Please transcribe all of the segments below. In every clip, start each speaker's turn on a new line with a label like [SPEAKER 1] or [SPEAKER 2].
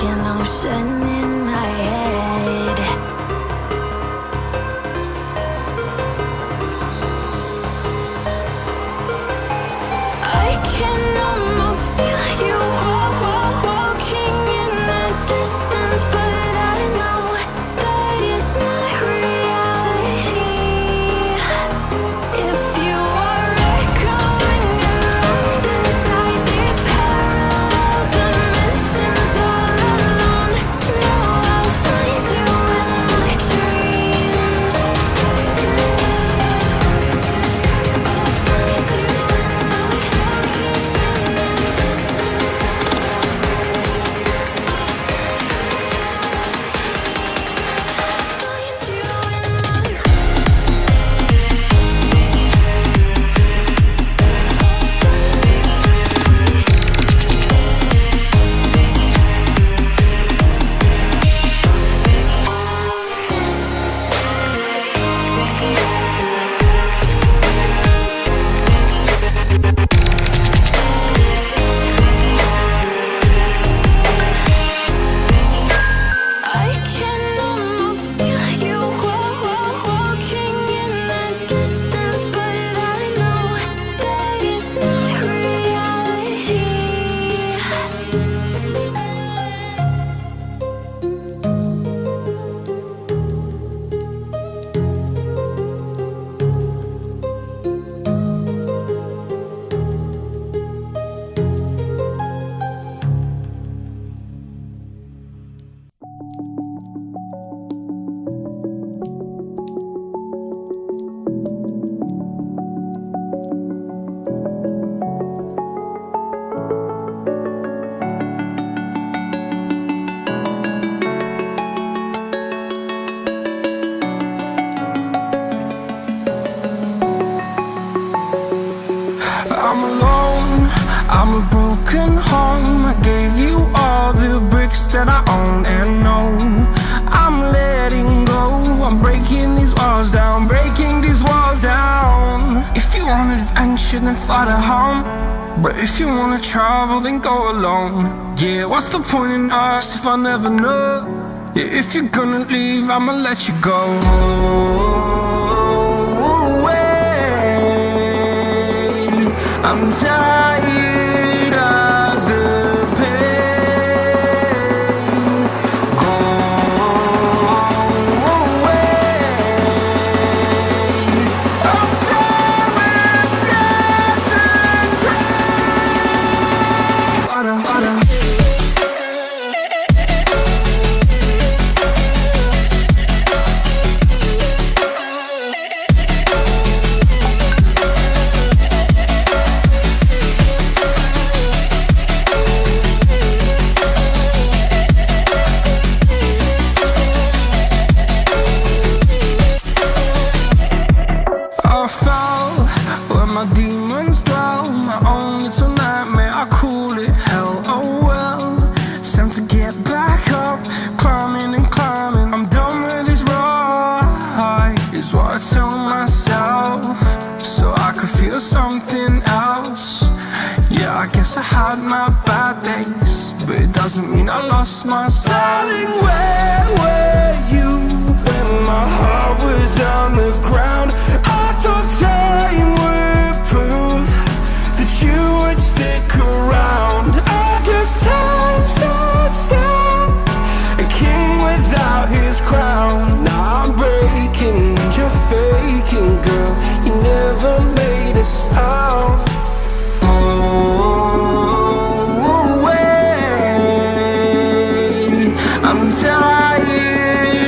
[SPEAKER 1] an ocean in my head. I can almost feel you walking in the distance, but I know that it's not reality. If you are echoing around inside these parallel dimensions all alone, know I'll find you in my dreams. I can almost feel you walking in the distance, but I know that it's not reality.
[SPEAKER 2] I'm alone, I'm a broken home. I gave you all the bricks that I own and know. I'm letting go, I'm breaking these walls down, breaking these walls down. If you want adventure, then fly to home. But if you wanna travel, then go alone. Yeah, what's the point in us if I never know? Yeah, if you're gonna leave, I'ma let you go. I'm tired of the pain. Go away. I'm tired of distant time. I fell where my demons dwell. My own little nightmare, I call it hell. Oh well, it's time to get back up. Climbing and climbing, I'm done with this ride, is what I tell myself, so I could feel something else. Yeah, I guess I had my bad days, but it doesn't mean I lost my style. Darling, where were you when my heart was on the ground? I thought time would prove that you would stick around. I guess time starts down, a king without his crown. Now I'm breaking and you're faking, girl. You never made a sound. I'm tired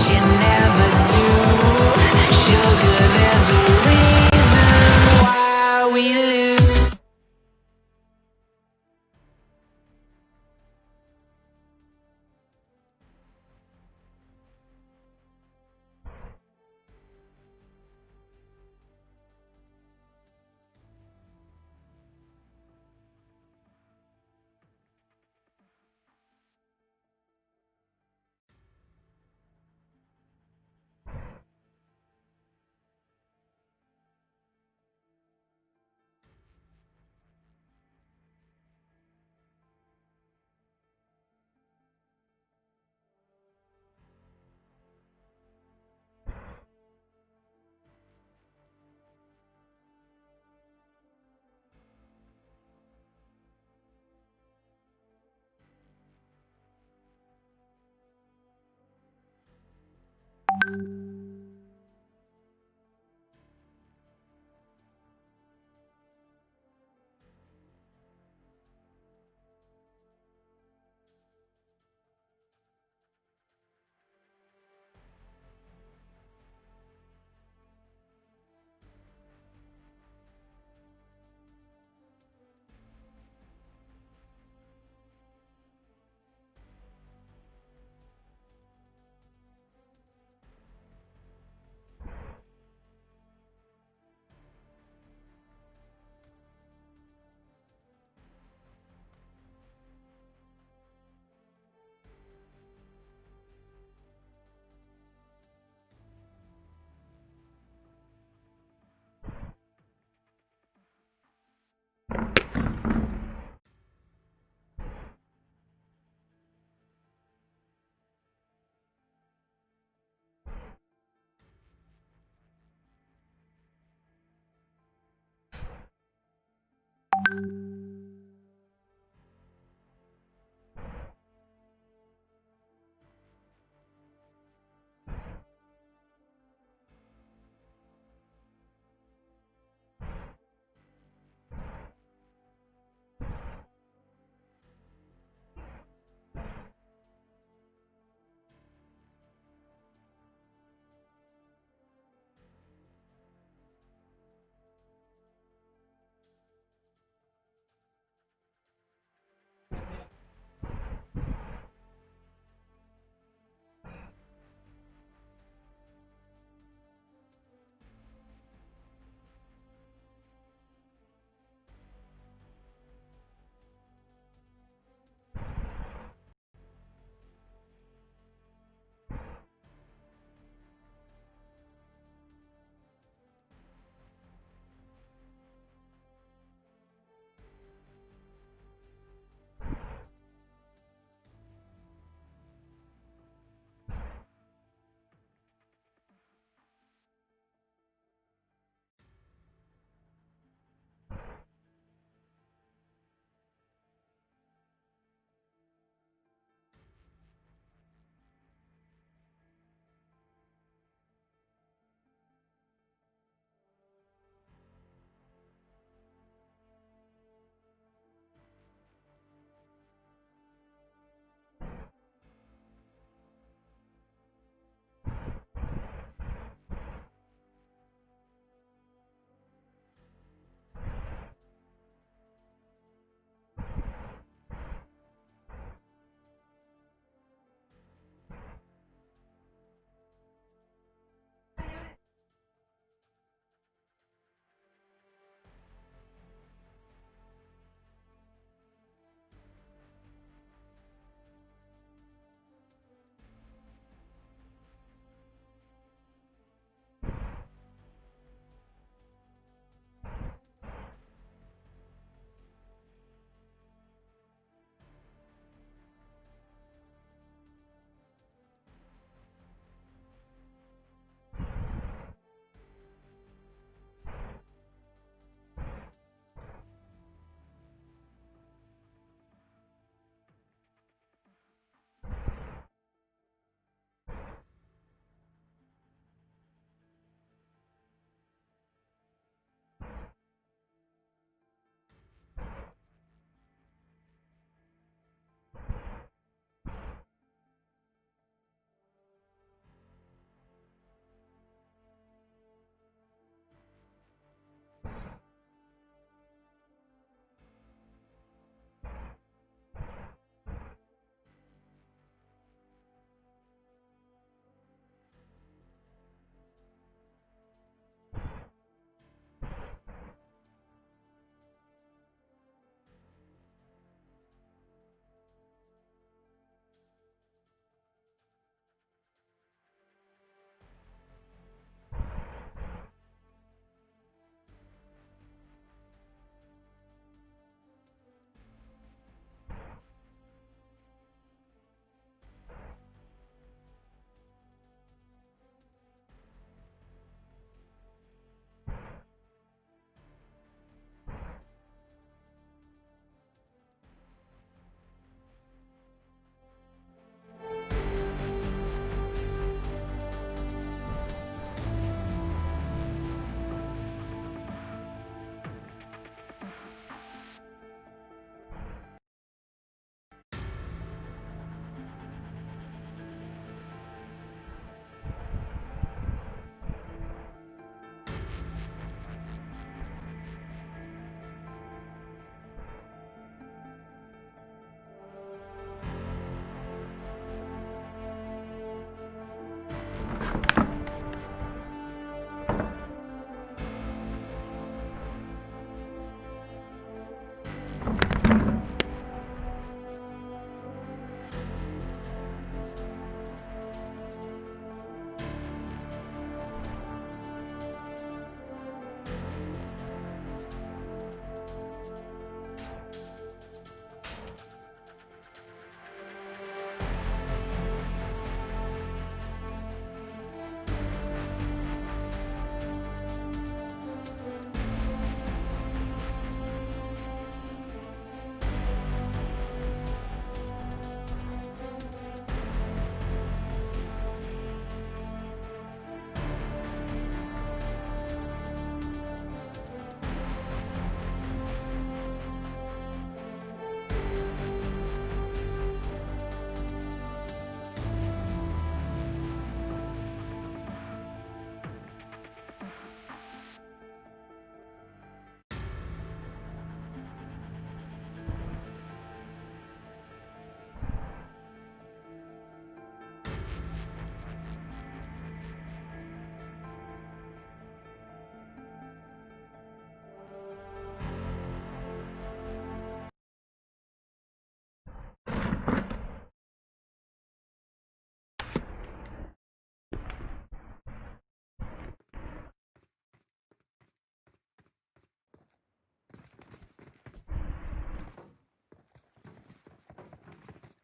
[SPEAKER 2] you never do. Sugar, there's a reason why we lose.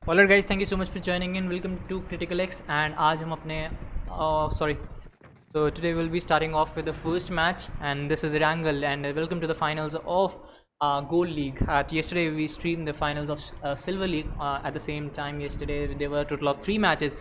[SPEAKER 3] Alright guys, thank you so much for joining in. Welcome to CriticalX and आज हम अपने so today we'll be starting off with the first match, and this is Erangel, and welcome to the finals of Gold League. Yesterday we streamed the finals of Silver League at the same time. Yesterday there were a total of 3 matches,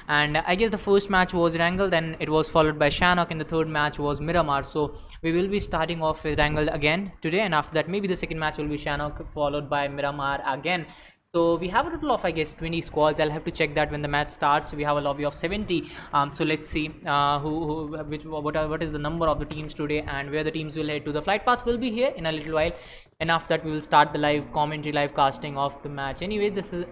[SPEAKER 3] and I guess the first match was Erangel, then it was followed by Sanhok, and the third match was Miramar. So we will be starting off with Erangel again today, and after that maybe the second match will be Sanhok followed by Miramar again. So we have a total of, I guess, 20 squads. I'll have to check that when the match starts. We have a lobby of 70. So let's see what is the number of the teams today and where the teams will head to. The flight path will be here in a little while, and after that we will start the live commentary, live casting of the match. Anyway, this is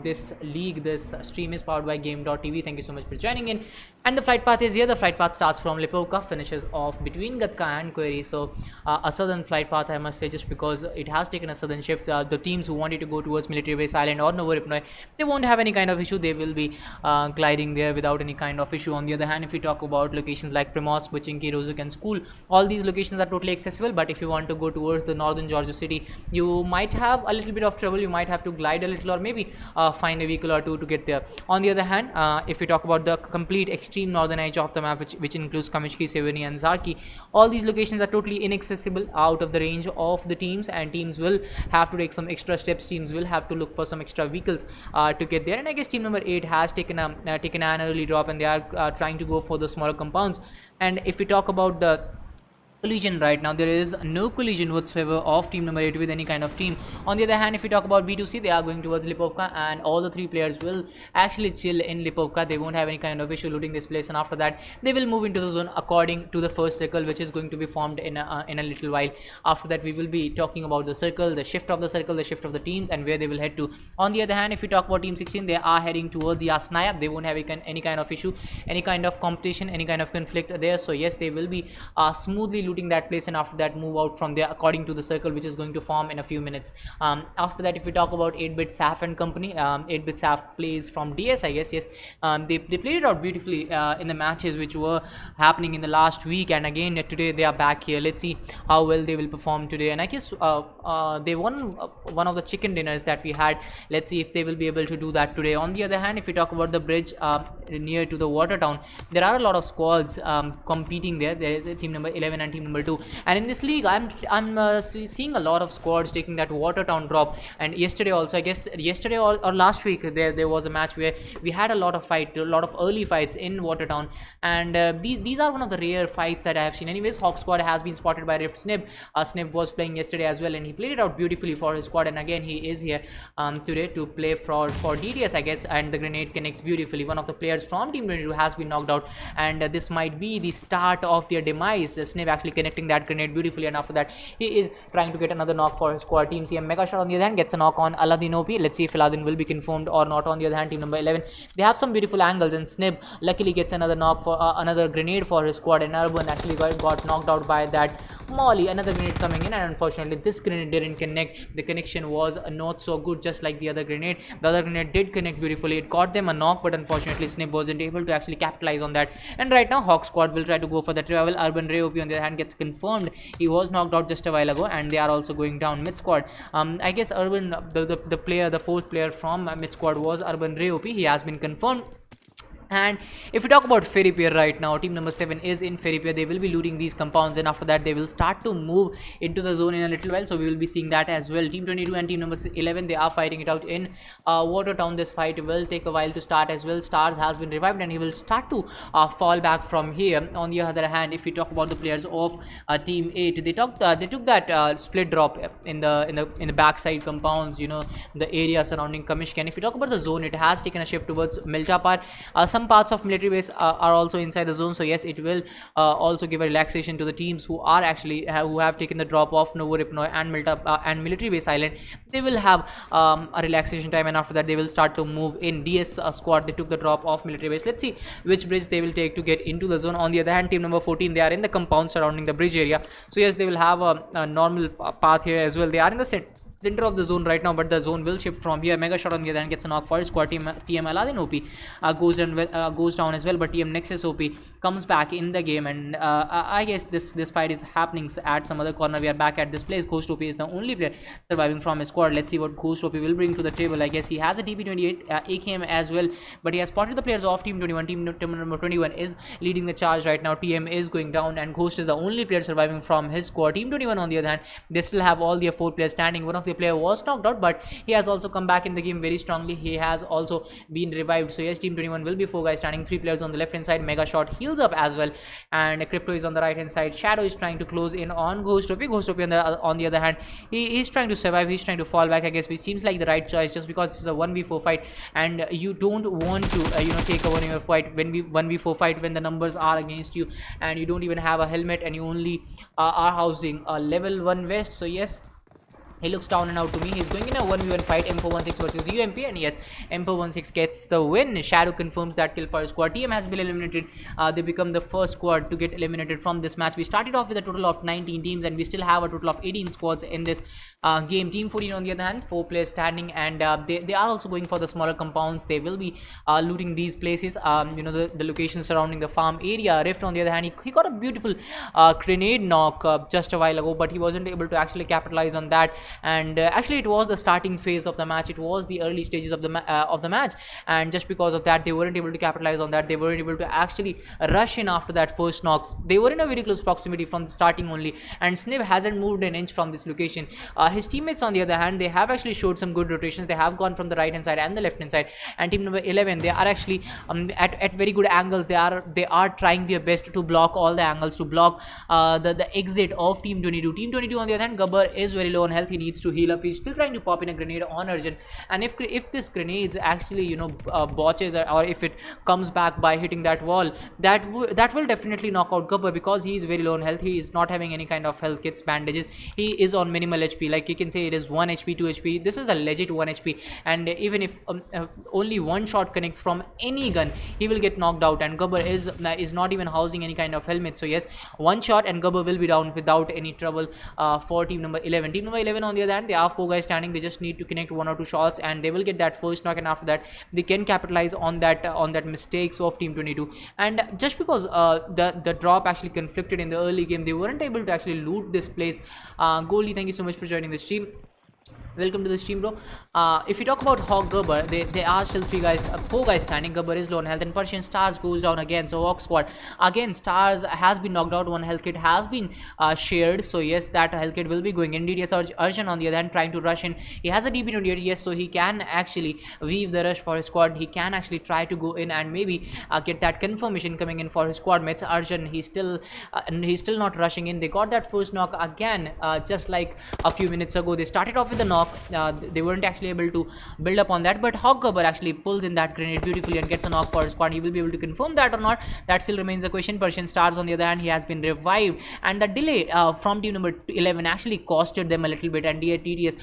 [SPEAKER 3] this stream is powered by Game.tv. Thank you so much for joining in. And the flight path is here. The flight path starts from Lipovka, finishes off between Gatka and Query. So a southern flight path, I must say, just because it has taken a southern shift. The teams who wanted to go towards Military Base Island or Novoripnoi, they won't have any kind of issue. They will be gliding there without any kind of issue. On the other hand, if we talk about locations like Primos, Pochinki, Rozuk and School, all these locations are totally accessible. But if you want to go towards the northern Georgia city, you might have a little bit of trouble. You might have to glide a little, or maybe find a vehicle or two to get there. On the other hand, if we talk about the complete extreme northern edge of the map, which includes Kamishki, Severny and Zarki, all these locations are totally inaccessible, out of the range of the teams, and teams will have to take some extra steps. Teams will have to look for some extra vehicles to get there. And I guess team number 8 has taken an early drop, and they are trying to go for the smaller compounds. And if we talk about the collision right now, there is no collision whatsoever of team number 8 with any kind of team. On the other hand, if we talk about B2C, they are going towards Lipovka, and all the 3 players will actually chill in Lipovka. They won't have any kind of issue looting this place, and after that they will move into the zone according to the first circle, which is going to be formed in a little while. After that we will be talking about the circle, the shift of the circle, the shift of the teams, and where they will head to. On the other hand, if we talk about team 16, they are heading towards Yasnaya. They won't have any kind of issue, any kind of competition, any kind of conflict there. So yes, they will be smoothly looting that place, and after that move out from there according to the circle, which is going to form in a few minutes. After that, if we talk about 8-bit Saf and company, 8-bit Saf plays from DS, I guess. Yes, they played it out beautifully in the matches which were happening in the last week, and again today they are back here. Let's see how well they will perform today. And I guess they won one of the chicken dinners that we had. Let's see if they will be able to do that today. On the other hand, if we talk about the bridge near to the water town, there are a lot of squads competing there. There is a team number 11 and team number 2, and in this league I'm seeing a lot of squads taking that water town drop. And yesterday also, I guess yesterday or last week, there was a match where we had a lot of early fights in water town, and these are one of the rare fights that I have seen. Anyways, Hawk squad has been spotted by Rift Snib. Snib was playing yesterday as well, and he played it out beautifully for his squad, and again he is here today to play for DTS, I guess. And the grenade connects beautifully. One of the players from team 22 has been knocked out, and this might be the start of their demise. Snib actually connecting that grenade beautifully, and after that he is trying to get another knock for his squad. Team CM Mega Shot, on the other hand, gets a knock on Aladdin OP. Let's see if Aladdin will be confirmed or not. On the other hand, team number 11, they have some beautiful angles, and Snib luckily gets another knock for another grenade for his squad, and Urban actually got knocked out by that Molly. Another grenade coming in, and unfortunately this grenade didn't connect. The connection was not so good, just like the other grenade. The other grenade did connect beautifully. It got them a knock, but unfortunately Snib wasn't able to actually capitalize on that. And right now Hawk squad will try to go for the travel. Urban Ray OP, on the other hand, gets confirmed. He was knocked out just a while ago, and they are also going down mid squad. I guess Urban, the 4th player from mid squad was Urban Ray OP. He has been confirmed. And if we talk about Ferry Pier right now, team number 7 is in Ferry Pier. They will be looting these compounds, and after that they will start to move into the zone in a little while, so we will be seeing that as well. Team 22 and team number 11, they are fighting it out in Water Town. This fight will take a while to start as well. Stars has been revived, and he will start to fall back from here. On the other hand, if we talk about the players of team 8, they took that split drop in the backside compounds, you know, the area surrounding Kamishka. And if we talk about the zone, it has taken a shift towards Miltapar. Some parts of military base are also inside the zone, so yes, it will also give a relaxation to the teams who are actually who have taken the drop of Novoripnoi and military base island. They will have a relaxation time, and after that they will start to move in. DS squad, they took the drop of military base. Let's see which bridge they will take to get into the zone. On the other hand, team number 14, they are in the compound surrounding the bridge area, so yes, they will have a normal path here as well. They are in the center of the zone right now, but the zone will shift from here. Mega shot on the other hand gets a knock for his squad. TM Aladdin OP goes down as well, but TM Nexus OP comes back in the game, and I guess this fight is happening at some other corner. We are back at this place. Ghost OP is the only player surviving from his squad. Let's see what Ghost OP will bring to the table. I guess he has a TP28 AKM as well, but he has spotted the players of Team 21. Team number 21 is leading the charge right now. TM is going down, and Ghost is the only player surviving from his squad. Team 21 on the other hand, they still have all their 4 players standing. One of the player was knocked out, but he has also come back in the game very strongly. He has also been revived. So yes, Team 21 will be 4 guys standing, 3 players on the left hand side. Mega shot heals up as well, and Crypto is on the right hand side. Shadow is trying to close in on Ghost OP. Ghost OP on the other hand, he is trying to survive. He's trying to fall back, I guess, which seems like the right choice, just because this is a 1v4 fight, and you don't want to take a 1v4 fight when 1v4 fight when the numbers are against you, and you don't even have a helmet, and you only are housing a level 1 vest. So yes, he looks down and out to me. He's going in a 1v1 fight, M416 versus UMP, and yes, M416 gets the win. Shadow confirms that kill for his squad. TM has been eliminated. They become the first squad to get eliminated from this match. We started off with a total of 19 teams, and we still have a total of 18 squads in this game. Team 14 on the other hand, 4 players standing, and they are also going for the smaller compounds. They will be looting these places, the locations surrounding the farm area. Rift on the other hand, he got a beautiful grenade knock just a while ago, but he wasn't able to actually capitalize on that. And actually it was the starting phase of the match, it was the early stages of the match, and just because of that they weren't able to capitalize on that. They weren't able to actually rush in after that first knocks. They were in a very close proximity from the starting only, and Sniv hasn't moved an inch from this location. His teammates on the other hand, they have actually showed some good rotations. They have gone from the right hand side and the left hand side, and team number 11, they are actually at very good angles. They are trying their best to block all the angles, to block the exit of Team 22. Team 22 on the other hand, Gabbar is very low on health. He needs to heal up. He's still trying to pop in a grenade on Arjun, and if this grenades actually botches, or if it comes back by hitting that wall, that will definitely knock out Gabbar, because he is very low on health. He is not having any kind of health kits, bandages. He is on minimal HP. Like you can say it is 1 HP, 2 HP. This is a legit 1 HP, and even if only one shot connects from any gun, he will get knocked out, and Gabbar is not even housing any kind of helmet. So yes, one shot and Gabbar will be down without any trouble for team number 11. Team number 11 on the other hand, they are 4 guys standing. They just need to connect 1 or 2 shots, and they will get that first knock, and after that they can capitalize on that mistakes of Team 22. And just because the drop actually conflicted in the early game, they weren't able to actually loot this place. Goldie, thank you so much for joining the stream. Welcome to the stream, bro. If you talk about Hawk, Gabbar, they are still 4 guys standing. Gabbar is low on health, and Persian Stars goes down again. So Hawk squad again, Stars has been knocked out. 1 health kit has been shared. So yes, that health kit will be going in. DDS Arjun on the other hand, trying to rush in. He has a DP28, yes, so he can actually weave the rush for his squad. He can actually try to go in and maybe get that confirmation coming in for his squad mates. Arjun, he's still not rushing in. They got that first knock again, just like a few minutes ago. They started off with the knock. They weren't actually able to build up on that, but Hawk Gabbar actually pulls in that grenade beautifully and gets a knock for his squad. He will be able to confirm that or not, that still remains a question. Persian Stars on the other hand, he has been revived, and the delay from team number 11 actually costed them a little bit, and TDS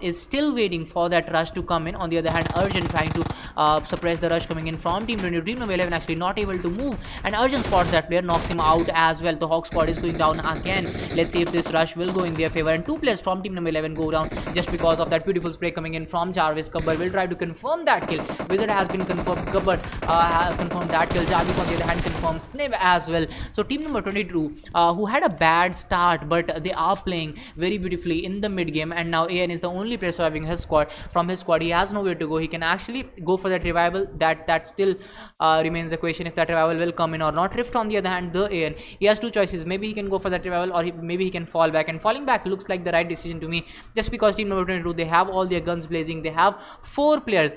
[SPEAKER 3] is still waiting for that rush to come in. On the other hand, Arjun trying to suppress the rush coming in from team 22. Team number 11 actually not able to move, and Arjun spots that player, knocks him out as well. The Hawk squad is going down again. Let's see if this rush will go in their favor, and 2 players from team number 11 go down just because of that beautiful spray coming in from Jarvis. Gabbar will try to confirm that kill. Wizard has been confirmed. Gabbar has confirmed that kill. Jarvis on the other hand confirms Sniv as well. So team number 22, who had a bad start, but they are playing very beautifully in the mid game, and now AN is the only player surviving his squad. From his squad, he has nowhere to go. He can actually go for that revival. That still remains a question if that revival will come in or not. Rift on the other hand, the AN, he has 2 choices. Maybe he can go for that revival, or maybe he can fall back, and falling back looks like the right decision to me, just because team number 22, they have all their guns blazing. They have 4 players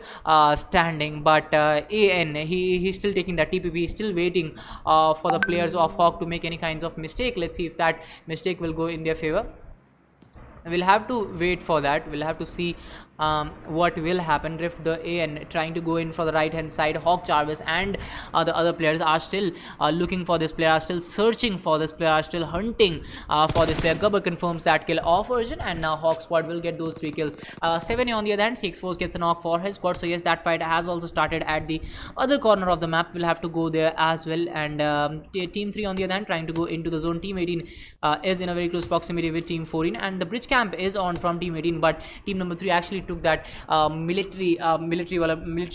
[SPEAKER 3] standing, but AN, he's still taking that TPP. He's still waiting for the players of Hawk to make any kinds of mistake. Let's see if that mistake will go in their favor. We'll have to wait for that. We'll have to see what will happen. Rift the AN trying to go in for the right hand side. Hawk Jarvis and the other players are still looking for this player, are still searching for this player, are still hunting for this player. Gubber confirms that kill of Origin, and now Hawk squad will get those 3 kills. 7A on the other hand, 6 Force gets a knock for his squad. So yes, that fight has also started at the other corner of the map. We'll have to go there as well. And team 3 on the other hand trying to go into the zone. Team 18 is in a very close proximity with team 14, and the bridge camp is on from team 18, but team number 3 actually took that military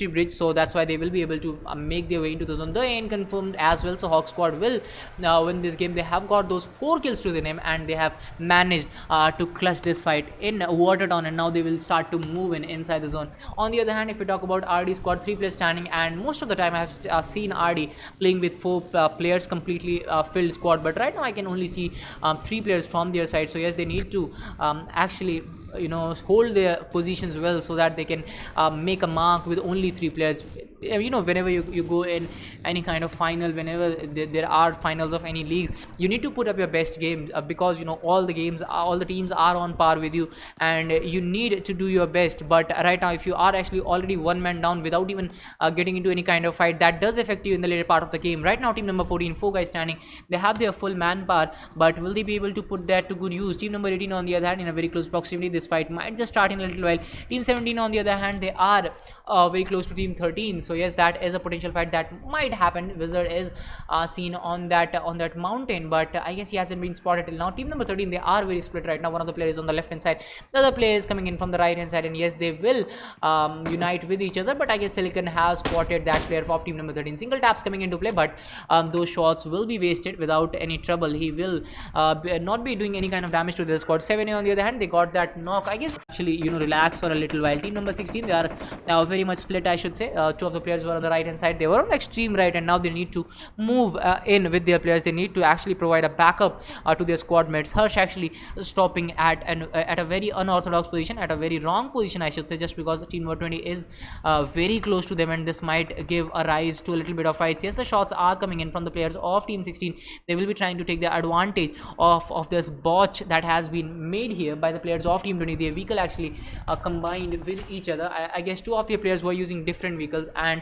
[SPEAKER 3] bridge, so that's why they will be able to make their way into the zone. The AN confirmed as well, so Hawk squad will win this game. They have got those 4 kills to the name, and they have managed to clutch this fight in Watertown, and now they will start to move in inside the zone. On the other hand, if we talk about RD squad, 3 players standing, and most of the time I have seen RD playing with 4 players, completely filled squad, but right now I can only see 3 players from their side. So yes, they need to actually hold their positions well, so that they can make a mark with only 3 players. Whenever you go in any kind of final, whenever there are finals of any leagues, you need to put up your best game, because all the teams are on par with you, and you need to do your best. But right now, if you are actually already 1 man down without even getting into any kind of fight, that does affect you in the later part of the game. Right now, team number 14, 4 guys standing, they have their full manpower, but will they be able to put that to good use? Team number 18 on the other hand, in a very close proximity, this fight might just start in a little while. Team 17 on the other hand, they are very close to team 13, so yes, that is a potential fight that might happen. Wizard is seen on that mountain, but I guess he hasn't been spotted till now. Team number 13, they are very split right now. One of the players on the left hand side, the other player is coming in from the right hand side, and yes, they will unite with each other, but I guess Silicon has spotted that player of team number 13. Single taps coming into play, but those shots will be wasted without any trouble. He will not be doing any kind of damage to the squad. 7A on the other hand, they got that knock, I guess, actually relax for a little while. Team number 16, they are now very much split, I should say. 2 of the players were on the right hand side, they were on the extreme right, and now they need to move in with their players. They need to actually provide a backup to their squad mates. Hirsch actually stopping at a very unorthodox position, at a very wrong position, I should say, just because the team number 20 is very close to them, and this might give a rise to a little bit of fights. Yes, the shots are coming in from the players of team 16. They will be trying to take the advantage of this botch that has been made here by the players of team 20. Their vehicle actually combined with each other. I guess 2 of their players were using different vehicles, and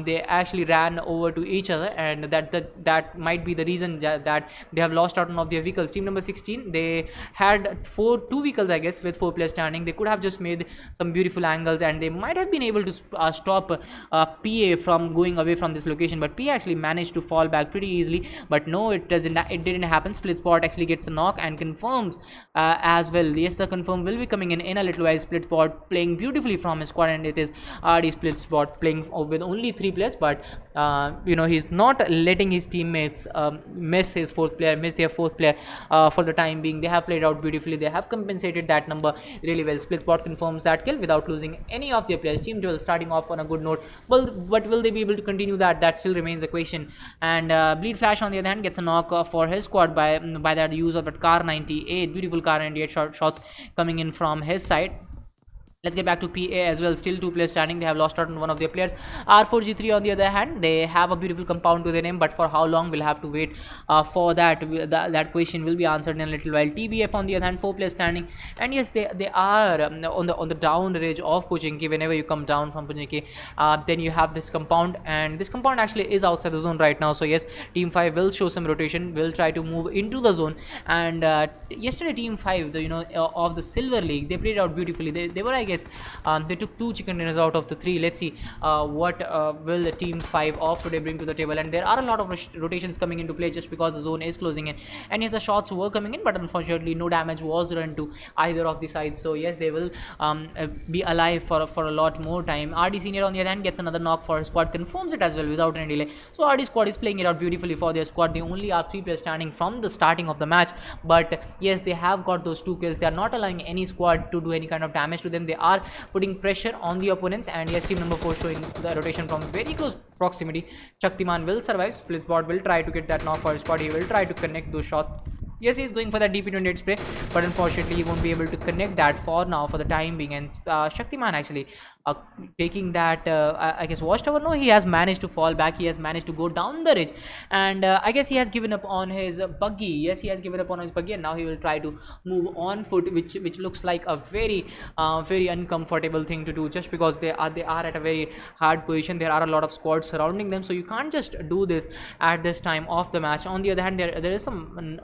[SPEAKER 3] they actually ran over to each other, and that might be the reason that they have lost out on of their vehicles. Team number 16, they had 2 vehicles, I guess, with 4 players standing. They could have just made some beautiful angles, and they might have been able to stop PA from going away from this location, but PA actually managed to fall back pretty easily. But no, it didn't happen. Split spot actually gets a knock and confirms as well. Yes, the confirm will be coming in a little while. Split spot playing beautifully from his squad, and it is RD split spot playing with only 3 players, but he's not letting his teammates miss their 4th player for the time being. They have played out beautifully. They have compensated that number really well. Split spot confirms that kill without losing any of their players. Team 12 starting off on a good note, but will they be able to continue that? That still remains a question. And Bleed Flash on the other hand gets a knock for his squad by that use of that Car 98, beautiful Car 98 shots coming in from his side. Let's get back to PA as well. Still 2 players standing. They have lost out on one of their players. R4G3 on the other hand, they have a beautiful compound to their name, but for how long, we'll have to wait for that. That question will be answered in a little while. TBF on the other hand, 4 players standing, and yes, they are on the down ridge of Pochinki. Whenever you come down from Pochinki, then you have this compound, and this compound actually is outside the zone right now. So yes, team 5 will show some rotation, will try to move into the zone. And yesterday, team 5, of the Silver League, they played out beautifully. They were, I guess, they took 2 chicken dinners out of the 3. Let's see what will the team 5 of today bring to the table. And there are a lot of rotations coming into play, just because the zone is closing in. And yes, the shots were coming in, but unfortunately no damage was done to either of the sides. So yes, they will be alive for a lot more time. RD Senior on the other hand gets another knock for his squad, confirms it as well without any delay. So RD squad is playing it out beautifully for their squad. They only are 3 players standing from the starting of the match, but yes, they have got those 2 kills. They are not allowing any squad to do any kind of damage to them. They are putting pressure on the opponents. And yes, team number 4 showing the rotation from very close proximity. Shaktiman will survive. Splitsbot will try to get that knock for his squad. He will try to connect those shots. Yes, he's going for that DP28 spray, but unfortunately he won't be able to connect that for now, for the time being. And Shaktiman actually taking that I guess watchtower. No, he has managed to fall back, he has managed to go down the ridge, and I guess he has given up on his buggy. Yes, he has given up on his buggy, and now he will try to move on foot, which looks like a very very uncomfortable thing to do, just because they are at a very hard position. There are a lot of squads surrounding them, so you can't just do this at this time of the match. On the other hand, there is some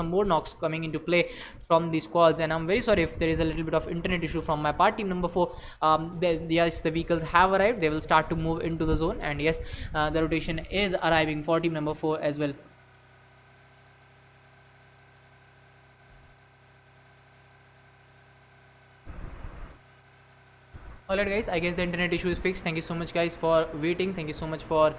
[SPEAKER 3] more knocks coming into play from the squads, and I'm very sorry if there is a little bit of internet issue from my part. Team number 4, yes, the vehicles have arrived, they will start to move into the zone, and yes, the rotation is arriving for team number 4 as well. Alright guys, I guess the internet issue is fixed. Thank you so much guys for waiting, thank you so much for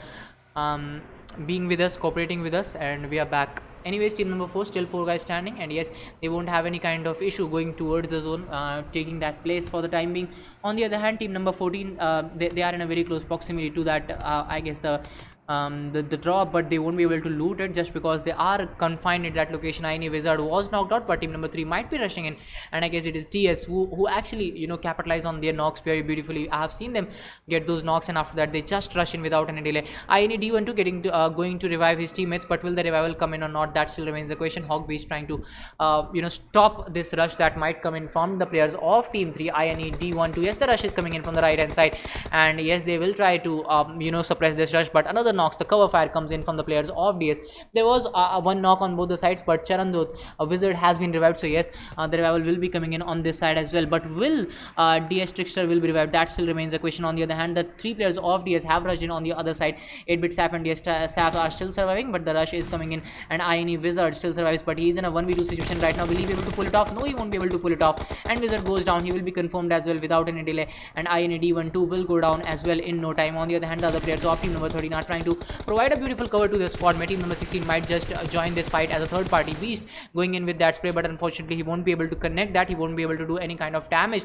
[SPEAKER 3] being with us, cooperating with us, and we are back. Anyways, team number 4, still 4 guys standing, and yes, they won't have any kind of issue going towards the zone, taking that place for the time being. On the other hand, team number 14, they are in a very close proximity to that I guess the drop, but they won't be able to loot it just because they are confined in that location. Any wizard was knocked out, but team number 3 might be rushing in, and I guess it is TS who actually, you know, capitalize on their knocks very beautifully. I have seen them get those knocks, and after that they just rush in without any delay. INE D12 getting to going to revive his teammates, but will the revival come in or not? That still remains the question. Hawkbee is trying to you know, stop this rush that might come in from the players of team 3. INE D12, yes, the rush is coming in from the right hand side, and yes, they will try to you know, suppress this rush, but another knocks, the cover fire comes in from the players of DS. There was one knock on both the sides, but Charandot, a wizard, has been revived, so yes, the revival will be coming in on this side as well. But will DS Trickster will be revived? That still remains a question. On the other hand, the 3 players of DS have rushed in on the other side. 8-bit Saf and DS Saf are still surviving, but the rush is coming in, and INE Wizard still survives, but he is in a 1v2 situation right now. Will he be able to pull it off? No, he won't be able to pull it off, and Wizard goes down. He will be confirmed as well without any delay, and INE D12 will go down as well in no time. On the other hand, the other players of team number 13 are trying to provide a beautiful cover to the squad. My team number 16 might just join this fight as a third party beast, going in with that spray, but unfortunately he won't be able to connect that. He won't be able to do any kind of damage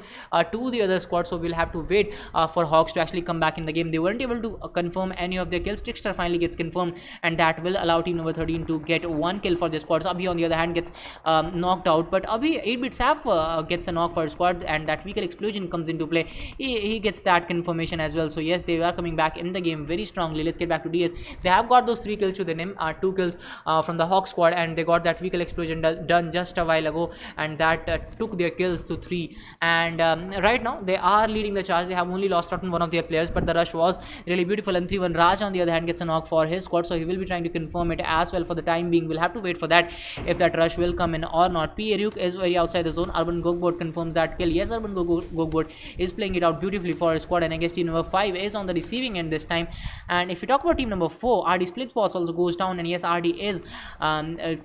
[SPEAKER 3] to the other squad, so we'll have to wait for Hawks to actually come back in the game. They weren't able to confirm any of their kills. Trickster finally gets confirmed, and that will allow team number 13 to get 1 kill for the squad. Abhi on the other hand gets knocked out, but Abhi 8-bit Saf gets a knock for his squad, and that vehicle explosion comes into play. He gets that confirmation as well, so yes, they are coming back in the game very strongly. Let's get back to DS. They have got those 3 kills to their name, 2 kills from the Hawk squad, and they got that vehicle explosion done just a while ago, and that took their kills to 3. And right now they are leading the charge. They have only lost out on one of their players, but the rush was really beautiful, and 3-1 Raj on the other hand gets a knock for his squad, so he will be trying to confirm it as well. For the time being, we'll have to wait for that, if that rush will come in or not. Ryuk is very outside the zone. Urban Gogbot confirms that kill. Yes, Urban Gogbot is playing it out beautifully for his squad, and I guess team number 5 is on the receiving end this time. And if you talk about team number 4, RD Splitspots also goes down, and yes, RD is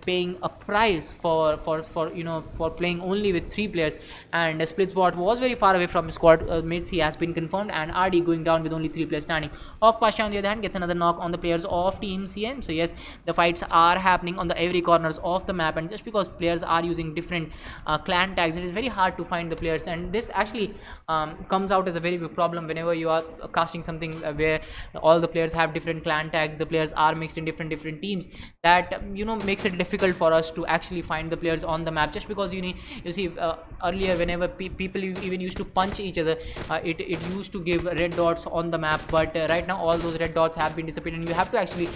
[SPEAKER 3] paying a price for you know, for playing only with 3 players, and Splitspot was very far away from his squad mates. He has been confirmed, and RD going down with only 3 players standing. Hawk Pasha on the other hand gets another knock on the players of team CM. So yes, the fights are happening on the every corners of the map, and just because players are using different clan tags, it is very hard to find the players, and this actually comes out as a very big problem whenever you are casting something where all the players have different clan tags. The players are mixed in different teams. That you know, makes it difficult for us to actually find the players on the map, just because you see earlier whenever people even used to punch each other, it used to give red dots on the map, but right now all those red dots have been disappeared, and you have to actually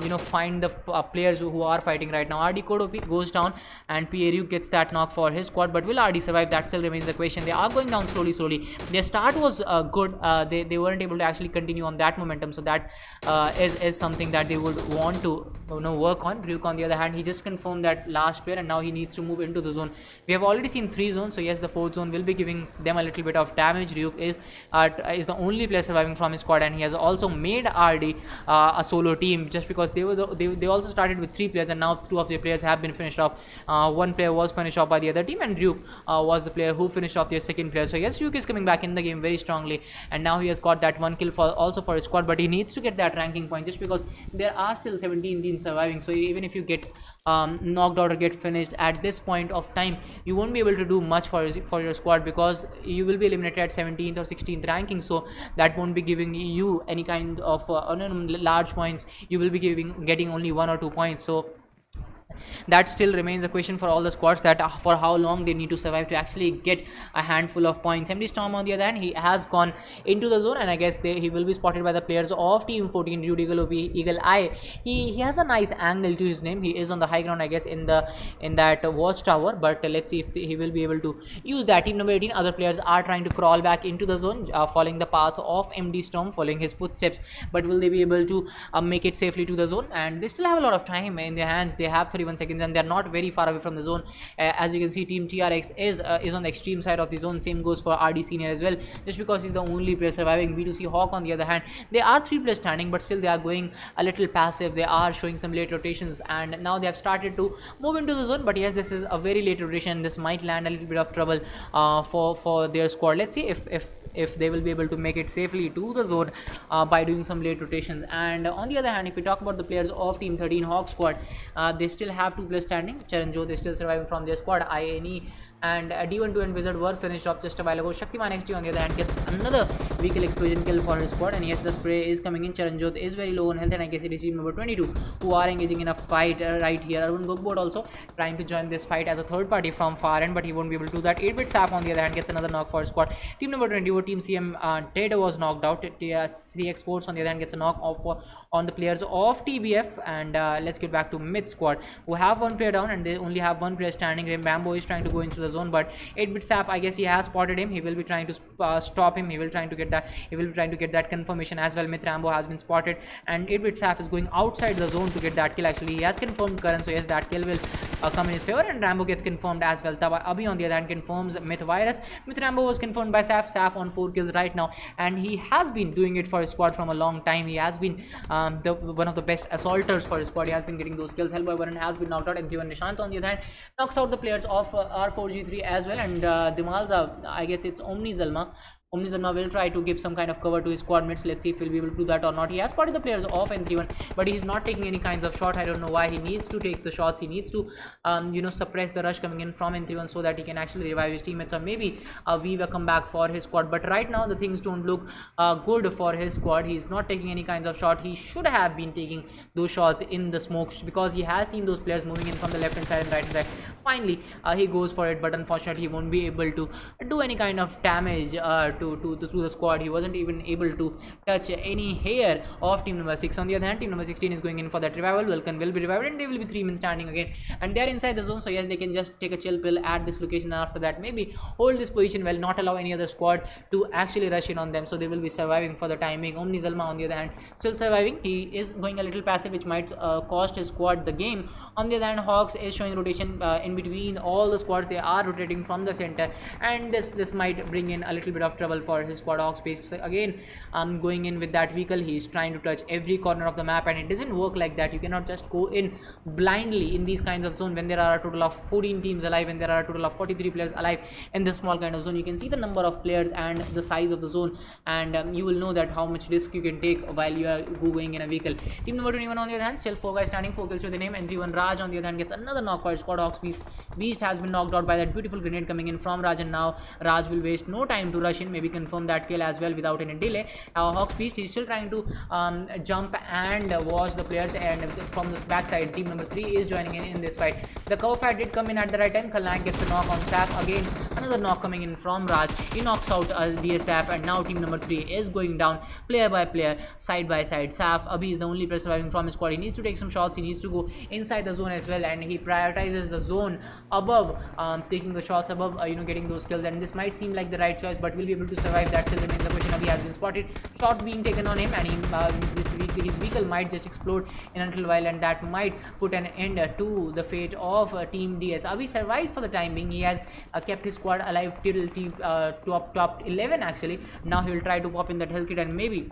[SPEAKER 3] you know, find the players who are fighting right now. RD Kodopi goes down, and Ryuk gets that knock for his squad, but will RD survive? That still remains the question. They are going down slowly. Their start was good. They weren't able to actually continue on that momentum, so that is something that they would want to, you know, work on. Ryuk on the other hand, he just confirmed that last player, and now he needs to move into the zone. We have already seen 3 zones, so yes, the 4th zone will be giving them a little bit of damage. Ryuk is the only player surviving from his squad, and he has also made RD a solo team, just because they also started with 3 players, and now 2 of their players have been finished off. 1 player was finished off by the other team, and Ryuk was the player who finished off their 2nd player. So yes, Ryuk is coming back in the game very strongly, and now he has got that 1 kill also for his squad, but he needs to get that ranking point, just because there are still 17 teams surviving. So even if you get knocked out or get finished at this point of time, you won't be able to do much for your squad, because you will be eliminated at 17th or 16th ranking, so that won't be giving you any kind of large points. You will be getting only 1 or 2 points. So that still remains a question for all the squads, that for how long they need to survive to actually get a handful of points. MD Storm on the other hand, he has gone into the zone, and I guess he will be spotted by the players of Team 14. Dude Eagle OP, Eagle Eye, he has a nice angle to his name. He is on the high ground, I guess, in that watchtower, but let's see if he will be able to use that. Team number 18, other players are trying to crawl back into the zone, following the path of MD Storm, following his footsteps, but will they be able to make it safely to the zone? And they still have a lot of time in their hands. They have 31 seconds and they're not very far away from the zone. As you can see, Team TRX is on the extreme side of the zone. Same goes for RD Senior as well, just because he's the only player surviving. B2C Hawk on the other hand, they are 3 players standing, but still they are going a little passive. They are showing some late rotations, and now they have started to move into the zone. But yes, this is a very late rotation. This might land a little bit of trouble for their squad. Let's see if they will be able to make it safely to the zone by doing some late rotations. And on the other hand, if we talk about the players of Team 13 Hawk squad, they still have 2 players standing. Erangel, they still surviving from their squad. INE and D12 and Wizard were finished off just a while ago. Shaktiman XT on the other hand gets another vehicle explosion kill for his squad, and yes, the spray is coming in. Charanjot is very low on health, and I guess it is team number 22 who are engaging in a fight right here. Arun Gogbot also trying to join this fight as a third party from far end, but he won't be able to do that. 8-bit Saf on the other hand gets another knock for his squad. Team number 24, Team CM Tato was knocked out. CX Sports on the other hand gets a knock off on the players of TBF, and let's get back to mid squad, who have 1 player down and they only have 1 player standing. Bambo is trying to go into the zone, but 8-bit Saf, I guess he has spotted him. He will be trying to stop him. He will be trying to get that confirmation as well. Rambo has been spotted, and 8-bit Saf is going outside the zone to get that kill. Actually, he has confirmed Karan, so yes, that kill will come in his favor, and Rambo gets confirmed as well. Abhi on the other hand confirms Myth Virus. Myth Rambo was confirmed by Saf on 4 kills right now, and he has been doing it for his squad from a long time. He has been one of the best assaulters for his squad. He has been getting those kills. Hellboy Varun has been knocked out, and Jivan Nishant on the other hand knocks out the players of R4G3 as well. And Dimalza, I guess it's Omni Zalma will try to give some kind of cover to his squad mates. Let's see if he'll be able to do that or not. He has spotted the players of N31, but he's not taking any kinds of shot. I don't know why. He needs to take the shots. He needs to suppress the rush coming in from N31 so that he can actually revive his teammates, or maybe weave a comeback for his squad. But right now the things don't look good for his squad. He's not taking any kinds of shot. He should have been taking those shots in the smokes, because he has seen those players moving in from the left hand side and right hand side. Finally he goes for it, but unfortunately he won't be able to do any kind of damage through the squad. He wasn't even able to touch any hair of team number 6. On the other hand, team number 16 is going in for that revival. Vulcan will be revived, and they will be 3 men standing again, and they are inside the zone, so yes, they can just take a chill pill at this location, and after that maybe hold this position well, not allow any other squad to actually rush in on them, so they will be surviving for the time being. Omni Zalma on the other hand still surviving. He is going a little passive, which might cost his squad the game. On the other hand, Hawks is showing rotation in between all the squads. They are rotating from the center, and this might bring in a little bit of trouble for his squad. Hawks based again going in with that vehicle. He's trying to touch every corner of the map, and it doesn't work like that. You cannot just go in blindly in these kinds of zone when there are a total of 14 teams alive, and there are a total of 43 players alive in this small kind of zone. You can see the number of players and the size of the zone, and you will know that how much risk you can take while you are going in a vehicle. Team number 21 on the other hand, still 4 guys standing, 4 kills to the name. N31 Raj on the other hand gets another knock for his squad. Hawks Beast has been knocked out by that beautiful grenade coming in from Raj, and now Raj will waste no time to rush in, maybe confirm that kill as well without any delay. Hawks Beast, he's still trying to jump and watch the players, and from the backside team number 3 is joining in this fight. The cover fight did come in at the right time. Kalnak gets a knock on Saf. Again another knock coming in from Raj. He knocks out DSF, and now team number 3 is going down player by player, side by side. Saf Abhi is the only player surviving from his squad. He needs to take some shots. He needs to go inside the zone as well, and he prioritizes the zone above taking the shots above getting those kills, and this might seem like the right choice, but will be able to survive. That still remains the question. Abhi has been spotted, shot being taken on him, and his vehicle might just explode in a little while, and that might put an end to the fate of team DS. Abhi survives for the time being. He has kept his squad alive till team top 11 actually. Now he will try to pop in that health kit and maybe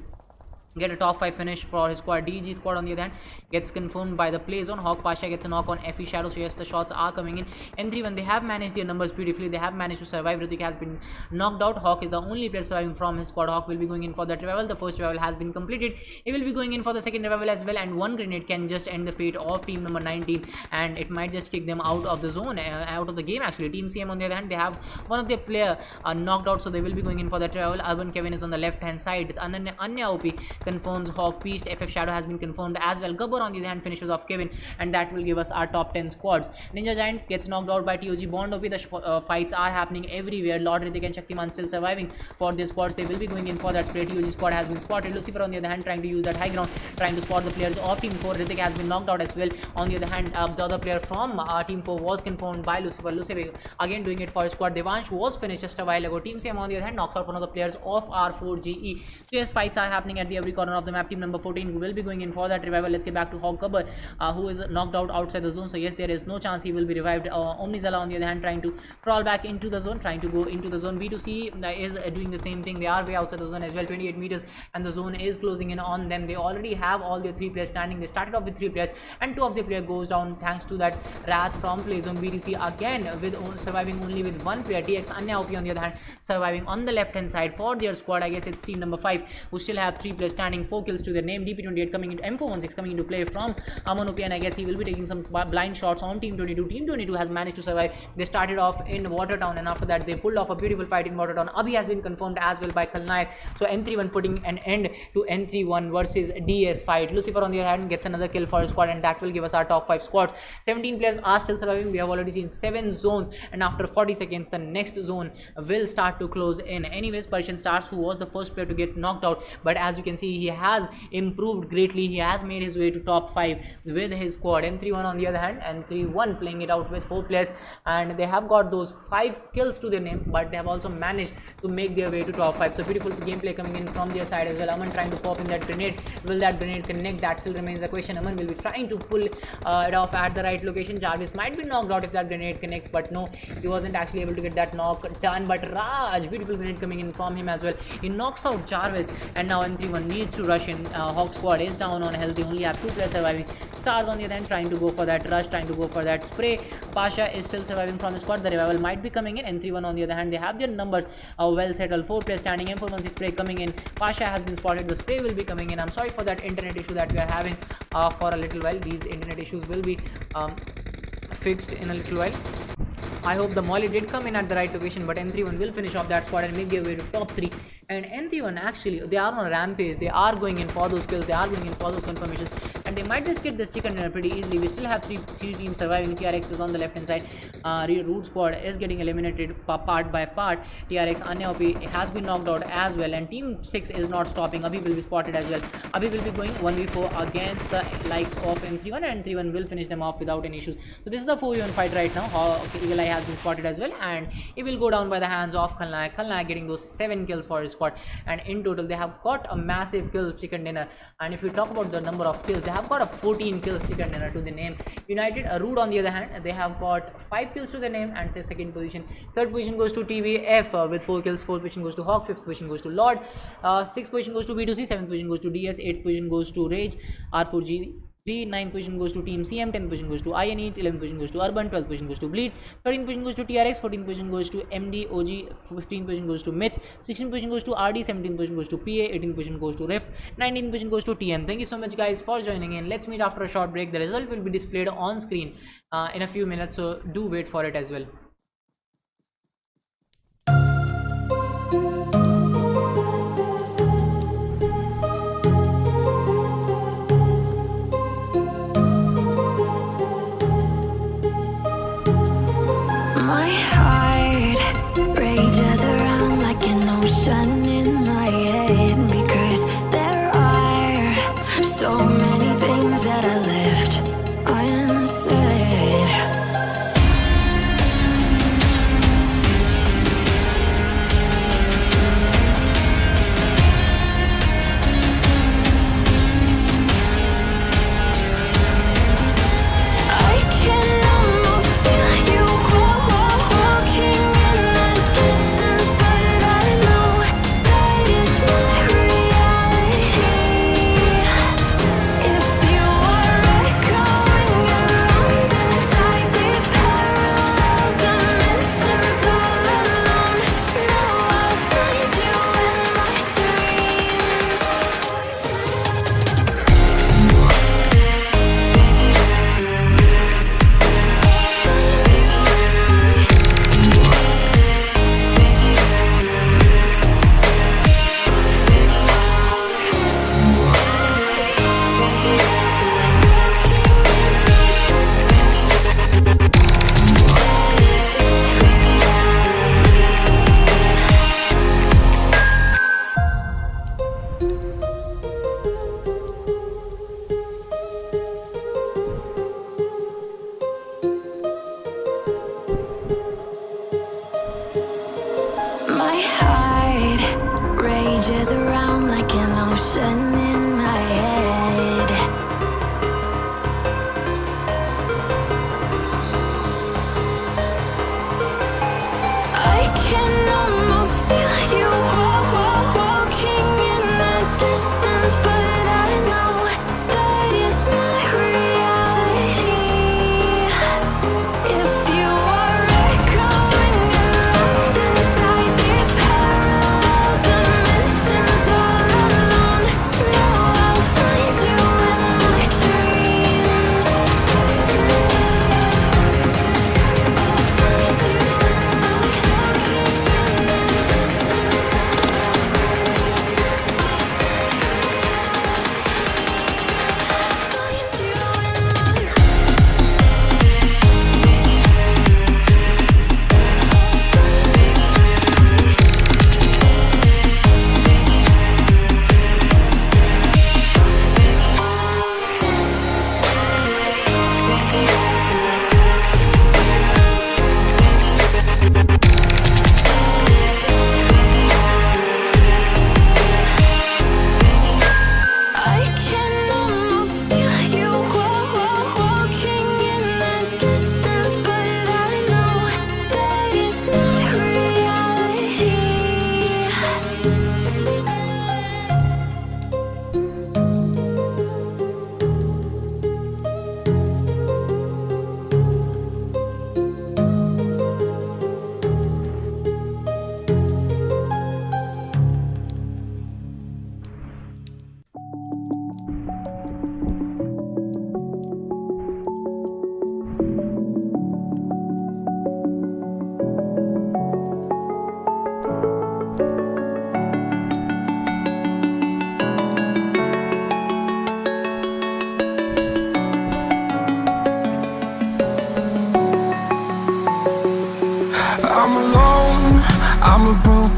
[SPEAKER 3] get a top 5 finish for his squad. DG squad on the other hand gets confirmed by the play zone. Hawk Pasha gets a knock on FE Shadow, so yes, the shots are coming in. N31, they have managed their numbers beautifully. They have managed to survive. Ritik has been knocked out. Hawk is the only player surviving from his squad. Hawk will be going in for that revival. The first revival has been completed. He will be going in for the second revival as well, and one grenade can just end the fate of team number 19, and it might just kick them out of the zone, out of the game actually. Team CM on the other hand, they have one of their player knocked out, so they will be going in for that revival. Urban Kevin is on the left hand side. Anya OP confirms Hawk Beast. FF Shadow has been confirmed as well. Gabbar on the other hand finishes off Kevin, and that will give us our top 10 squads. Ninja Giant gets knocked out by TOG Bond OP. The fights are happening everywhere. Lord Ritik and Shaktiman still surviving for their squads. They will be going in for that spray. TOG squad has been spotted. Lucifer on the other hand trying to use that high ground, trying to spot the players of Team 4. Ritik has been knocked out as well. On the other hand, the other player from Team 4 was confirmed by Lucifer. Lucifer again doing it for his squad. Devansh was finished just a while ago. Team Sam on the other hand knocks out one of the players of R4GE. So yes, fights are happening at the every corner of the map. Team number 14 will be going in for that revival. Let's get back to Hawk Gabbar, who is knocked out outside the zone. So yes, there is no chance he will be revived. Omnizala on the other hand trying to crawl back into the zone, trying to go into the zone. B2C is doing the same thing. They are way outside the zone as well, 28 meters, and the zone is closing in on them. They already have all their 3 players standing. They started off with 3 players, and 2 of their players goes down thanks to that Wrath from Playzone. B2C again with surviving only with 1 player. TX Anya OP on the other hand surviving on the left hand side for their squad. I guess it's team number 5 who still have 3 players standing, 4 kills to their name. DP28 coming into M416 coming into play from Aman OP, and I guess he will be taking some blind shots on Team 22. Team 22 has managed to survive. They started off in Watertown, and after that they pulled off a beautiful fight in Watertown. Abhi has been confirmed as well by Khalnayak. So N31 putting an end to N31 versus DS fight. Lucifer on the other hand gets another kill for his squad, and that will give us our top 5 squads. 17 players are still surviving. We have already seen 7 zones, and after 40 seconds the next zone will start to close in. Anyways, Persian Stars, who was the first player to get knocked out, but as you can see he has improved greatly. He has made his way to top 5 with his squad. N31 on the other hand, N31 playing it out with 4 players, and they have got those 5 kills to their name, but they have also managed to make their way to top 5. So beautiful gameplay coming in from their side as well. Aman trying to pop in that grenade. Will that grenade connect? That still remains the question. Aman will be trying to pull it off at the right location. Jarvis might be knocked out if that grenade connects, but no, he wasn't actually able to get that knock done. But Raj, beautiful grenade coming in from him as well. He knocks out Jarvis, and now N31 needs to rush in. Hawk squad is down on health. They only have 2 players surviving. Stars on the other hand trying to go for that rush, trying to go for that spray. Pasha is still surviving from the squad. The revival might be coming in. N31 on the other hand, they have their numbers well settled. 4 players standing. M416 spray coming in. Pasha has been spotted. The spray will be coming in. I'm sorry for that internet issue that we are having for a little while. These internet issues will be fixed in a little while. I hope the molly did come in at the right location, but N31 will finish off that squad and make their way to top 3. And N31 actually, they are on a rampage. They are going in for those kills. They are going in for those confirmations, and they might just get this chicken dinner pretty easily. We still have three teams surviving. TRX is on the left hand side. Root squad is getting eliminated part by part. TRX Anya OP has been knocked out as well, and team 6 is not stopping. Abhi will be spotted as well. Abhi will be going 1v4 against the likes of M31, and M31 will finish them off without any issues. So this is a 4v1 fight right now. Eagle Eye has been spotted as well, and it will go down by the hands of Khalnayak. Khalnayak getting those 7 kills for his squad, and in total they have got a massive kill chicken dinner. And if you talk about the number of kills, they have got a 14 kills chicken dinner to the name. United Root on the other hand, they have got 5 kills to the name and say second position. Third position goes to TVF with 4 kills. Fourth position goes to Hawk. Fifth position goes to Lord. Sixth position goes to B2C. Seventh position goes to DS. Eighth position goes to Rage R4G. 9th position goes to Team CM, 10th position goes to INE, 11th position goes to Urban, 12th position goes to Bleed, 13th position goes to TRX, 14th position goes to MD, OG, 15th position goes to Myth, 16th position goes to RD, 17th position goes to PA, 18th position goes to Rift, 19th position goes to TM. Thank you so much guys for joining in. Let's meet after a short break. The result will be displayed on screen in a few minutes, so do wait for it as well.
[SPEAKER 1] My heart rages around like an ocean in my head, because there are so many things that I left unsaid. I can almost feel you walking in the distance, but I know that it's not reality. If you are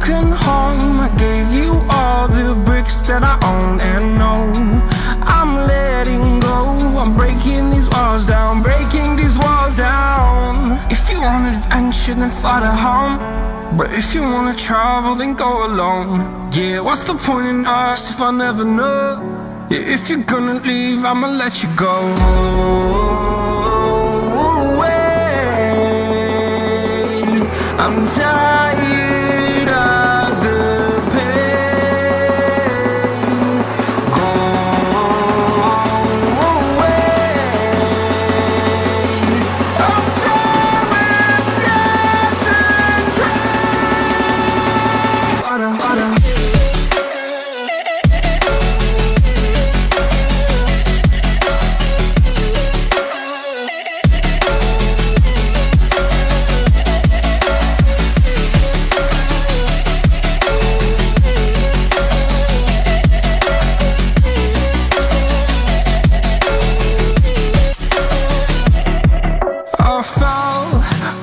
[SPEAKER 2] broken home. I gave you all the bricks that I own and know. I'm letting go, I'm breaking these walls down, breaking these walls down. If you want adventure, then fly to home. But if you wanna travel, then go alone. Yeah, what's the point in us if I never know? Yeah, if you're gonna leave, I'ma let you go. Wait, I'm tired of the pain. Go away. I'm tired of yesterday. I fell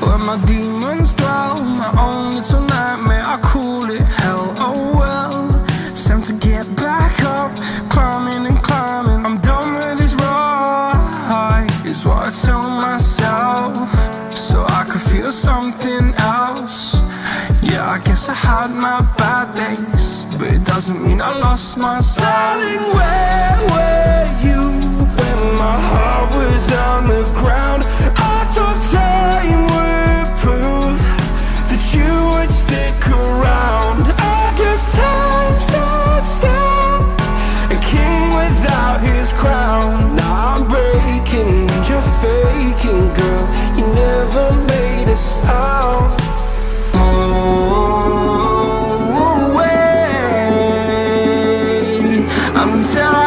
[SPEAKER 2] where my demons dwell, my own little nightmare, I call it hell. Oh well, it's time to get back up, climbing and climbing. I'm done with this ride, is what I tell myself, so I could feel something else. Yeah, I guess I had my bad days, but it doesn't mean I lost my style. Darling, where were you when my heart was on the ground? I thought time would prove that you would stick around. I guess time stood still, a king without his crown. Now I'm breaking and you're faking, girl. You never made a sound. Oh, wait, I'm tired.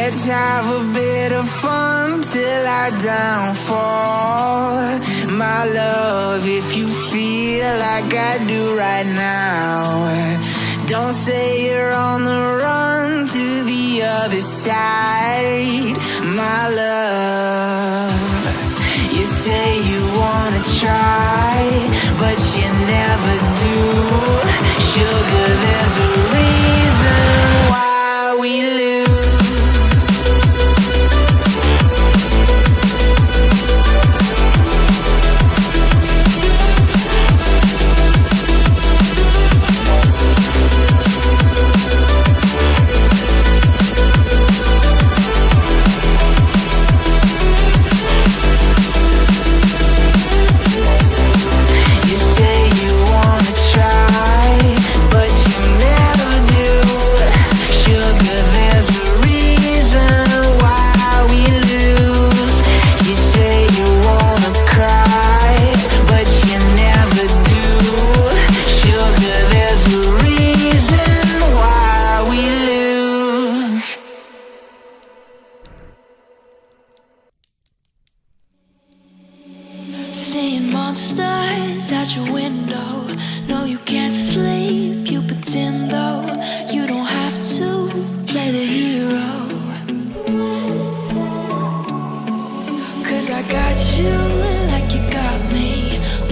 [SPEAKER 2] Let's have a bit of fun till our downfall. My love, if you feel like I do right now, don't say you're on the run to the other side. My love, you say you wanna try, but you never do. Sugar, there's a reason why we lose.
[SPEAKER 1] Seeing monsters at your window. No, you can't sleep, you pretend though. You don't have to play the hero, 'cause I got you like you got me.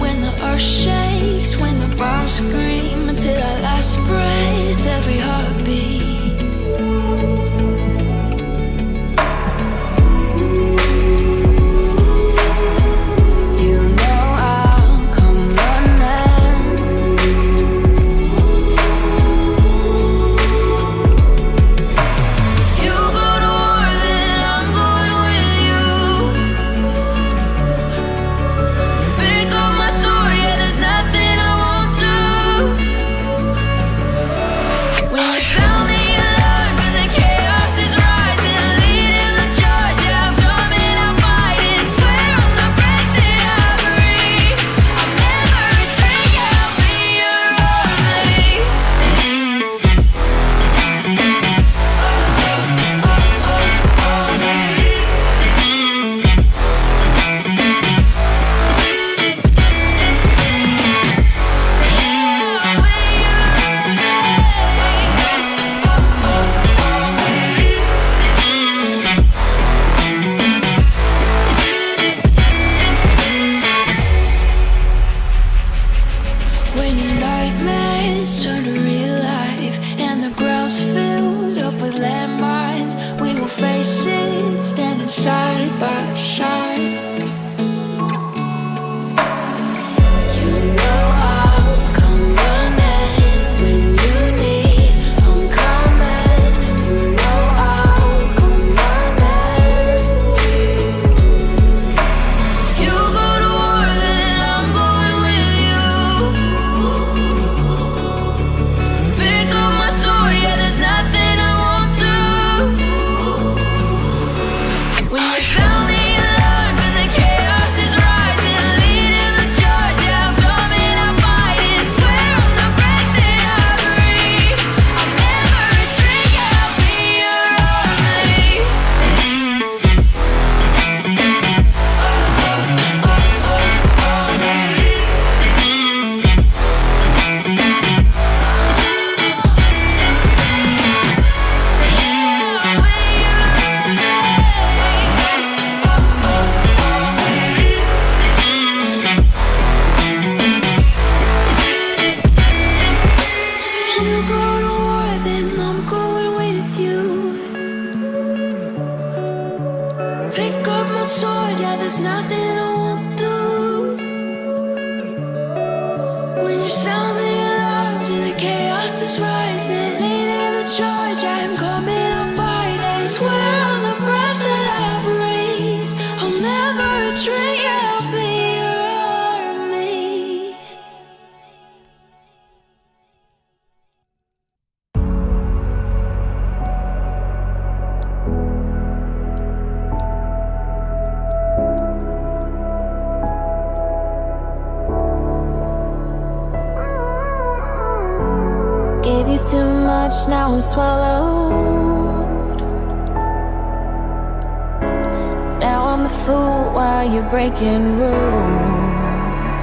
[SPEAKER 1] When the earth shakes, when the bombs scream, until our last breath, every heartbeat. Too much, now I'm swallowed. fool while you're breaking rules.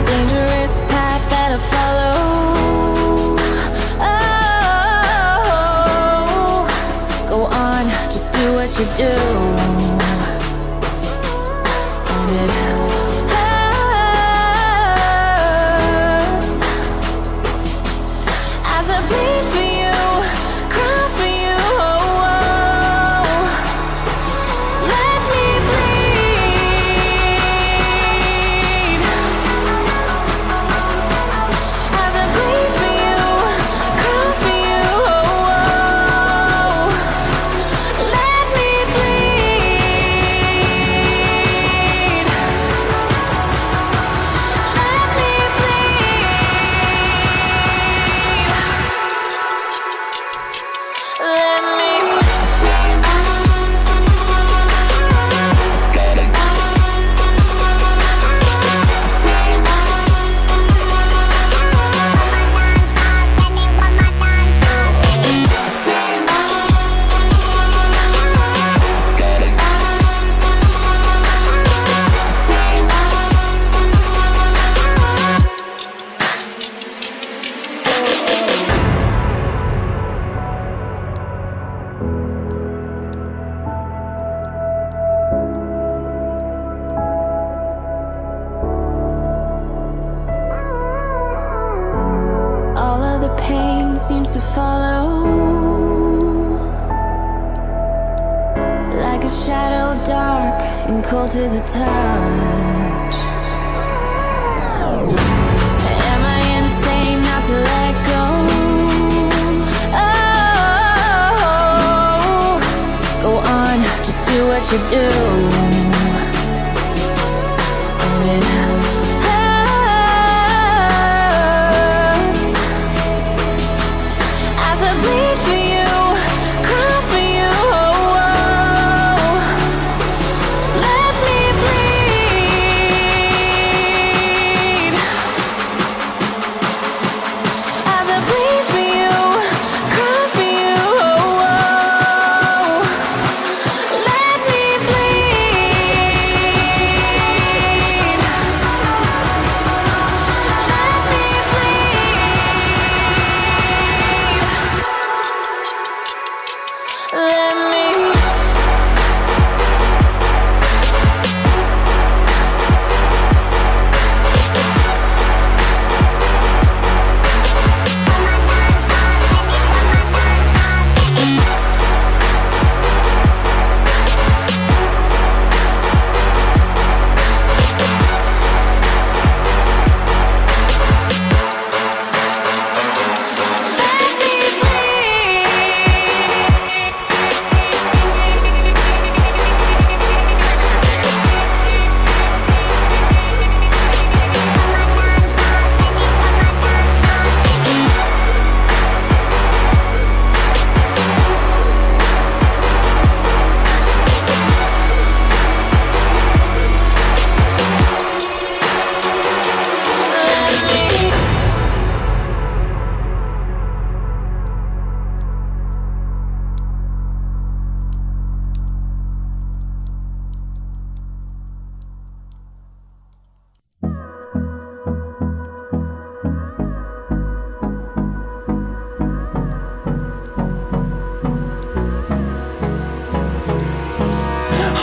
[SPEAKER 1] Dangerous path that I follow. Oh, go on, just do what you do. And it hurts as I bleed for you, cry for you. Oh, let me bleed as I bleed for you, cry for you. Oh, let me bleed. Let me bleed. Let me. All of the pain seems to follow like a shadow, dark and cold to the touch. Am I insane not to let go? Oh, go on, just do what you do. And it hurts as I bleed for you, cry for you. Oh, let me bleed as I bleed for you, cry for you. Oh, let me bleed. Let me bleed. Let me.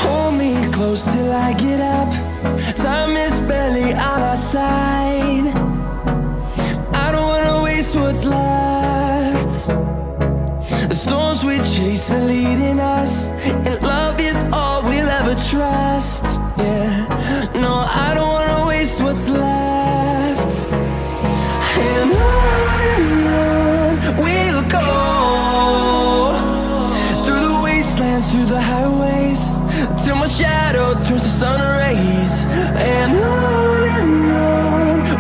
[SPEAKER 2] Hold me close till I get up. Time is barely on our side. I don't wanna waste what's left. The storms we chase are leading us, and love is all we'll ever trust. Yeah, no, I don't wanna waste what's left. And on we'll go, through the wastelands, through the highways, till my shadow turns to sun rays. And on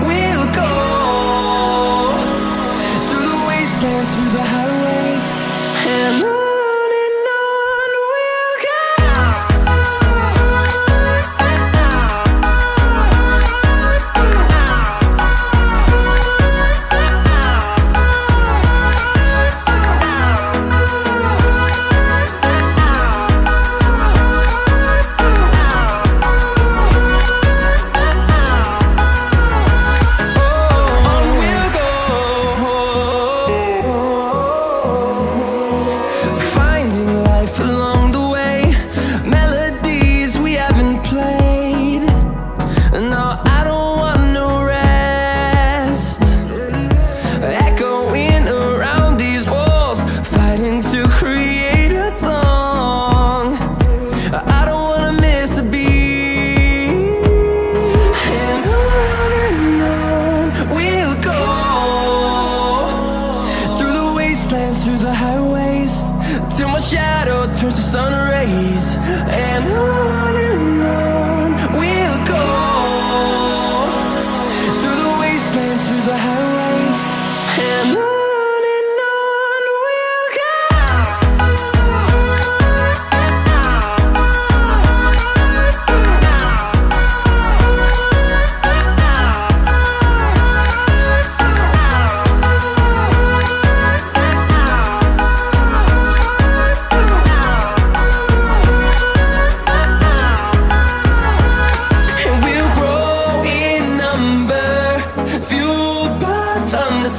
[SPEAKER 2] we'll go, through the wastelands, through the highways. And on we'll go. till my shadow turns to sun rays. And on we'll go, through the wastelands, through the highways, and on we'll go.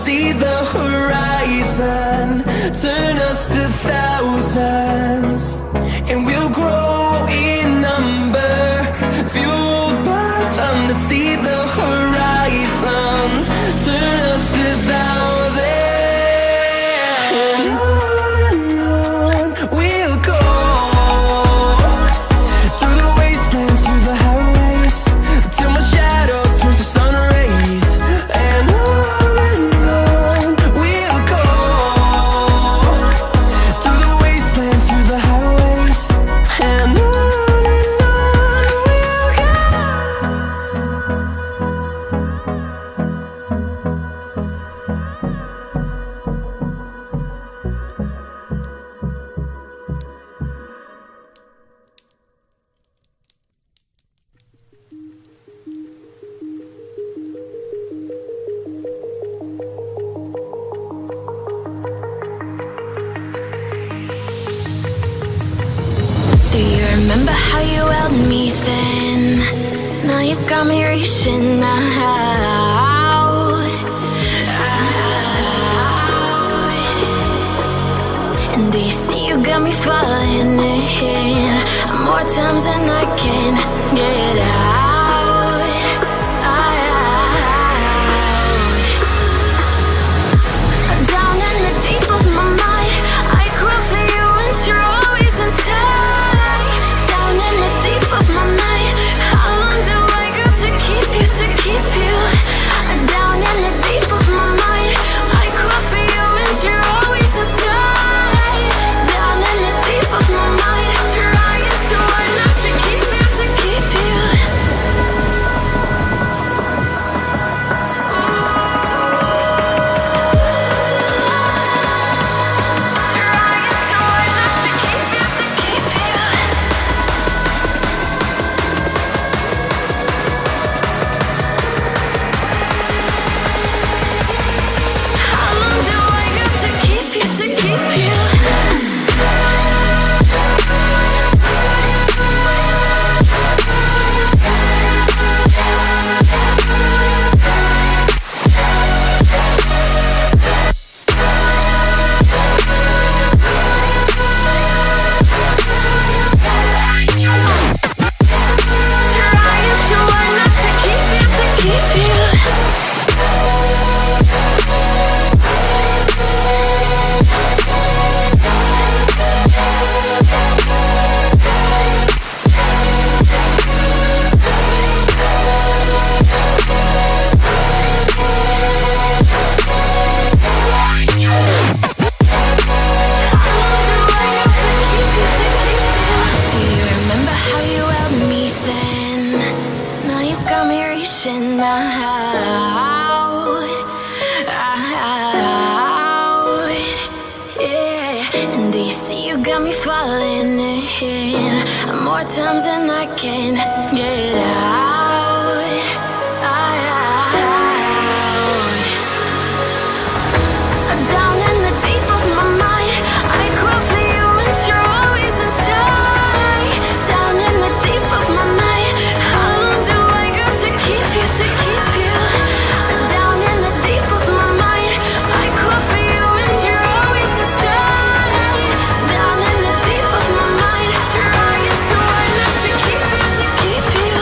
[SPEAKER 2] See the horizon turn us to thousands, and we'll grow in number, fueled by them to see the horizon turn us to thousands. And on we'll go, through the wastelands, through the highways, till my shadow turns to sun rays. And
[SPEAKER 1] do you remember how you held me then? Now you've got me reaching out. And do you see you got me falling in more times than I can get out. Down in the deep of my mind, I crawl for you and you're always inside. Down in the deep of my mind, how long do I got to keep you, to keep you? Down in the deep of my mind, I crawl for you and you're always inside. Down in the deep of my mind, trying so hard not to keep you, to keep you. Falling in more times than I can get out. Down in the deep of my mind, I crawl for you and you're always inside. Down in the deep of my mind, how long do I got to keep you, to keep you? Down in the deep of my mind, I crawl for you and you're always inside. Down in the deep of my mind, trying so hard not to keep you, to keep you.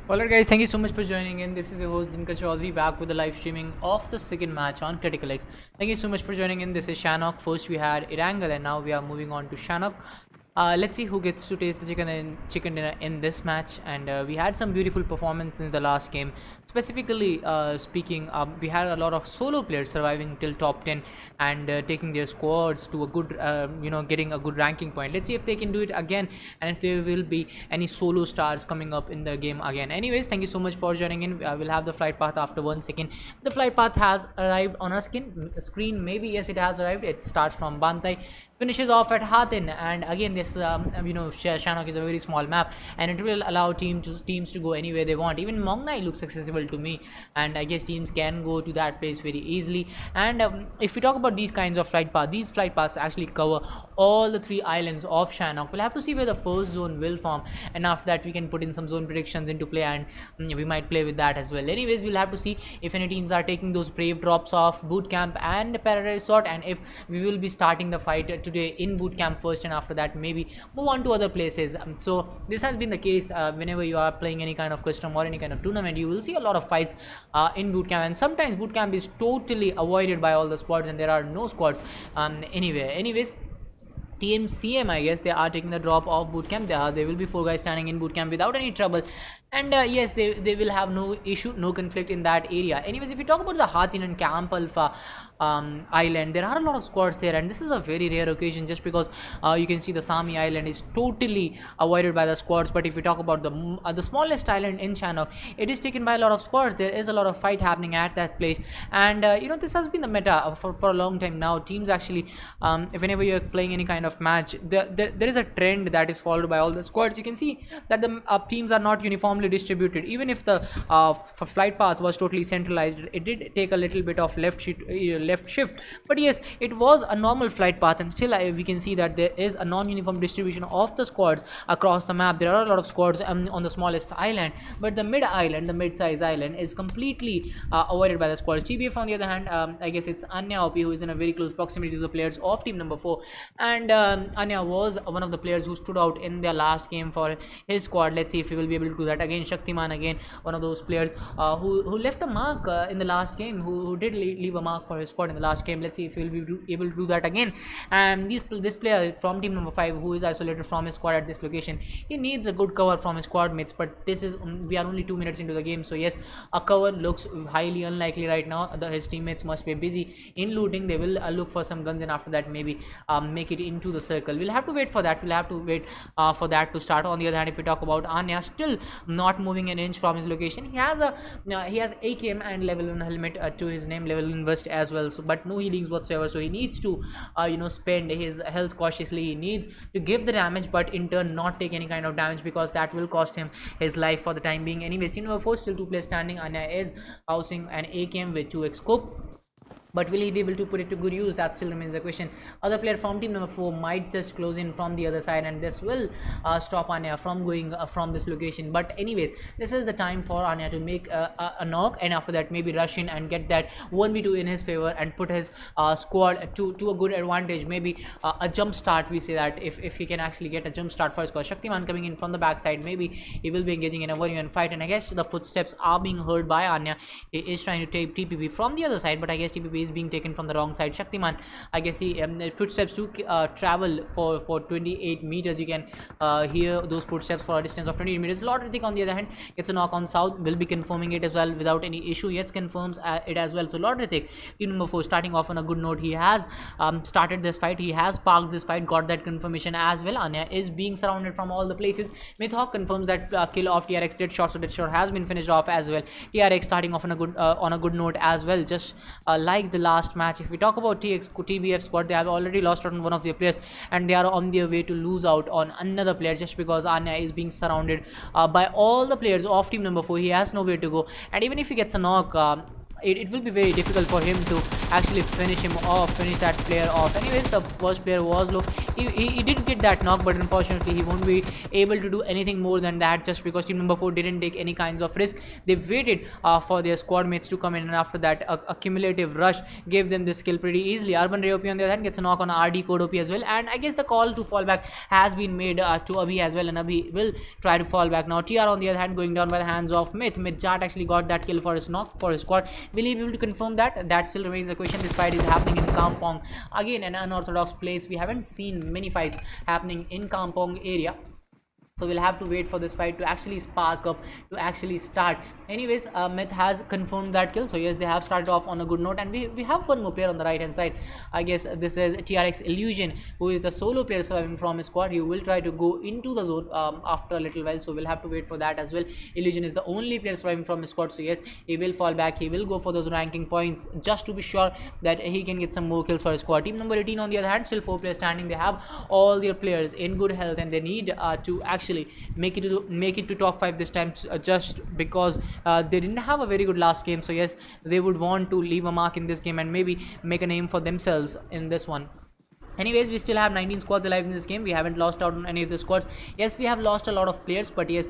[SPEAKER 3] Alright guys, thank you so much for joining in. This is your host Dinkar Chaudhary back with the live streaming of the second match on CriticalX. Thank you so much for joining in. This is Sanhok. First we had Erangel and now we are moving on to Sanhok. Let's see who gets to taste the chicken dinner in this match. And we had some beautiful performance in the last game. Specifically speaking, we had a lot of solo players surviving till top 10 and taking their squads to a good, getting a good ranking point. Let's see if they can do it again and if there will be any solo stars coming up in the game again. Anyways, thank you so much for joining in. We'll have the flight path after 1 second. The flight path has arrived on our screen. Maybe yes, it has arrived. It starts from Bantai, finishes off at Hatin, and again this Sanhok is a very small map and it will allow teams to go anywhere they want. Even Mongnai looks accessible to me, and I guess teams can go to that place very easily. And if we talk about these kinds of flight paths, these flight paths actually cover all the 3 islands of Sanhok. We'll have to see where the first zone will form, and after that we can put in some zone predictions into play, and we might play with that as well. Anyways, we'll have to see if any teams are taking those brave drops off boot camp and paradise resort, and if we will be starting the fight today in boot camp first, and after that maybe move on to other places. So this has been the case whenever you are playing any kind of custom or any kind of tournament. You will see a lot of fights in boot camp, and sometimes boot camp is totally avoided by all the squads and there are no squads anywhere. Anyways, TMCM, I guess they are taking the drop of bootcamp. There will be 4 guys standing in bootcamp without any trouble, and yes, they will have no issue, no conflict in that area. Anyways, if we talk about the Hatin and Camp Alpha island, there are a lot of squads there, and this is a very rare occasion just because you can see the Sami island is totally avoided by the squads. But if we talk about the smallest island in Sanhok, it is taken by a lot of squads. There is a lot of fight happening at that place, and this has been the meta for a long time now. Teams actually, if whenever you're playing any kind of match, there is a trend that is followed by all the squads. You can see that the teams are not uniformly distributed. Even if the flight path was totally centralized, it did take a little bit of left shift, but yes, it was a normal flight path, and still we can see that there is a non-uniform distribution of the squads across the map. There are a lot of squads on the smallest island, but the mid-size island is completely avoided by the squads. TBF on the other hand, I guess it's Anya OP who is in a very close proximity to the players of team number 4, and Anya was one of the players who stood out in their last game for his squad. Let's see if he will be able to do that again. Shaktiman, again one of those players who left a mark in the last game, who did leave a mark for his squad in the last game. Let's see if he will be able to do that again. And this player from team number 5 who is isolated from his squad at this location, he needs a good cover from his squad mates, but this is we are only 2 minutes into the game, so yes, a cover looks highly unlikely right now. His teammates must be busy in looting. They will look for some guns, and after that maybe make it into the circle. We'll have to wait for that. We'll have to wait for that to start. On the other hand, if we talk about Anya, still not moving an inch from his location. He has AKM and level 1 helmet to his name, level 1 vest as well, so, but no healings whatsoever, so he needs to spend his health cautiously. He needs to give the damage, but in turn not take any kind of damage, because that will cost him his life for the time being. Anyways, team number 4 still 2 players standing. Anya is housing an AKM with 2x scope, but will he be able to put it to good use? That still remains a question. Other player from team number 4 might just close in from the other side, and this will stop Anya from going from this location. But anyways, this is the time for Anya to make a knock, and after that maybe rush in and get that 1v2 in his favor and put his squad to a good advantage. Maybe a jump start, we say that if he can actually get a jump start for his squad. Shaktiman coming in from the backside, maybe he will be engaging in a 1v1 fight, and I guess the footsteps are being heard by Anya. He is trying to take TPP from the other side, but I guess TPP is being taken from the wrong side. Shaktiman, I guess he footsteps to travel for 28 meters. You can hear those footsteps for a distance of 28 meters. Lord Ritik on the other hand gets a knock on south, will be confirming it as well without any issue. Yes, confirms it as well. So Lord Ritik, team number 4, starting off on a good note. He has started this fight, he has parked this fight, got that confirmation as well. Anya is being surrounded from all the places. Mythhawk confirms that kill of TRX Deadshot, so Deadshot has been finished off as well. TRX starting off on a good note as well, just like the last match. If we talk about TBF squad, they have already lost out on one of their players, and they are on their way to lose out on another player just because Anya is being surrounded by all the players of team number 4. He has nowhere to go, and even if he gets a knock, it will be very difficult for him to actually finish that player off. Anyways, the first player was low. he did get that knock, but unfortunately he won't be able to do anything more than that, just because team number 4 didn't take any kinds of risk. They waited for their squad mates to come in, and after that a cumulative rush gave them this kill pretty easily. Urban Ray OP on the other hand gets a knock on RD Code OP as well, and I guess the call to fall back has been made to Abhi as well, and Abhi will try to fall back. Now TR on the other hand going down by the hands of Myth Jat actually got that kill for his knock for his squad. Will he be able to confirm that? That still remains a question. This fight is happening in Kampong, again an unorthodox place. We haven't seen many fights happening in Kampong area, so we'll have to wait for this fight to actually spark up, to actually start. Anyways, Myth has confirmed that kill, so yes, they have started off on a good note, and we have one more player on the right hand side. I guess this is TRX Illusion, who is the solo player surviving from his squad. He will try to go into the zone after a little while, so we'll have to wait for that as well. Illusion is the only player surviving from his squad, so yes, he will fall back, he will go for those ranking points just to be sure that he can get some more kills for his squad. Team number 18 on the other hand, still 4 players standing. They have all their players in good health, and they need to actually make it to top 5 this time, just because they didn't have a very good last game. So yes, they would want to leave a mark in this game and maybe make a name for themselves in this one. Anyways, we still have 19 squads alive in this game. We haven't lost out on any of the squads. Yes, we have lost a lot of players, but yes,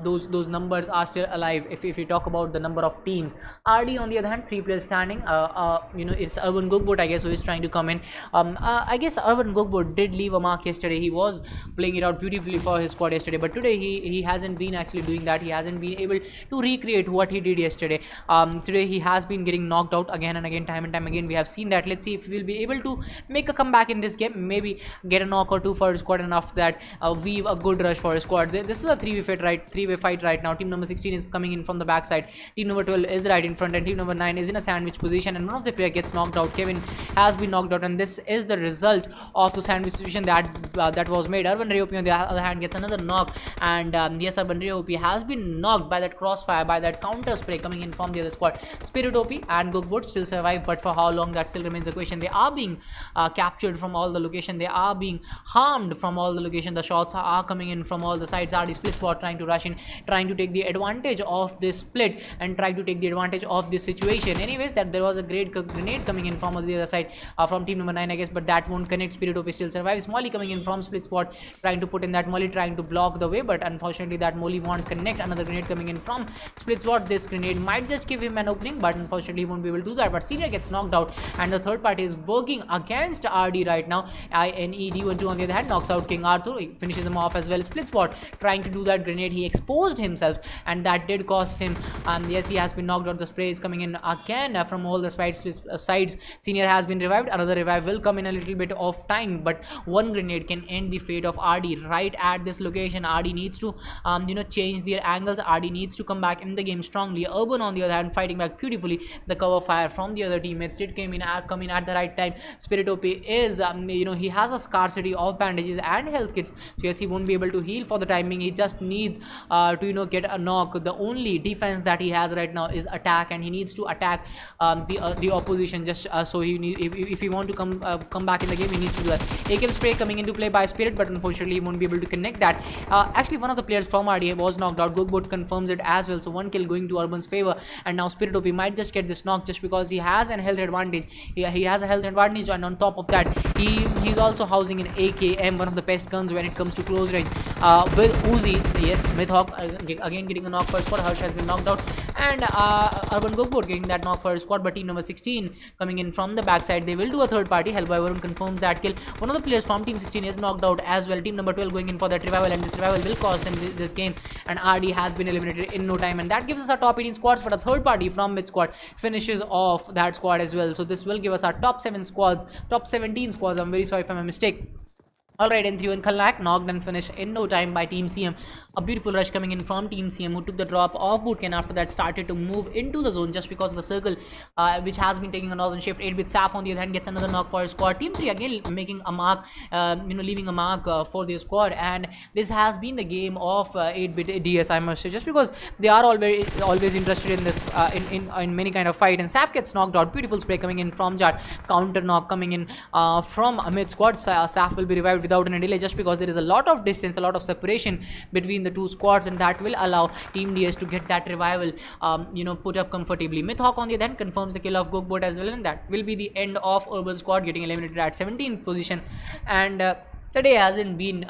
[SPEAKER 3] those numbers are still alive. If we talk about the number of teams, RD on the other hand, 3 players standing. It's Urban Gogbot, I guess, who is trying to come in. I guess Urban Gogbot did leave a mark yesterday. He was playing it out beautifully for his squad yesterday, but today he hasn't been actually doing that. He hasn't been able to recreate what he did yesterday. Today he has been getting knocked out again and again, time and time again. We have seen that. Let's see if we'll be able to make a comeback in this game, maybe get a knock or 2 for his squad, and after that weave a good rush for his squad. This is a 3-way fight right now. Team number 16 is coming in from the backside, team number 12 is right in front, and team number 9 is in a sandwich position, and one of the player gets knocked out. Kevin has been knocked out, and this is the result of the sandwich situation that was made. Urban Ray OP on the other hand gets another knock, and yes, Urban Ray OP has been knocked by that crossfire, by that counter spray coming in from the other squad. Spirit OP and Gogbot still survive, but for how long, that still remains a question. They are being captured from all the location, they are being harmed from all the location. The shots are coming in from all the sides. RD split squad trying to rush in, trying to take the advantage of this split and try to take the advantage of this situation. Anyways, that there was a great grenade coming in from the other side from team number 9, I guess, but that won't connect. Spirit OP still survives. Molly coming in from split squad, trying to put in that Molly, trying to block the way, but unfortunately that Molly won't connect. Another grenade coming in from split squad. This grenade might just give him an opening, but unfortunately he won't be able to do that. But Senior gets knocked out, and the third party is working against RD right now. INED12 on the other hand knocks out King Arthur, he finishes him off as well. Split spot trying to do that grenade, he exposed himself, and that did cost him. Yes, he has been knocked out. The spray is coming in again from all the sides. Senior has been revived. Another revive will come in a little bit of time, but one grenade can end the fate of RD right at this location. RD needs to change their angles. RD needs to come back in the game strongly. Urban on the other hand fighting back beautifully. The cover fire from the other teammates did come in at the right time. Spirit OP is he has a scarcity of bandages and health kits, so yes, he won't be able to heal for the timing. He just needs to get a knock. The only defense that he has right now is attack, and he needs to attack the opposition, just so if he want to come back in the game, he needs to do that. AK spray coming into play by Spirit, but unfortunately he won't be able to connect that. Actually, one of the players from RDA was knocked out. Gogbot confirms it as well, so one kill going to Urban's favor, and now Spirit OP might just get this knock just because he has a health advantage. He has a health advantage, and on top of that, he's also housing an AKM, one of the best guns when it comes to close range. With Uzi, yes, Mythhawk again getting a knock for his squad. Harsh has been knocked out, and Urban Gogbot getting that knock for his squad. But team number 16 coming in from the backside, they will do a third party. Hell by Varun confirms that kill. One of the players from team 16 is knocked out as well. Team number 12 going in for that revival, and this revival will cost them this game, and RD has been eliminated in no time, and that gives us our top 18 squads. But a third party from mid squad finishes off that squad as well, so this will give us our top 7 squads, top 17 squads. I'm very sorry if I'm a mistake. Alright, N3 and Khalnak knocked and finished in no time by Team CM. A beautiful rush coming in from Team CM, who took the drop of Bootcamp. After that started to move into the zone just because of the circle which has been taking a northern shift. 8-bit Saf on the other hand gets another knock for his squad. Team 3 again making a mark, leaving a mark for their squad, and this has been the game of 8-bit DS, I must say, just because they are always interested in this in many kind of fight. And Saf gets knocked out. Beautiful spray coming in from Jat. Counter knock coming in from mid squad. Saf will be revived without any delay, just because there is a lot of distance, a lot of separation between the two squads, and that will allow Team DS to get that revival put up comfortably. Mythhawk on the other hand confirms the kill of Gogbot as well, and that will be the end of Urban squad getting eliminated at 17th position. And the day hasn't been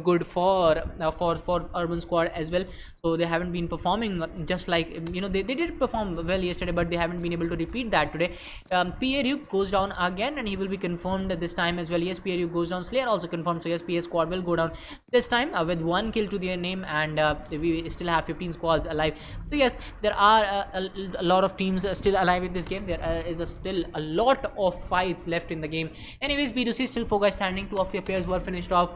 [SPEAKER 3] good for urban squad as well. So they haven't been performing just like they did perform well yesterday, but they haven't been able to repeat that today. PRU goes down again, and he will be confirmed this time as well. Yes, PRU goes down. Slayer also confirmed. So yes, PS squad will go down this time with 1 kill to their name, and we still have 15 squads alive. So yes, there are a lot of teams still alive in this game. There is still a lot of fights left in the game. Anyways, B2C still focused standing. 2 of their players were finished off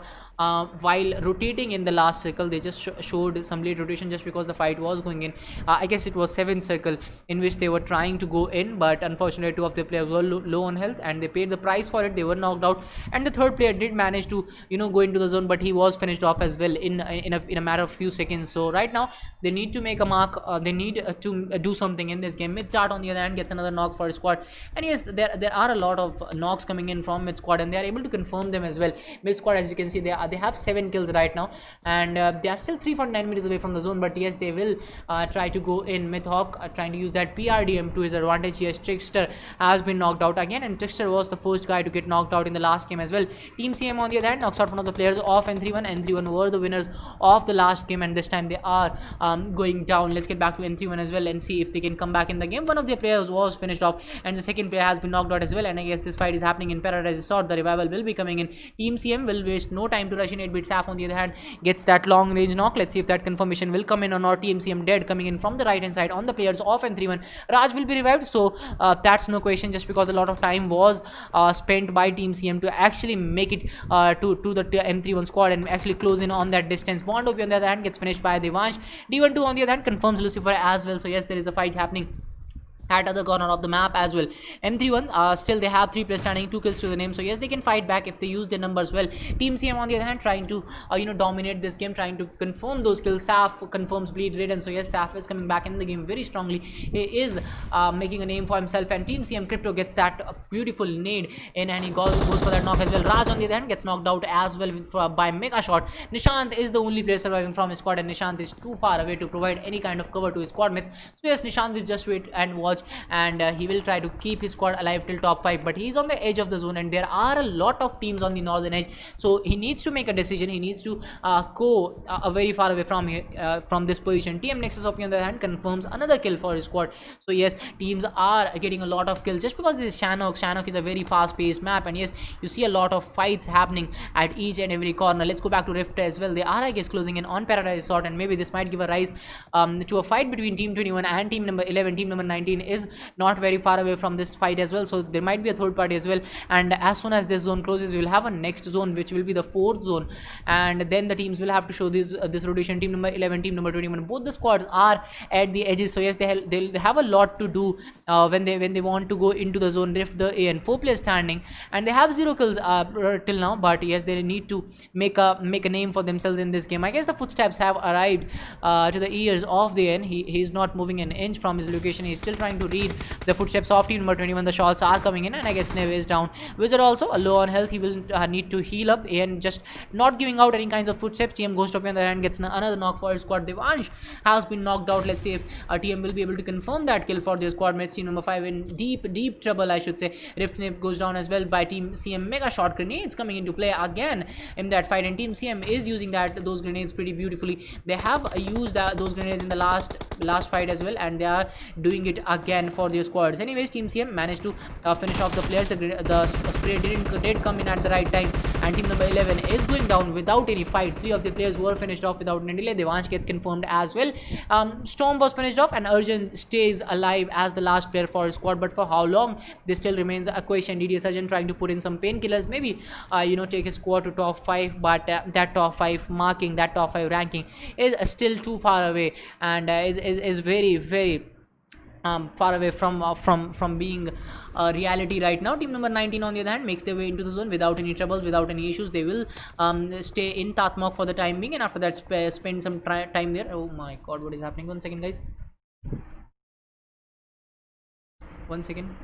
[SPEAKER 3] while rotating in the last circle. They just showed some late rotation just because the fight was going in. I guess it was 7th circle in which they were trying to go in, but unfortunately 2 of their players were low on health, and they paid the price for it. They were knocked out, and the 3rd player did manage to go into the zone, but he was finished off as well in a matter of few seconds. So right now they need to make a mark. They need to do something in this game. Mid chart on the other hand gets another knock for his squad, and yes, there are a lot of knocks coming in from mid squad, and they are able to confirm them as well. Mid squad, as you can see, they have 7 kills right now, and they are still 349 meters away from the zone, but yes, they will try to go in. Mythhawk trying to use that PRDM to his advantage. Yes, Trickster has been knocked out again, and Trickster was the first guy to get knocked out in the last game as well. Team CM on the other hand knocks out one of the players off N31. N31 were the winners of the last game, and this time they are going down. Let's get back to N31 as well and see if they can come back in the game. One of their players was finished off, and the 2nd player has been knocked out as well, and I guess this fight is happening in Paradise Resort. The revival will be coming in. Team CM will waste no time to rush in. 8-bit Saf on the other hand gets that long range knock. Let's see if that confirmation will come in or not. Team CM dead coming in from the right hand side on the players of N31. Raj will be revived, so that's no question, just because a lot of time was spent by Team CM to actually make it to the M31 squad and actually close in on that distance. Bond OP on the other hand gets finished by Devansh. D12 on the other hand confirms Lucifer as well. So yes, there is a fight happening at other corner of the map as well. M31 still they have 3 players standing, 2 kills to the name, so yes, they can fight back if they use their numbers well. Team CM on the other hand trying to dominate this game, trying to confirm those kills. Saf confirms bleed ridden, so yes, Saf is coming back in the game very strongly. He is making a name for himself, and Team CM Crypto gets that beautiful nade in, and he goes for that knock as well. Raj on the other hand gets knocked out as well by mega shot. Nishant is the only player surviving from his squad, and Nishant is too far away to provide any kind of cover to his squad mates. So yes, Nishant will just wait and watch, and he will try to keep his squad alive till top 5, but he's on the edge of the zone, and there are a lot of teams on the northern edge, so he needs to make a decision. He needs to go very far away from here, from this position. TM Nexus OP on the other hand confirms another kill for his squad. So yes, teams are getting a lot of kills just because this is Sanhok is a very fast paced map, and yes, you see a lot of fights happening at each and every corner. Let's go back to Rift as well. They are, I guess, closing in on Paradise Resort, and maybe this might give a rise to a fight between Team 21 and Team number 11. Team number 19 is not very far away from this fight as well, so there might be a 3rd party as well, and as soon as this zone closes, we will have a next zone which will be the 4th zone, and then the teams will have to show this rotation. Team number 11, Team number 21, both the squads are at the edges, so yes, they'll have a lot to do when they want to go into the zone. Rift the AN 4 players standing, and they have 0 kills till now, but yes, they need to make a name for themselves in this game. I guess the footsteps have arrived to the ears of the AN. He's not moving an inch from his location. He's still trying to read the footsteps of Team number 21. The shots are coming in, and I guess Neve is down. Wizard also low on health. He will need to heal up, and just not giving out any kinds of footsteps. TM Ghost on the other hand gets another knock for his squad. Devansh has been knocked out. Let's see if TM will be able to confirm that kill for their squad mates. Team number 5 in deep trouble, I should say. Rift Nip goes down as well by Team CM. Mega shot grenades coming into play again in that fight, and Team CM is using those grenades pretty beautifully. They have used those grenades in the last fight as well, and they are doing it again for their squads. Anyways, Team CM managed to finish off the players. The spray did come in at the right time, and Team number 11 is going down without any fight. 3 of the players were finished off without any delay. Devansh gets confirmed as well. Storm was finished off, and Arjun stays alive as the last player for his squad, but for how long, this still remains a question. DDS Arjun trying to put in some painkillers, maybe take his squad to top 5, but that top 5 marking, that top 5 ranking is still too far away, and is very far away from being a reality right now. Team number 19 on the other hand makes their way into the zone without any troubles, without any issues. They will stay in Tatmok for the time being, and after that spend some time there. Oh my god, what is happening? 1 second, guys. 1 second.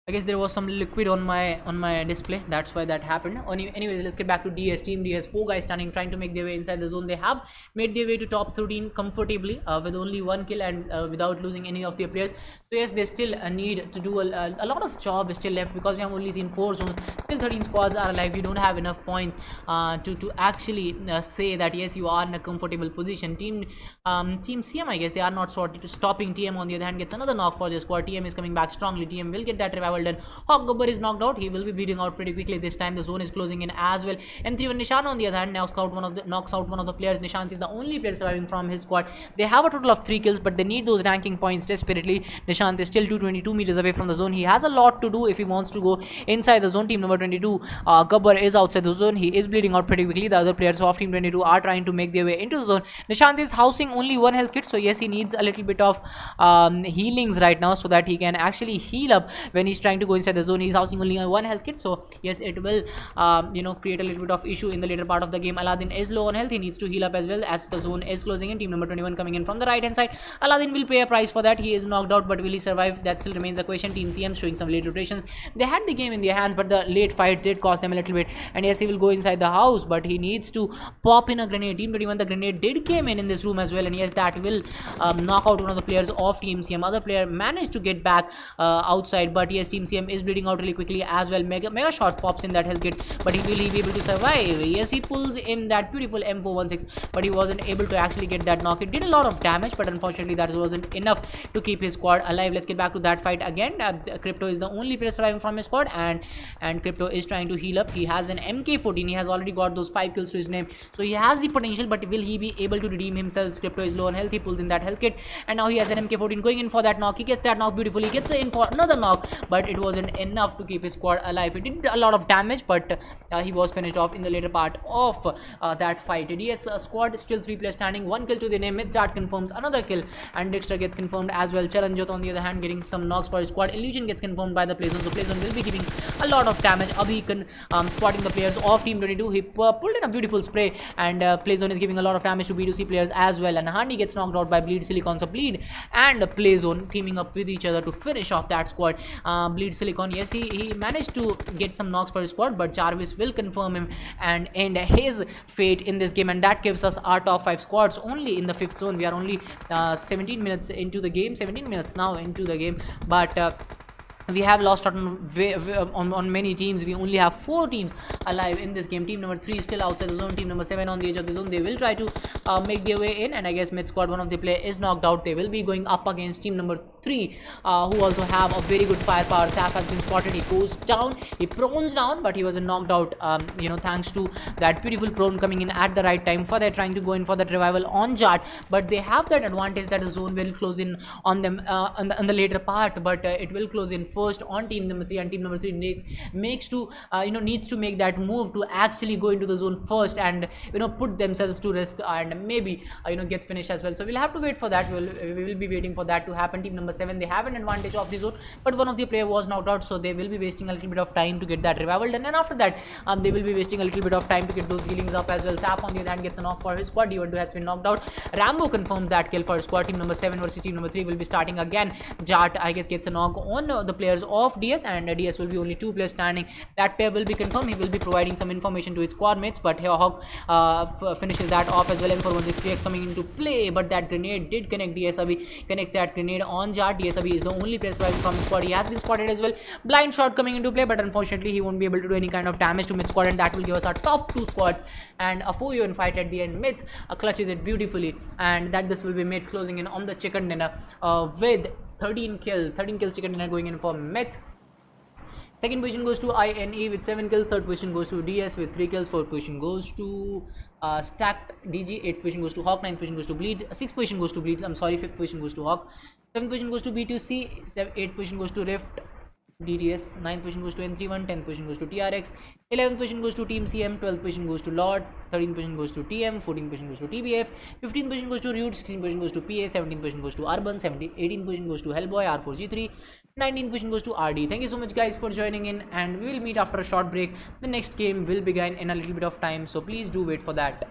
[SPEAKER 3] I guess there was some liquid on my display. That's why that happened. Anyways, let's get back to DS. Team DS, 4 guys standing, trying to make their way inside the zone. They have made their way to top 13 comfortably with only 1 kill and without losing any of their players. So yes, they still need to do a lot of job is still left, because we have only seen 4 zones. Still 13 squads are alive. We don't have enough points to actually say that yes, you are in a comfortable position. Team CM, I guess they are not stopping. TM on the other hand gets another knock for their squad. TM is coming back strongly. TM will get that revival done. Hawk Gabbar is knocked out. He will be bleeding out pretty quickly this time. The zone is closing in as well. M31 Nishan on the other hand knocks out one of the players. Nishant is the only player surviving from his squad. They have a total of 3 kills, but they need those ranking points desperately. Nishant is still 222 meters away from the zone. He has a lot to do if he wants to go inside the zone. Team number 22, Gabbar is outside the zone. He is bleeding out pretty quickly. The other players of Team 22 are trying to make their way into the zone. Nishant is housing only 1 health kit, so yes, he needs a little bit of healings right now so that he can actually heal up when he's trying to go inside the zone. He's housing only 1 health kit, so yes, it will create a little bit of issue in the later part of the game. Aladdin is low on health. He needs to heal up as well as the zone is closing in. Team number 21 coming in from the right hand side. Aladdin will pay a price for that. He is knocked out, but will he survive? That still remains a question. Team CM showing some late rotations. They had the game in their hands, but the late fight did cost them a little bit. And yes, he will go inside the house, but he needs to pop in a grenade. Team 21, the grenade did came in this room as well, and yes, that will knock out one of the players of Team CM. Other player managed to get back outside, but yes, Team CM is bleeding out really quickly as well. Mega shot pops in that health kit, but will he be able to survive? Yes, he pulls in that beautiful M416, but he wasn't able to actually get that knock. It did a lot of damage, but unfortunately that wasn't enough to keep his squad alive. Let's get back to that fight again. Crypto is the only player surviving from his squad, and Crypto is trying to heal up. He has an MK14. He has already got those 5 kills to his name, so he has the potential, but will he be able to redeem himself? Crypto is low on health. He pulls in that health kit, and now he has an MK14 going in for that knock. He gets that knock beautifully. He gets in for another knock, but it wasn't enough to keep his squad alive. It did a lot of damage, but he was finished off in the later part of that fight. DS squad still 3 players standing, 1 kill to the name. Midzart confirms another kill, and Dexter gets confirmed as well. Charanjot on the other hand getting some knocks for his squad. Illusion gets confirmed by the Playzone, so Playzone will be giving a lot of damage. Abhi spotting the players of Team 22. He pulled in a beautiful spray, and Playzone is giving a lot of damage to B2C players as well. And Hani gets knocked out by Bleed Silicon. So Bleed and Playzone teaming up with each other to finish off that squad. Bleed Silicon, yes, he managed to get some knocks for his squad, but Jarvis will confirm him and end his fate in this game, and that gives us our top 5 squads only in the 5th zone. We are only 17 minutes into the game, 17 minutes now into the game, but we have lost out on many teams. We only have 4 teams alive in this game. Team number 3 is still outside the zone. Team number 7 on the edge of the zone. They will try to make their way in, and I guess mid squad one of the player is knocked out. They will be going up against team number 3, who also have a very good firepower. Saf has been spotted. He goes down, he prones down, but he was knocked out, thanks to that beautiful prone coming in at the right time. For they're trying to go in for that revival on Jart, but they have that advantage that the zone will close in on them on the later part, but it will close in first on team number 3, and team number 3 needs to make that move to actually go into the zone first and put themselves to risk and maybe gets finished as well. So we'll have to wait for that. We will be waiting for that to happen. Team number 7, they have an advantage of the zone, but one of the player was knocked out, so they will be wasting a little bit of time to get that revival done, and after that they will be wasting a little bit of time to get those healings up as well. Sap on the other hand gets a knock for his squad. D1 has been knocked out. Rambo confirms that kill for his squad. Team number 7 versus team number 3 will be starting again. Jart, I guess, gets a knock on the players of DS, and DS will be only 2 players standing. That pair will be confirmed. He will be providing some information to his squad mates, but here Hawk finishes that off as well. M416 coming into play, but that grenade did connect. DS connect that grenade on Jart. DS is the only player surviving from his squad. He has been spotted as well. Blind shot coming into play, but unfortunately he won't be able to do any kind of damage to mid squad, and that will give us our top 2 squads and a 4-on fight at the end. Myth clutches it beautifully, and that this will be Myth closing in on the chicken dinner with 13 kills. Chicken dinner going in for Myth. Second position goes to INE with 7 kills. Third position goes to DS with 3 kills. Fourth position goes to Stacked DG. 8th position goes to Hawk. 9th position goes to Bleed. 6th position goes to Bleed. 5th position goes to Hawk. 7th position goes to B2C. 8th position goes to Rift DTS. 9th position goes to N31. 10th position goes to TRX. 11th position goes to Team CM. 12th position goes to Lord. 13th position goes to TM. 14th position goes to TBF. 15th position goes to Root. 16th position goes to PA. 17th position goes to Urban. 18th position goes to Hellboy R4G3. 19th position goes to RD. Thank you so much guys for joining in, and we will meet after a short break. The next game will begin in a little bit of time, so please do wait for that.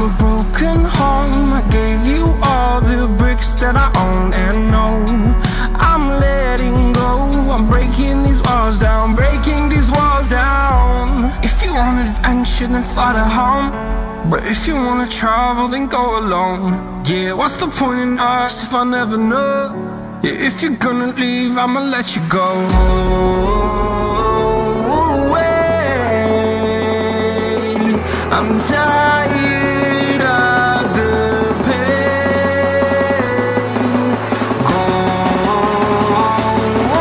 [SPEAKER 2] a broken home. I gave you all the bricks that I own and know. I'm letting go, I'm breaking these walls down, breaking these walls down. If you want adventure, then fly to home. But if you wanna travel, then go alone. Yeah, what's the point in us if I never know? Yeah, if you're gonna leave, I'ma let you go. I'm tired of the pain. Go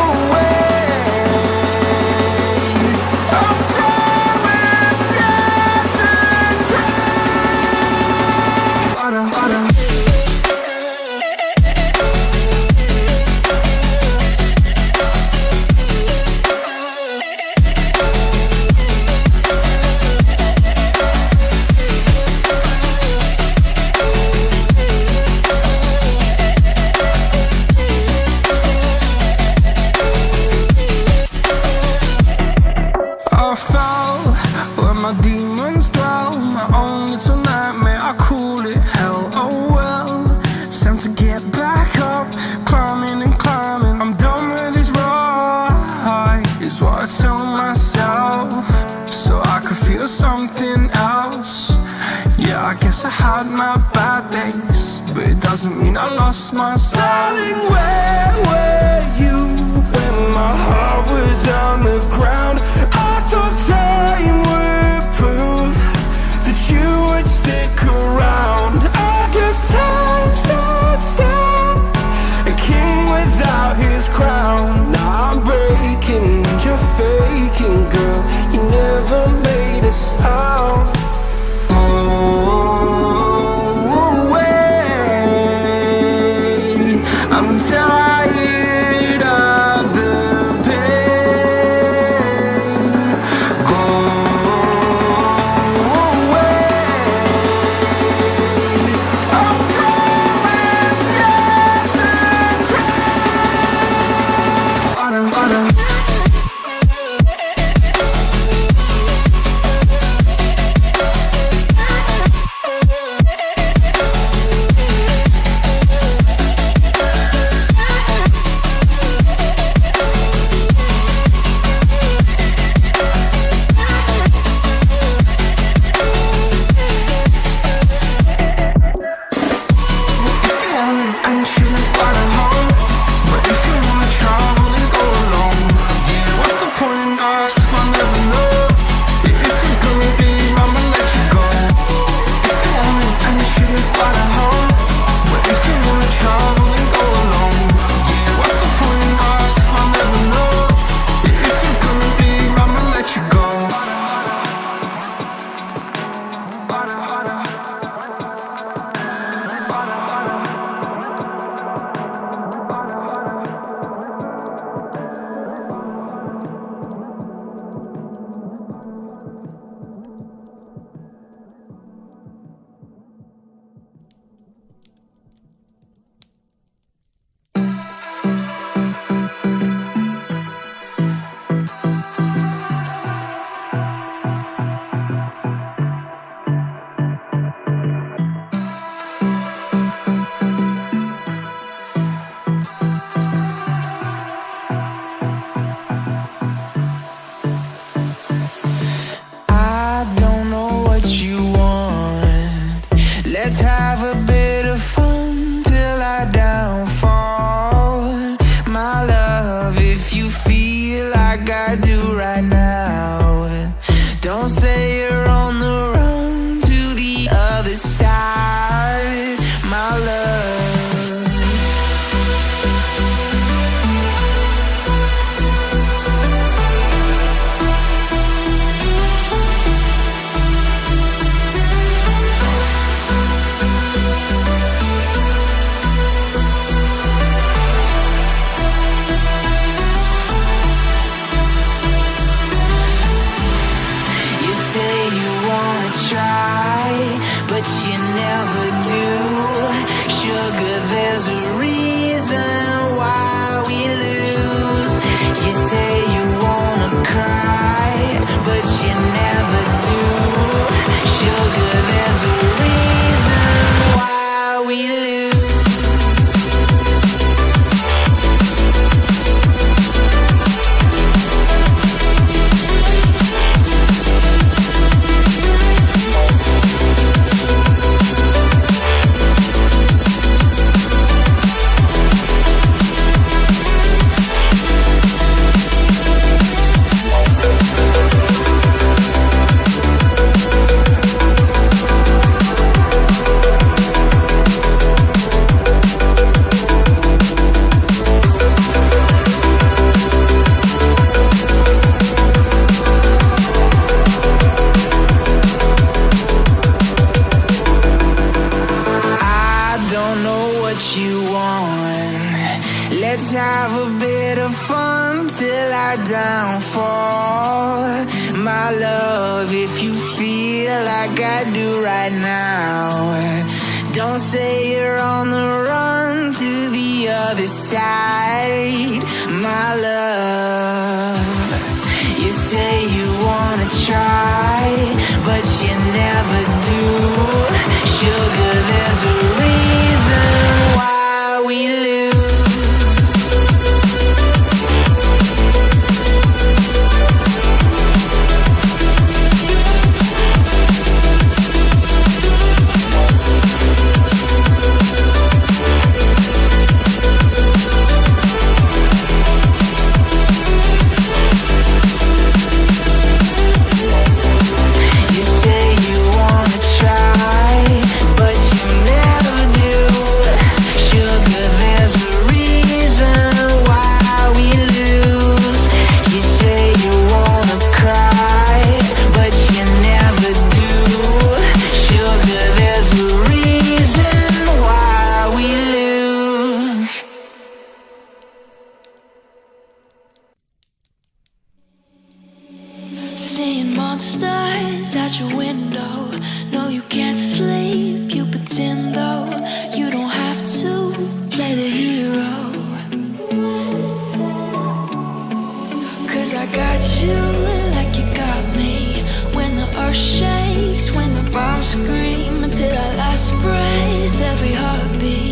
[SPEAKER 2] away. I'm tired of dancing. I fell where my demons dwell. My own little nightmare, I call it hell. Oh well, it's time to get back up. Climbing and climbing, I'm done with this ride, is what I tell myself, so I could feel something else. Yeah, I guess I had my bad days, but it doesn't mean I lost my style. Darling, where were you when my heart was on the ground? I thought time would prove that you would stick around. I guess time stood still, a king without his crown. Now I'm breaking, you're faking, girl. You never made a sound. I'm tired of the pain. Go away. I'm tired of dancing. Let's have a bit of fun till our downfall. My love, if you feel like I do right now, don't say you're on the run to the other side. My love, you say you wanna try, but you never do. Sugar, there's a reason why we lose.
[SPEAKER 1] Seeing monsters at your window. No, you can't sleep, you pretend though. You don't have to play the hero, 'cause I got you like you got me. When the earth shakes, when the bombs scream, until our last breath, every heartbeat.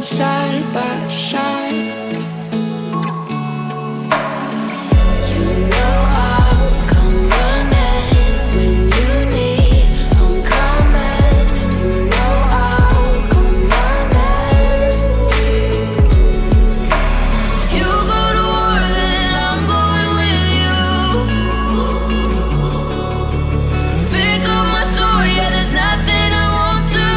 [SPEAKER 1] Side by side, you know I'll come running when you need. I'm coming, you know I'll come running. You go to war, then I'm going with you. Pick up my sword, yeah, there's nothing I won't do.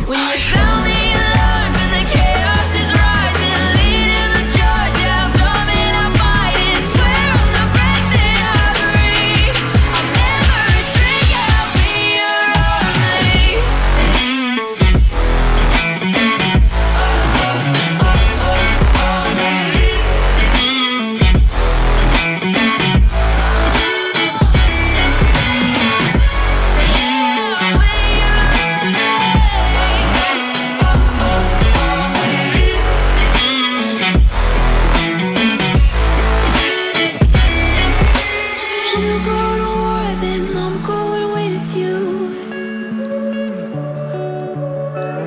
[SPEAKER 1] When you sound the alarm and the chaos is rising, leading the charge, yeah, I'm coming, I'm fighting. Swear on the breath that I breathe, I'll never retreat, yeah, I'll be your army. If you go to war, then I'm going with you.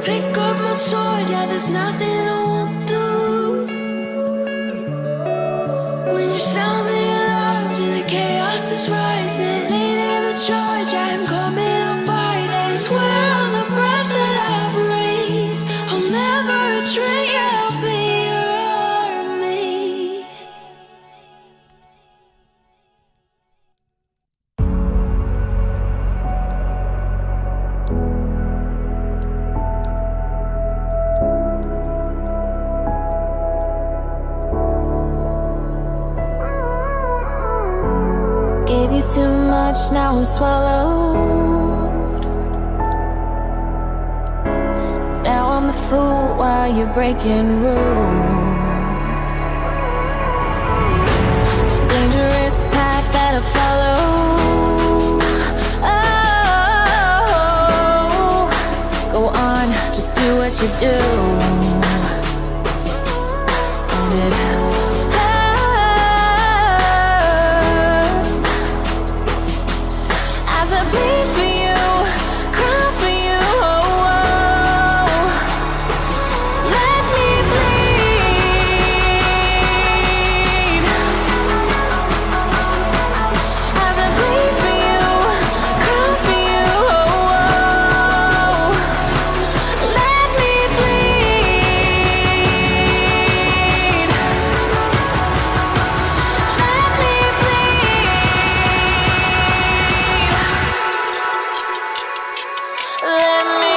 [SPEAKER 1] Pick up my sword, yeah, there's nothing I won't do. When you sound the alarms and the chaos is rising, leading the charge, I'm coming, I'm fighting. Swear on the breath that I breathe, I'll never retreat, yeah, I'll be your army. Gave you too much, now I'm swallowed. are you breaking rules? Dangerous path that I follow. Oh, go on, just do what you do. And it hurts as I bleed for you, cry for you. Oh, let me bleed as I bleed for you, cry for you. Oh, let me bleed. Let me bleed. Let me.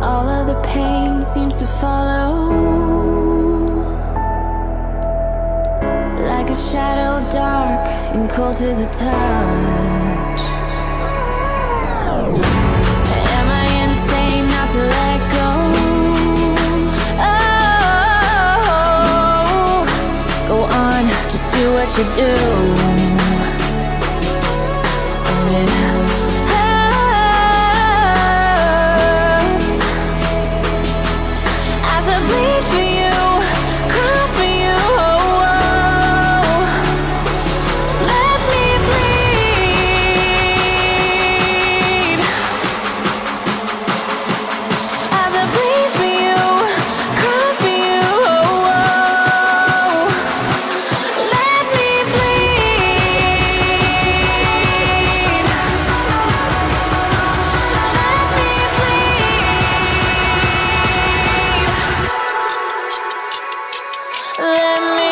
[SPEAKER 1] All of the pain seems to follow like a shadow, dark and cold to the touch. Am I insane not to let go? Oh, go on, just do what you do. And it hurts as I bleed for you, cry for you. Oh, let me bleed as I bleed for you, cry for you. Oh, let me bleed. Let me bleed. Let me.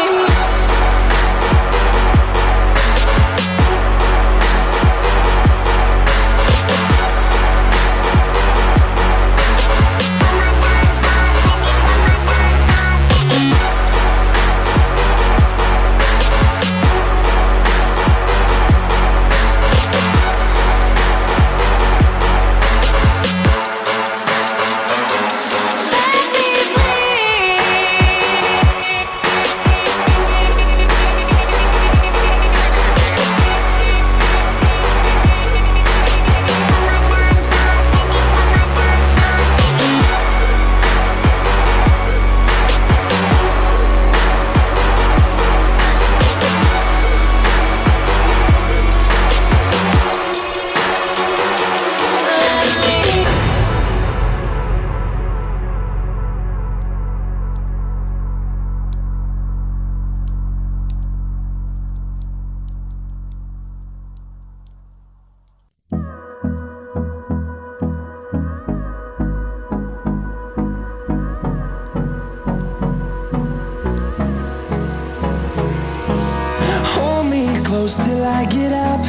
[SPEAKER 2] Hold me close till I get up.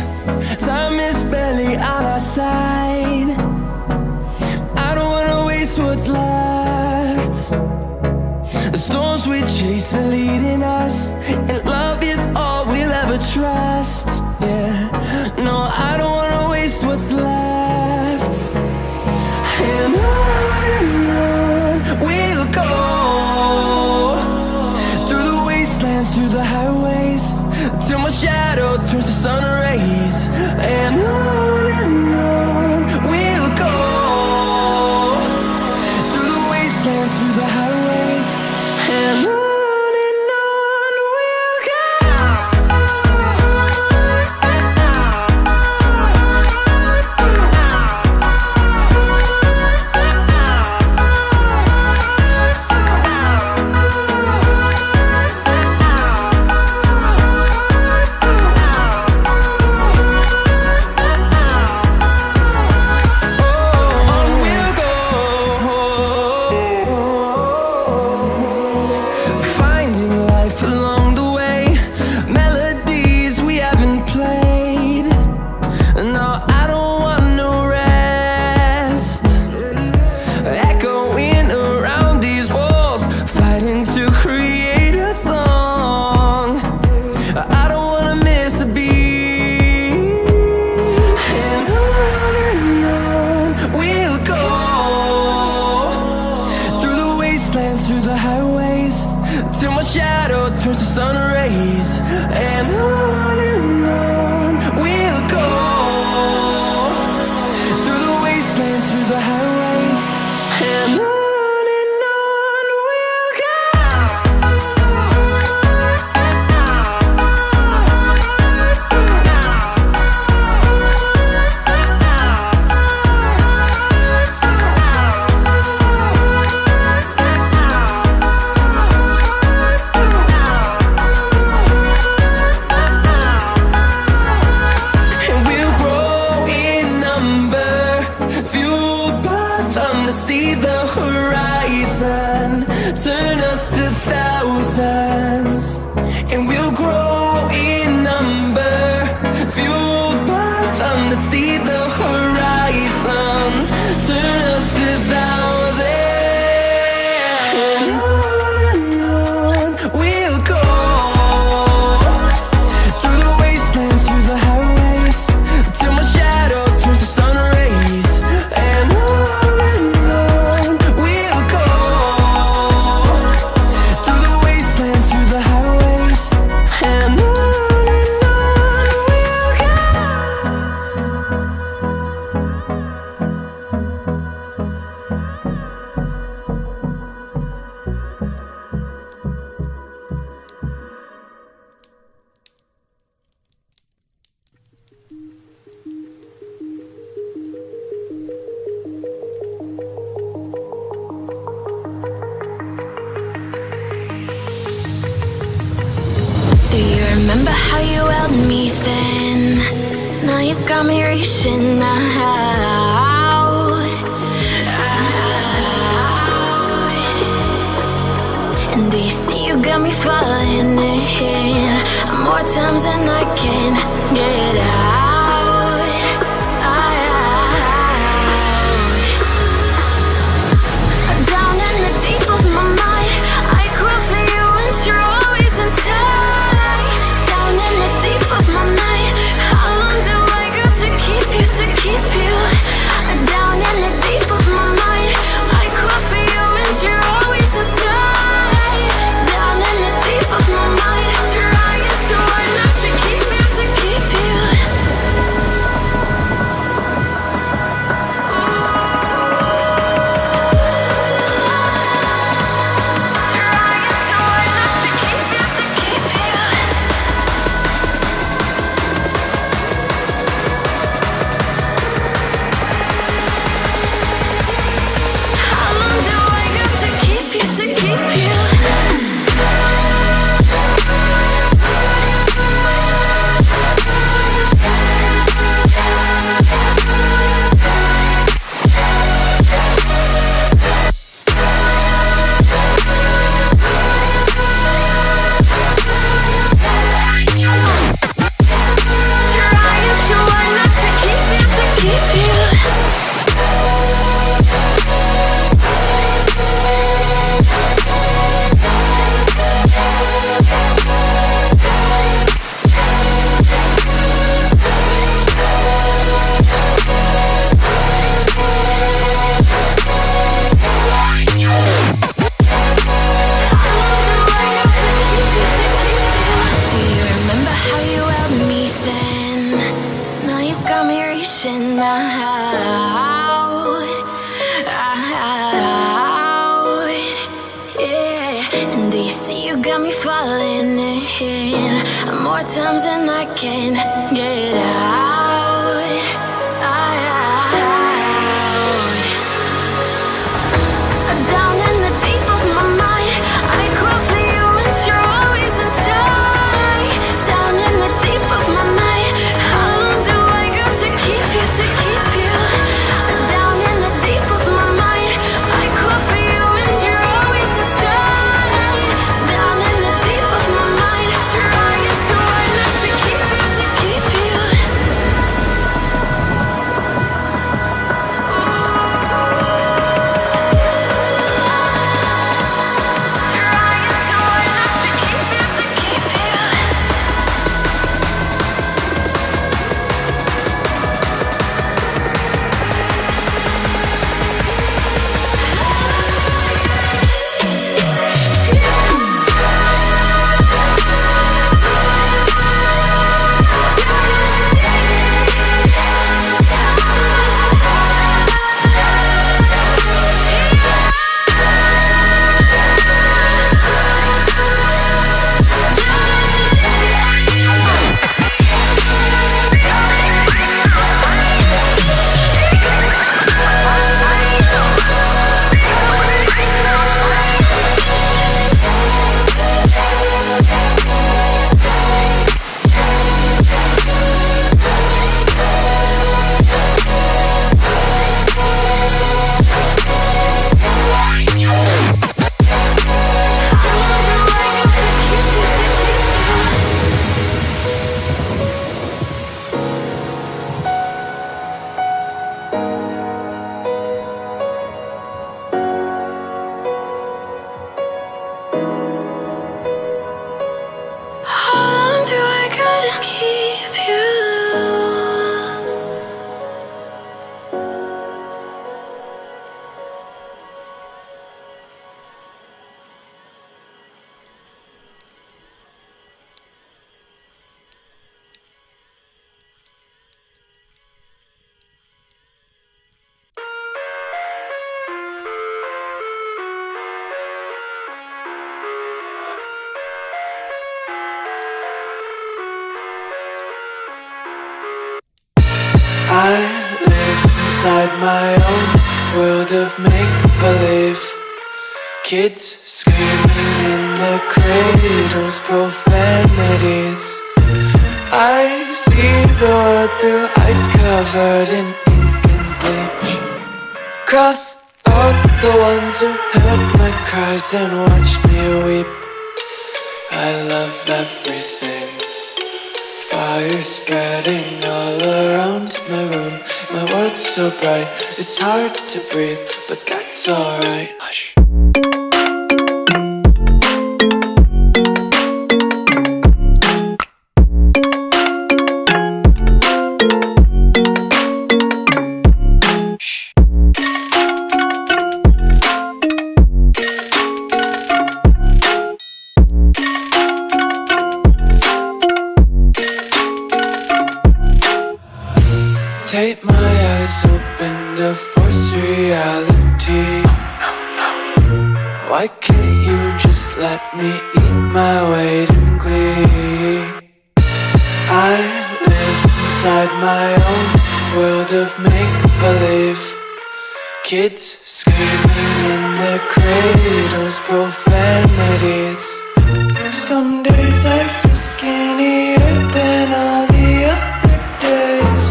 [SPEAKER 2] Time is barely on our side. I don't wanna waste what's left. The storms we chase are leading us, and love is all we'll ever trust. Yeah, no, I don't wanna waste what's left. And on we'll go, through the wastelands, through the highways, till my shadow turns to sun rays. And on we'll go, through the wastelands, through the highways. And on we'll go. till my shadow turns to sun rays. And on we'll go, through the wastelands, through the highways, and on we'll go. See the horizon turn us to thousands, and we'll grow in number, fueled by them to see the horizon turn us to thousands. And on we'll go, through the wastelands, through the highways, till my shadow turns to sun rays. And
[SPEAKER 1] remember how you held me then? Now you've got me reaching out. And do you see you got me falling in more times than I can get out. Down in the deep of my mind, I crawl for you and you're always inside. Down in the deep of my mind, how long do I got to keep you, to keep you? Down in the deep of my mind, I crawl for you and you're always inside. Down in the deep of my mind, trying so hard not to keep you, to keep you. More times than I can get out. Down in the deep of my mind, I crawl for you and you're always inside. Down in the deep of my mind, how long do I got to keep you, to keep you? Down in the deep of my mind, I crawl for you and you're always inside. Down in the deep of my mind, trying so hard not to keep you, to keep you.
[SPEAKER 4] I live inside my own world of make-believe. Kids screaming in the cradles, profanities. I see the world through ice covered in ink and bleach. Cross out the ones who heard my cries and watched me weep. I love everything. Fire spreading all around my room. My world's so bright, it's hard to breathe, but that's alright. Hush. Take my eyes open to force reality. Why can't you just let me eat my weight in glee? I live inside my own world of make-believe. Kids screaming in their cradles, profanities. Some days I feel skinnier than all the other days.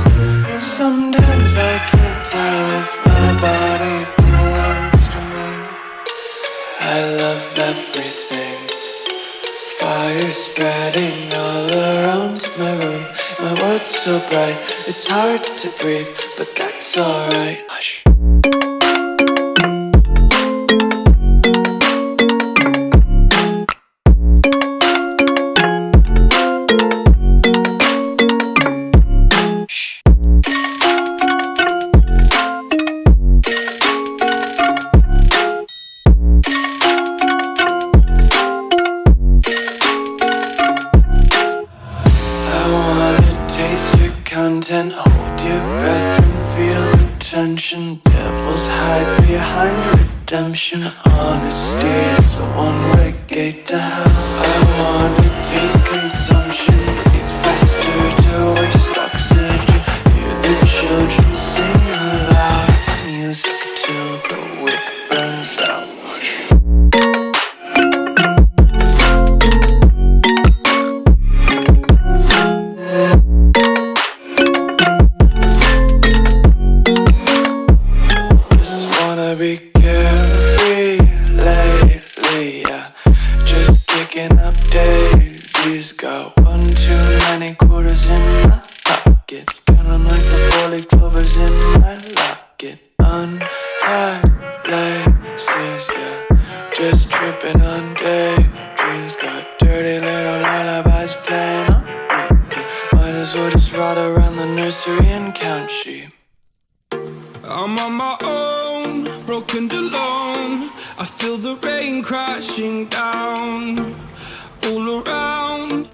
[SPEAKER 4] Sometimes I can't tell if my body belongs to me. I love everything. Fire spreading all around my room. My world's so bright, it's hard to breathe, but that's alright. Hush. Content, hold your breath and feel the tension. Devils hide behind redemption. Honesty is a one-way gate to hell. I wanna taste consumption. Breathe faster to waste oxygen. Hear the children sing aloud. It's music till the wick burns out. Be carefree lately, yeah. Just kicking up daisies. Got one too many quarters in my pockets. Count 'em like the four-leaf clovers in my locket. Untied laces, yeah. Just tripping on daydreams. Got dirty little lullabies playing on repeat. Might as well just ride around the nursery and count sheep.
[SPEAKER 2] I'm on my own, broken and alone. I feel the rain crashing down all around.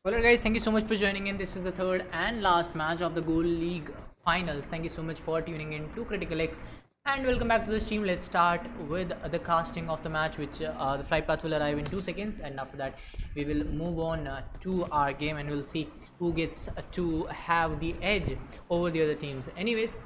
[SPEAKER 3] Alright guys, thank you so much for joining in. This is the third and last match of the Gold League finals. Thank you so much for tuning in to CriticalX and welcome back to the stream. Let's start with the casting of the match, which the flight path will arrive in 2 seconds, and after that we will move on to our game and we'll see who gets to have the edge over the other teams. Anyways,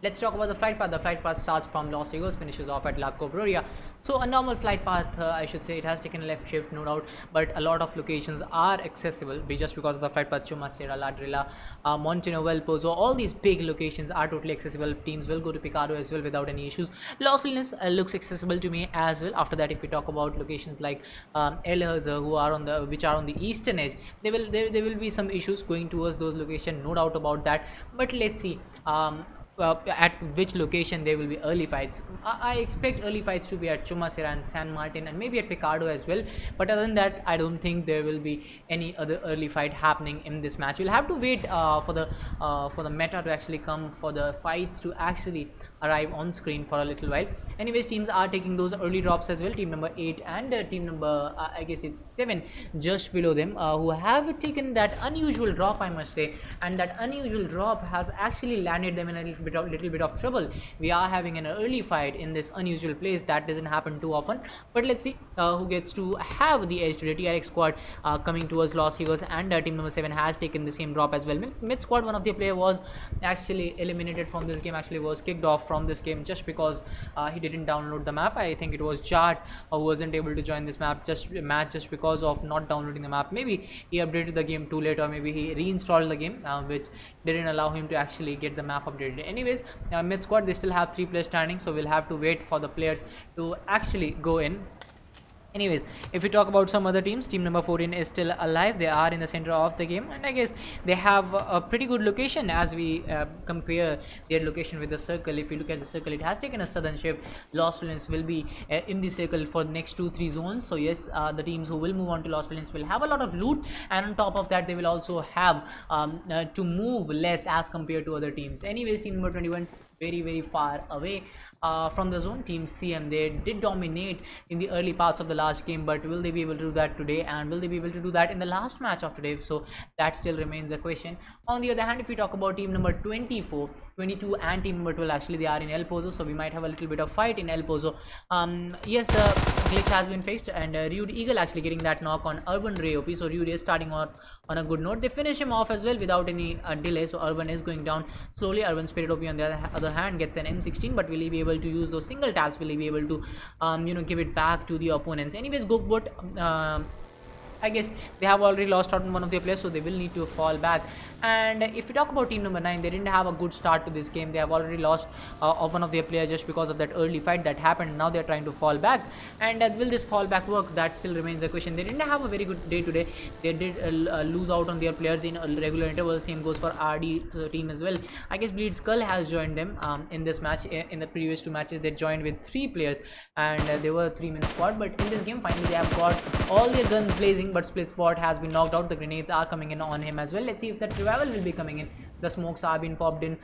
[SPEAKER 3] let's talk about the flight path. The flight path starts from Los Angeles, finishes off at La Cobroria. So a normal flight path, I should say. It has taken a left shift, no doubt, but a lot of locations are accessible just because of the flight path. Chuma, Sierra, Ladrilla, Monteno, Valpozo, all these big locations are totally accessible. Teams will go to Picado as well without any issues. Los Angeles looks accessible to me as well. After that, if we talk about locations like El Hazar, which are on the eastern edge, there will be some issues going towards those locations, no doubt about that. But let's see. At which location there will be early fights. I expect early fights to be at Chumacera and San Martin and maybe at Picado as well, but other than that I don't think there will be any other early fight happening in this match. We'll have to wait for the meta to actually come, for the fights to actually arrive on screen for a little while. Anyways, teams are taking those early drops as well. Team number 8 and team number I guess it's 7 just below them, who have taken that unusual drop, I must say, and that unusual drop has actually landed them in a little bit of trouble. We are having an early fight in this unusual place. That doesn't happen too often, but let's see who gets to have the edge today. TRX squad coming towards Los Angeles, and team number 7 has taken the same drop as well. Mid squad, one of their player was actually eliminated from this game, actually was kicked off from this game just because he didn't download the map. I think it was Jart who wasn't able to join this just because of not downloading the map. Maybe he updated the game too late, or maybe he reinstalled the game, which didn't allow him to actually get the map updated. Anyways, mid squad, they still have 3 players standing, so we'll have to wait for the players to actually go in. Anyways, if we talk about some other teams, team number 14 is still alive. They are in the center of the game, and I guess they have a pretty good location as we compare their location with the circle. If you look at the circle, it has taken a sudden shift. Los Angeles will be in the circle for the next 2-3 zones. So yes, the teams who will move on to Los Angeles will have a lot of loot, and on top of that they will also have to move less as compared to other teams. Anyways, team number 21 very far away from the zone. Team CM, they did dominate in the early parts of the last game, but will they be able to do that today, and will they be able to do that in the last match of today? So that still remains a question. On the other hand, if we talk about team number 24, 22 and team number 12, actually they are in El Pozo, so we might have a little bit of fight in El Pozo. Yes, the glitch has been fixed, and Rude Eagle actually getting that knock on Urban Ray OP. So Rude is starting off on a good note. They finish him off as well without any delay, so Urban is going down slowly. Urban Spirit OP on the other hand gets an M16, but will he be able to use those single taps? Will he be able to give it back to the opponents? Anyways, Gokbot, I guess they have already lost out on one of their players, so they will need to fall back. And if we talk about team number 9, they didn't have a good start to this game. They have already lost of one of their players just because of that early fight that happened. Now they're trying to fall back, and will this fall back work? That still remains a question. They didn't have a very good day today. They did lose out on their players in regular intervals. Same goes for RD team as well. I guess Bleed Skull has joined them in this match. In the previous 2 matches they joined with 3 players, and they were 3-man squad, but in this game finally they have got all their guns blazing, but Split Spot has been knocked out. The grenades are coming in on him as well. Let's see if that revival will be coming in. The smokes are being popped in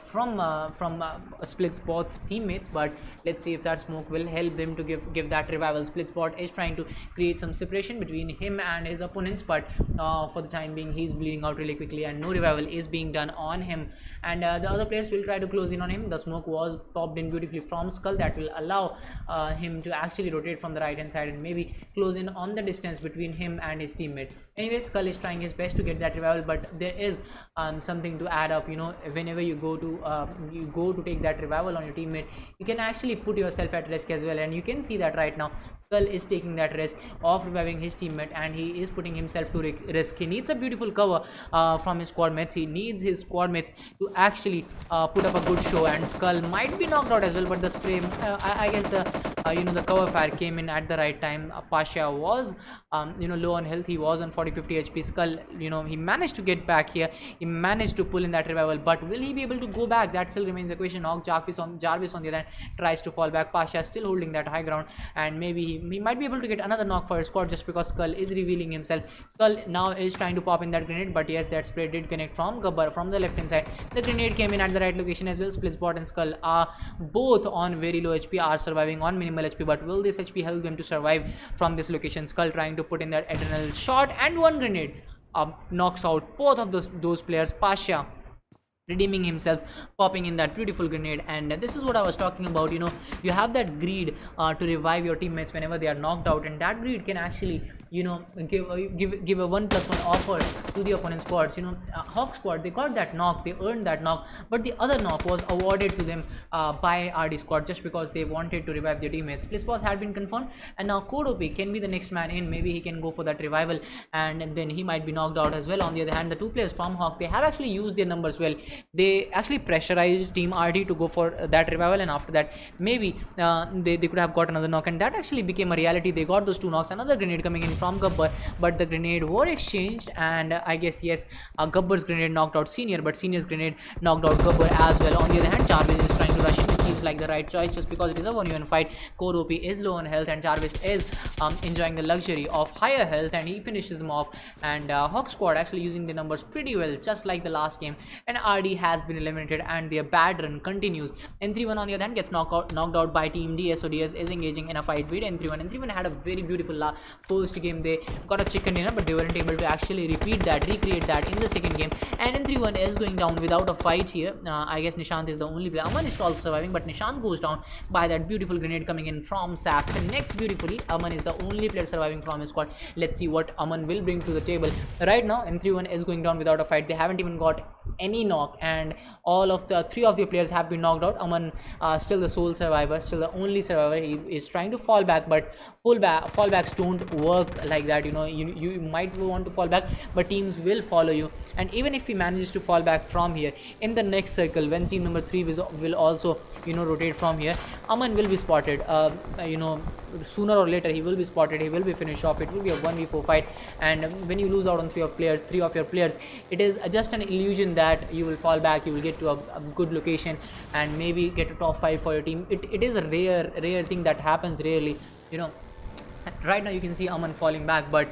[SPEAKER 3] from Split Spot's teammates, but let's see if that smoke will help them to give that revival. Split Spot is trying to create some separation between him and his opponents, but for the time being he's bleeding out really quickly, and no revival is being done on him, and the other players will try to close in on him. The smoke was popped in beautifully from Skull. That will allow him to actually rotate from the right hand side and maybe close in on the distance between him and his teammate. Anyway, Skull is trying his best to get that revival, but there is something to add up. Whenever you go to take that revival on your teammate, you can actually put yourself at risk as well, and you can see that right now Skull is taking that risk of reviving his teammate, and he is putting himself to risk. He needs a beautiful cover from his squad mates. He needs his squad mates to actually put up a good show, and Skull might be knocked out as well, but the spray, I guess the cover fire came in at the right time. Pasha was low on health. He was on 40-50 HP. Skull, he managed to get back here. He managed to pull in that revival, but will he be able to go back? That still remains a question. Jarvis on the other hand tries to fall back. Pasha still holding that high ground, and maybe he might be able to get another knock for his squad just because Skull is revealing himself. Skull now is trying to pop in that grenade, but yes, that spray did connect from Gabbar from the left hand side. The grenade came in at the right location as well. Split Spot and Skull are both on very low HP, are surviving on minimum minimal HP, but will this HP help them to survive from this location? Skull trying to put in that adrenal shot, and one grenade knocks out both of those players. Pasha redeeming himself, popping in that beautiful grenade. And this is what I was talking about. You know, you have that greed to revive your teammates whenever they are knocked out, and that greed can actually, you know, give a 1+1 offer to the opponent squads. You know, Hawk squad, they got that knock, they earned that knock, but the other knock was awarded to them by RD squad just because they wanted to revive their teammates. Blitzboss had been confirmed, and now Code OP can be the next man in. Maybe he can go for that revival, and then he might be knocked out as well. On the other hand, the two players from Hawk, they have actually used their numbers well. They actually pressurized Team RD to go for that revival, and after that maybe they could have got another knock, and that actually became a reality. They got those two knocks, another grenade coming in from Gabbar, but the grenade were exchanged, and I guess yes, Gabbar's grenade knocked out Senior, but Senior's grenade knocked out Gabbar as well. On the other hand, Jarvis is trying to rush in, which seems like the right choice just because it is a 1v1 fight. Core OP is low on health, and Jarvis is enjoying the luxury of higher health, and he finishes them off. And Hawk squad actually using the numbers pretty well, just like the last game, and RD has been eliminated, and their bad run continues. N31 on the other hand gets knocked out by Team DS. So DS is engaging in a fight with N31. N31 had a very beautiful first game. They got a chicken dinner, but they weren't able to actually recreate that in the second game, and N31 is going down without a fight here. I guess Nishant is the only player. Aman is also surviving, but Nishant goes down by that beautiful grenade coming in from Saf. Connects beautifully. Aman is the only player surviving from his squad. Let's see what Aman will bring to the table. Right now N31 is going down without a fight. They haven't even got any knock, and all of the three of the players have been knocked out. Aman still the sole survivor, still the only survivor. He is trying to fall back, but fallbacks don't work like that. You know, you might want to fall back, but teams will follow you, and even if he manages to fall back from here, in the next circle when team number 3 will also, you know, rotate from here, Aman will be spotted. You know, sooner or later he will be spotted, he will be finished off. It will be a 1v4 fight, and when you lose out on three of your players, it is just an illusion that you will fall back, you will get to a good location and maybe get a top 5 for your team. It is a rare thing that happens rarely, you know. Right now you can see Aman falling back, but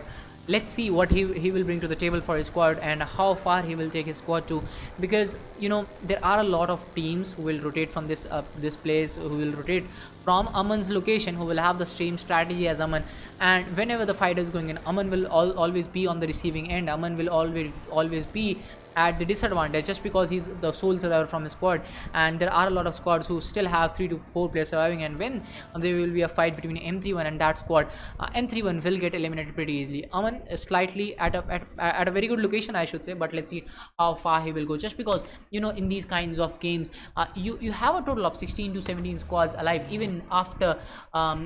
[SPEAKER 3] let's see what he will bring to the table for his squad, and how far he will take his squad to, because you know there are a lot of teams who will rotate from this place, who will rotate from Aman's location, who will have the same strategy as Aman, and whenever the fight is going in, Aman will always be on the receiving end. Aman will always be at the disadvantage just because he's the sole survivor from his squad, and there are a lot of squads who still have 3 to 4 players surviving, and when there will be a fight between M31 and that squad, M31 will get eliminated pretty easily. Aman is slightly at a very good location, I should say, but let's see how far he will go, just because you know in these kinds of games you have a total of 16 to 17 squads alive, even after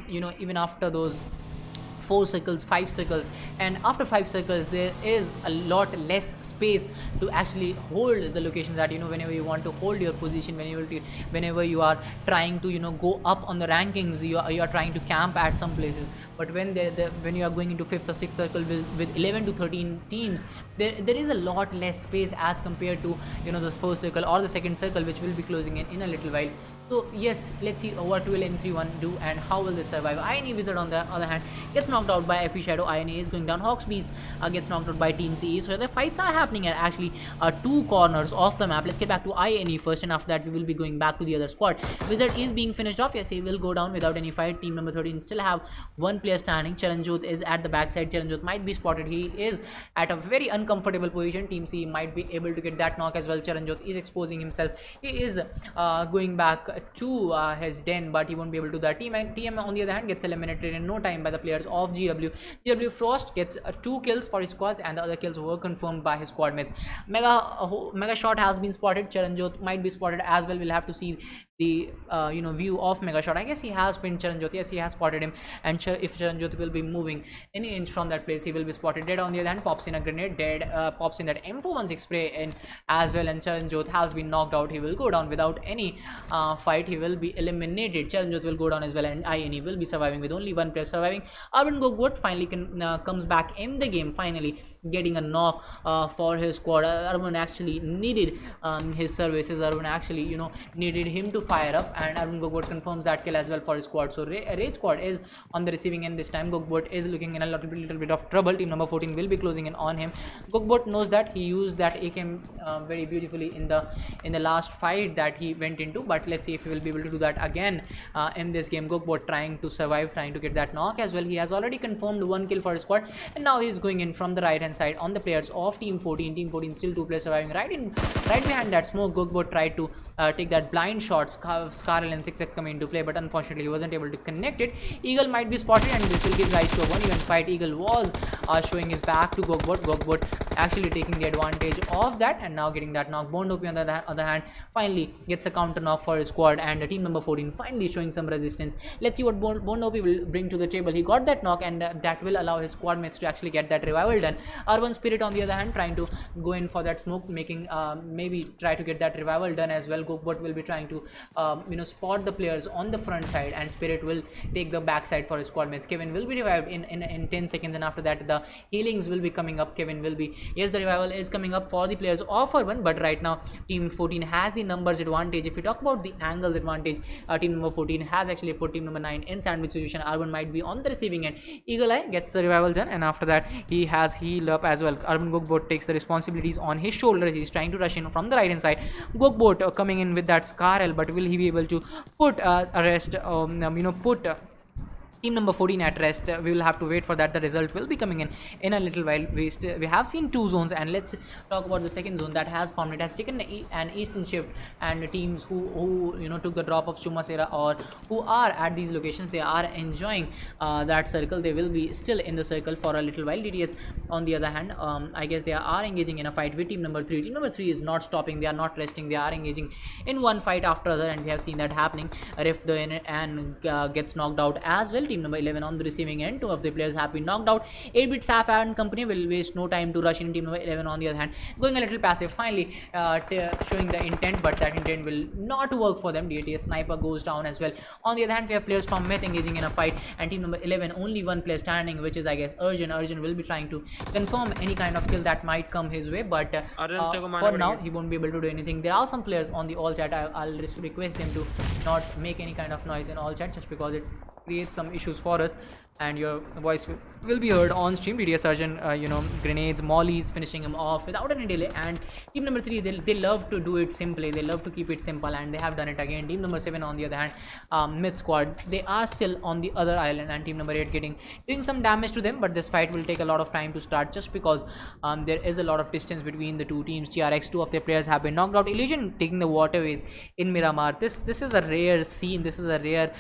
[SPEAKER 3] you know, even after those 4 circles, 5 circles, and after 5 circles there is a lot less space to actually hold the locations that, you know, whenever you want to hold your position, whenever you are trying to, you know, go up on the rankings, you are trying to camp at some places. But when you are going into 5th or 6th circle with 11 to 13 teams, there is a lot less space as compared to, you know, the first circle or the second circle, which will be closing in a little while. So yes, let's see what will M31 do and how will they survive. INE Wizard on the other hand gets knocked out by FE Shadow. INE is going down. Hawksbees gets knocked out by Team CE. So the fights are happening at actually 2 corners of the map. Let's get back to INE first, and after that we will be going back to the other squad. Wizard is being finished off. Yes, he will go down without any fight. Team number 13 still have 1 player standing. Charanjot is at the backside. Charanjot might be spotted. He is at a very uncomfortable position. Team CE might be able to get that knock as well. Charanjot is exposing himself. He is going back to his den, but he won't be able to do that. TM on the other hand gets eliminated in no time by the players of GW. GW Frost gets 2 kills for his squads, and the other kills were confirmed by his squad mates. Mega shot has been spotted. Charanjot might be spotted as well. We'll have to see the you know, view of Mega shot. I guess he has pinned Charanjot. Yes, he has spotted him, and if Charanjot will be moving any inch from that place, he will be spotted. Dead on the other hand pops in a grenade. Dead pops in that M416 spray in as well, and Charanjot has been knocked out. He will go down without any fight. He will be eliminated. Charanjot will go down as well, and INE will be surviving with only 1 player surviving. Arvind Gogwat finally comes back in the game, finally getting a knock for his squad. Arvind actually needed his services. Arvind actually, you know, needed him to fire up, and Arvind Gogwat confirms that kill as well for his squad. So Raid squad is on the receiving end this time. Gogwat is looking in a little bit of trouble. Team number 14 will be closing in on him. Gogwat knows that. He used that AKM very beautifully in the last fight that he went into, but let's see if he will be able to do that again in this game. Gogbot trying to survive, trying to get that knock as well. He has already confirmed 1 kill for his squad, and now he's going in from the right hand side on the players of team 14. Team 14 still 2 players surviving right behind that smoke. Gogbot tried to take that blind shot. Scarl and 6x coming into play, but unfortunately he wasn't able to connect it. Eagle might be spotted, and this will give rise to a 1v1 fight. Eagle was showing his back to Gogbot. Gogbot actually taking the advantage of that, and now getting that knock. Bond OP on the other hand finally gets a counter knock for his squad, and team number 14 finally showing some resistance. Let's see what Bond OP will bring to the table. He got that knock, and that will allow his squad mates to actually get that revival done. Urban Spirit on the other hand trying to go in for that smoke, making maybe try to get that revival done as well. Gogbot will be trying to spot the players on the front side, and Spirit will take the back side for his squad mates. Kevin will be revived in 10 seconds, and after that the healings will be coming up. Kevin will be, yes, the revival is coming up for the players of Urban, but right now team 14 has the numbers advantage. If we talk about the angles advantage, team number 14 has actually put team number 9 in sandwich situation. Urban might be on the receiving end. Eagle Eye gets the revival done, and after that he has healed up as well. Urban Gogbot takes the responsibilities on his shoulders. He's trying to rush in from the right hand side. Gogbot coming in with that Scarl, but will he be able to put team number 14 at rest? We will have to wait for that. The result will be coming in a little while. We have seen 2 zones, and let's talk about the second zone that has formed. It has taken an eastern shift, and teams who took the drop of Chumasera or who are at these locations, they are enjoying that circle. They will be still in the circle for a little while. DTS on the other hand, I guess they are engaging in a fight with team number 3. Team number 3 is not stopping, they are not resting, they are engaging in one fight after other, and we have seen that happening. Rift and gets knocked out as well. Team number 11 on the receiving end, 2 of the players have been knocked out. 8-bit Saf and company will waste no time to rush in. Team number 11 on the other hand going a little passive, finally showing the intent, but that intent will not work for them. DTS sniper goes down as well. On the other hand, we have players from Myth engaging in a fight, and team number 11 only 1 player standing, which is, I guess, Erangel will be trying to confirm any kind of kill that might come his way, but for now he won't be able to do anything. There are some players on the all chat. I'll request them to not make any kind of noise in all chat, just because it creates some issues for us, and your voice will be heard on stream. DDS Surgeon, grenades, mollies, finishing him off without any delay. And team number 3, they love to do it simply, they love to keep it simple, and they have done it again. Team number 7 on the other hand, Myth squad, they are still on the other island, and team number 8 doing some damage to them, but this fight will take a lot of time to start, just because there is a lot of distance between the two teams. TRX, 2 of their players have been knocked out. Illusion taking the waterways in Miramar. This is a rare scene, this is a rare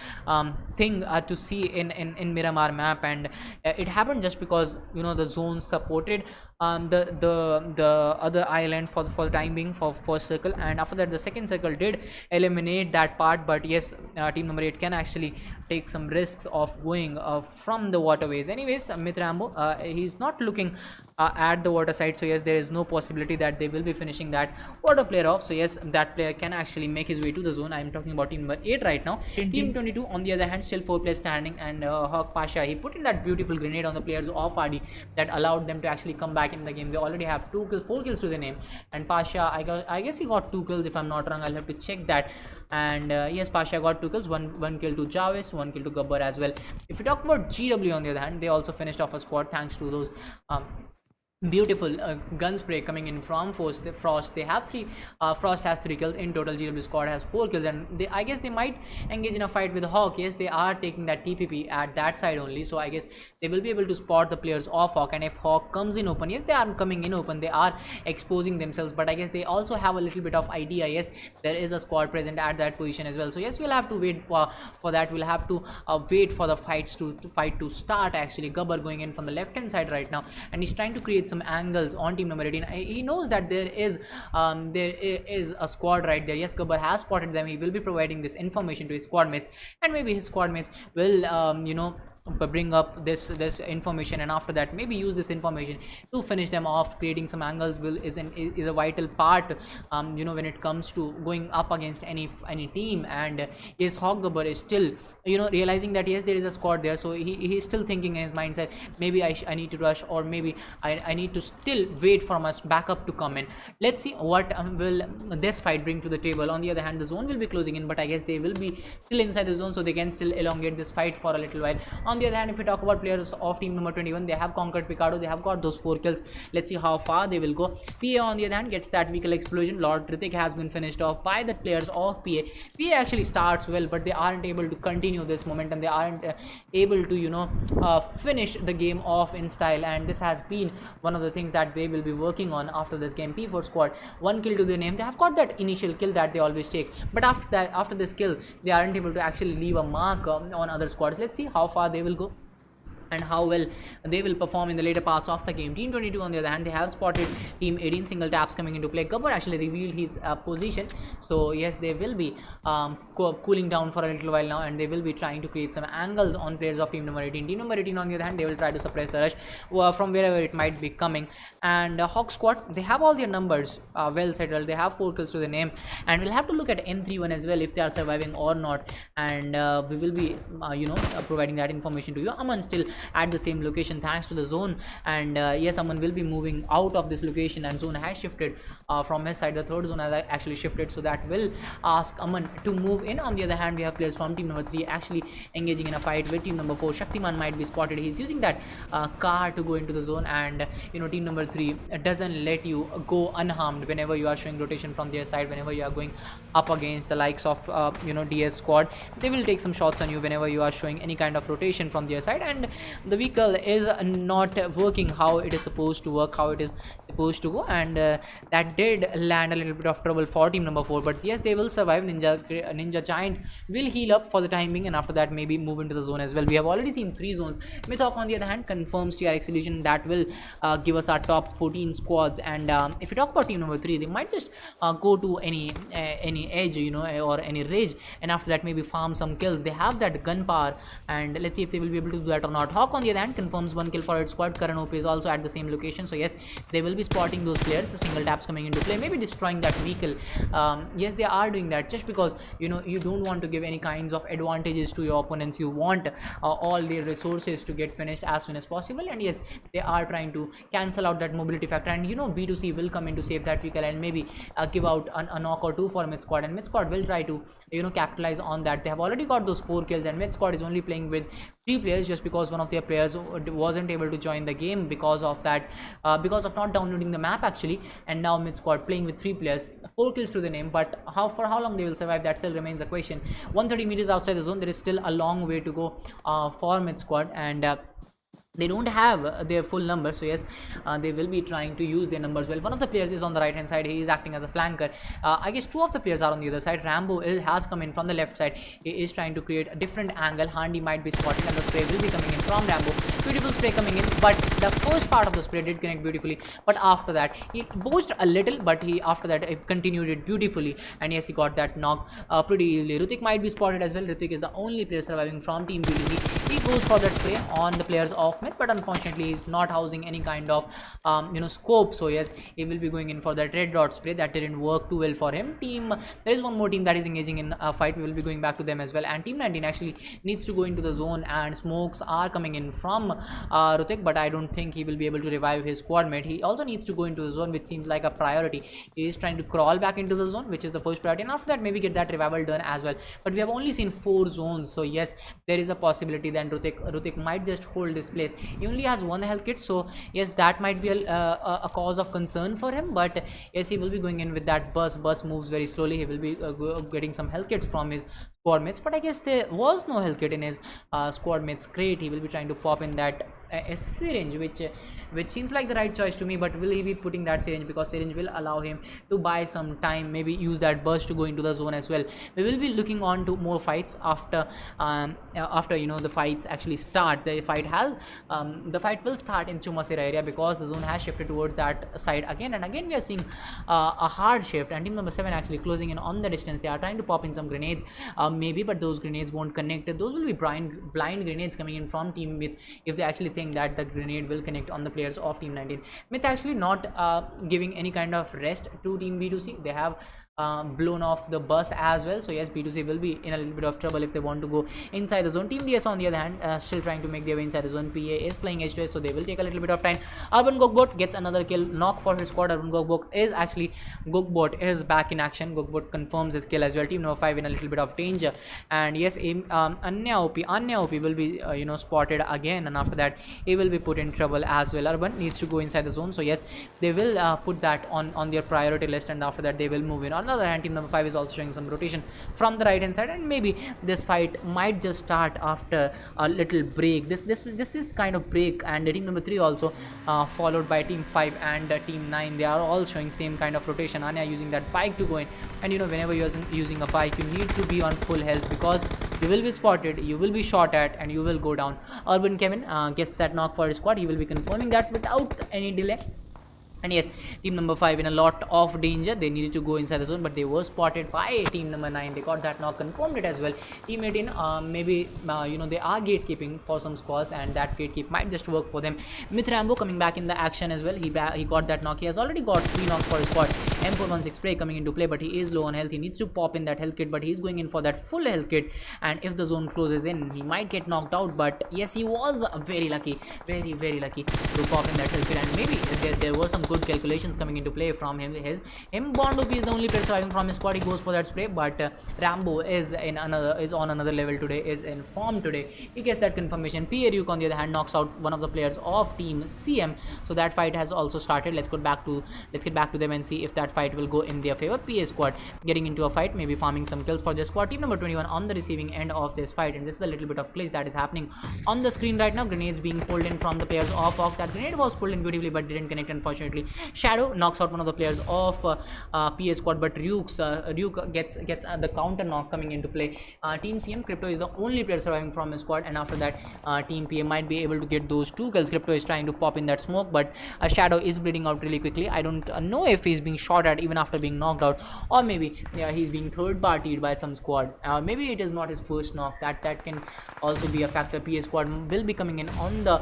[SPEAKER 3] thing to see in Miramar map, and it happened just because the zone supported the other island for the time being for first circle, and after that the second circle did eliminate that part. But yes, team number 8 can actually take some risks of going from the waterways. Anyways, Myth Rambo, he's not looking at the water side, so yes, there is no possibility that they will be finishing that water player off. So yes, that player can actually make his way to the zone. I'm talking about team number 8 right now. Team 22 on the other hand, still 4 players standing, and Hawk Pasha, he put in that beautiful grenade on the players of RD that allowed them to actually come back in the game. They already have 4 kills to their name, and Pasha, I guess he got 2 kills if I'm not wrong. I'll have to check that. And yes, Pasha got 2 kills, one kill to Jarvis, 1 kill to Gabbar as well. If we talk about GW on the other hand, they also finished off a squad thanks to those beautiful gun spray coming in from Frost. They have 3 Frost has 3 kills in total. GW squad has 4 kills, and I guess they might engage in a fight with Hawk. Yes, they are taking that TPP at that side only, so I guess they will be able to spot the players of Hawk. And if Hawk comes in open, yes, they are coming in open, they are exposing themselves, but I guess they also have a little bit of idea. Yes, there is a squad present at that position as well, so yes, we'll have to wait for that. We'll have to wait for the fight to start. Actually, Gabbar going in from the left hand side right now, and he's trying to create some angles on team number 18. He knows that there is a squad right there. Yes, Gabbar has spotted them. He will be providing this information to his squad mates, and maybe his squad mates will bring up this information, and after that maybe use this information to finish them off. Creating some angles is a vital part when it comes to going up against any team. And yes, Hawk Gabbar is still realizing that yes, there is a squad there, so he's still thinking in his mindset, maybe I need to rush, or maybe I need to still wait for my backup to come in. Let's see what will this fight bring to the table. On the other hand, the zone will be closing in, but I guess they will be still inside the zone, so they can still elongate this fight for a little while. On On the other hand, if we talk about players of team number 21, they have conquered Picardo, they have got those 4 kills. Let's see how far they will go. PA on the other hand gets that vehicle explosion. Lord Ritik has been finished off by the players of PA. PA actually starts well, but they aren't able to continue this momentum. They aren't able to finish the game off in style, and this has been one of the things that they will be working on after this game. P4 squad, 1 kill to their name. They have got that initial kill that they always take, but after this kill they aren't able to actually leave a mark on other squads. Let's see how far they will go and how well they will perform in the later parts of the game. Team 22 on the other hand, they have spotted team 18 single taps coming into play. Gabbar actually revealed his position, so yes, they will be cooling down for a little while now, and they will be trying to create some angles on players of team number 18. Team number 18 on the other hand, they will try to suppress the rush from wherever it might be coming. And Hawk squad, they have all their numbers well settled. They have 4 kills to the name, and we'll have to look at M31 as well if they are surviving or not, and we will be providing that information to you. Aman still at the same location thanks to the zone, and yes, Aman will be moving out of this location, and zone has shifted from his side. The third zone has actually shifted, so that will ask Aman to move in. On the other hand, we have players from team number 3 actually engaging in a fight with team number 4. Shaktiman might be spotted. He's using that car to go into the zone, and team number 3 doesn't let you go unharmed whenever you are showing rotation from their side. Whenever you are going up against the likes of DS squad, they will take some shots on you whenever you are showing any kind of rotation from their side, and the vehicle is not working how it is supposed to work, how it is supposed to go, and that did land a little bit of trouble for team number 4. But yes, they will survive. Ninja Giant will heal up for the time being, and after that maybe move into the zone as well. We have already seen 3 zones. Mythok on the other hand confirms TRX illusion. That will give us our top 14 squads, and if we talk about team number 3, they might just go to any edge or any ridge, and after that maybe farm some kills. They have that gun power, and let's see if they will be able to do that or not. Hawk on the other hand confirms 1 kill for its squad. Karan OP is also at the same location, so yes, they will be spotting those players. The single taps coming into play, maybe destroying that vehicle. Yes, they are doing that just because you don't want to give any kinds of advantages to your opponents. You want all their resources to get finished as soon as possible, and yes, they are trying to cancel out that mobility factor, and B2C will come in to save that vehicle and maybe give out a knock or 2 for mid squad, and mid squad will try to capitalize on that. They have already got those 4 kills, and mid squad is only playing with 3 players just because one of their players wasn't able to join the game because of that, because of not downloading the map actually, and now mid squad playing with 3 players, 4 kills to the name. But for how long they will survive, that still remains a question. 130 meters outside the zone, there is still a long way to go for mid squad, and they don't have their full numbers, so yes, they will be trying to use their numbers well. One of the players is on the right hand side. He is acting as a flanker. I guess 2 of the players are on the other side. Rambo has come in from the left side. He is trying to create a different angle. Handy might be spotted, and the spray will be coming in from Rambo. Beautiful spray coming in, but the first part of the spray did connect beautifully, but after that he boosted a little, but after that he continued it beautifully, and yes, he got that knock pretty easily. Ritik might be spotted as well. Ritik is the only player surviving from team BDC. He goes for that spray on the players of mid, but unfortunately he is not housing any kind of scope, so yes, he will be going in for that red dot spray. That didn't work too well for him. There is one more team that is engaging in a fight. We will be going back to them as well, and team 19 actually needs to go into the zone, and smokes are coming in from Ritik, but I don't think he will be able to revive his squad mate. He also needs to go into the zone, which seems like a priority. He is trying to crawl back into the zone, which is the first priority, and after that maybe get that revival done as well. But we have only seen 4 zones, so yes, there is a possibility that Ritik might just hold this place. He only has 1 health kit, so yes, that might be a cause of concern for him. But yes, he will be going in with that bus moves very slowly. He will be getting some health kits from his squad mates, but I guess there was no health kit in his squad mates crate. He will be trying to pop in that a syringe, which seems like the right choice to me. But will he be putting that syringe, because syringe will allow him to buy some time, maybe use that burst to go into the zone as well. We will be looking on to more fights after the fights actually start. The fight will start in Chumasira area, because the zone has shifted towards that side again and again. We are seeing a hard shift, and team number 7 actually closing in on the distance. They are trying to pop in some grenades maybe, but those grenades won't connect. Those will be blind grenades coming in from team Myth, if they actually think that the grenade will connect on the players of team 19. Myth actually not giving any kind of rest to team B2C. They have blown off the bus as well. So yes, B2C will be in a little bit of trouble if they want to go inside the zone. Team DS on the other hand still trying to make their way inside the zone. PA is playing H2S, so they will take a little bit of time. Urban Gogbot gets another kill, knock for his squad. Urban Gogbot is back in action. Gogbot confirms his kill as well. Team number 5 in a little bit of danger, and yes, Anya OP will be spotted again, and after that he will be put in trouble as well. Urban needs to go inside the zone, so yes, they will put that on their priority list, and after that they will move in. On the other hand, team number 5 is also showing some rotation from the right hand side, and maybe this fight might just start after a little break. This is kind of break. And team number 3 also followed by team 5 and team 9, they are all showing same kind of rotation. Anya using that bike to go in, and whenever you're using a bike, you need to be on full health, because you will be spotted, you will be shot at, and you will go down. Urban Kevin gets that knock for his squad. He will be confirming that without any delay. And yes, team number 5 in a lot of danger. They needed to go inside the zone, but they were spotted by team number 9. They got that knock, confirmed it as well. Team 18, maybe they are gatekeeping for some squads, and that gatekeep might just work for them. Rambo coming back in the action as well. He got that knock. He has already got 3 knocks for his squad. M416 spray coming into play, but he is low on health. He needs to pop in that health kit, but he's going in for that full health kit. And if the zone closes in, he might get knocked out. But yes, he was very lucky, very lucky to pop in that health kit. And maybe there were some good calculations coming into play from him. Bond OP is the only player surviving from his squad. He goes for that spray, but Rambo is on another level today, is in form today. He gets that confirmation. PA Ryuk on the other hand knocks out one of the players of team CM. So that fight has also started. Let's get back to them and see if that fight will go in their favor. PA squad getting into a fight, maybe farming some kills for their squad. Team number 21 on the receiving end of this fight, and this is a little bit of glitch that is happening on the screen right now. Grenades being pulled in from the players of Hawk. That grenade was pulled in beautifully, but didn't connect, unfortunately. Shadow knocks out one of the players of PA squad, but Ryuk gets the counter knock coming into play. Team CM, Crypto is the only player surviving from his squad, and after that team PA might be able to get those 2 kills. Crypto is trying to pop in that smoke, but Shadow is bleeding out really quickly. I don't know if he's being shot at even after being knocked out, or maybe he's being third partied by some squad. Maybe it is not his first knock. That can also be a factor. PA squad will be coming in on the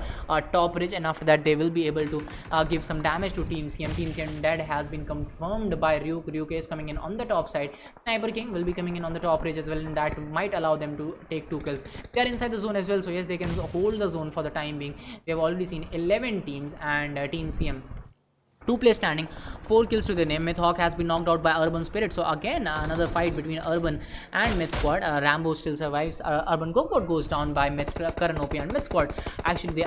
[SPEAKER 3] top ridge, and after that they will be able to give some damage to Team CM. Team CM dead has been confirmed by Ryuk. Ryuk is coming in on the top side. Sniper King will be coming in on the top ridge as well, and that might allow them to take 2 kills. They are inside the zone as well, so yes, they can hold the zone for the time being. We have already seen 11 teams, and Team CM 2 players standing, 4 kills to their name. Mythhawk has been knocked out by Urban Spirit. So again, another fight between Urban and Myth squad. Rambo still survives. Urban Gokbot goes down by Myth, Karan OP, and Myth squad. Actually, they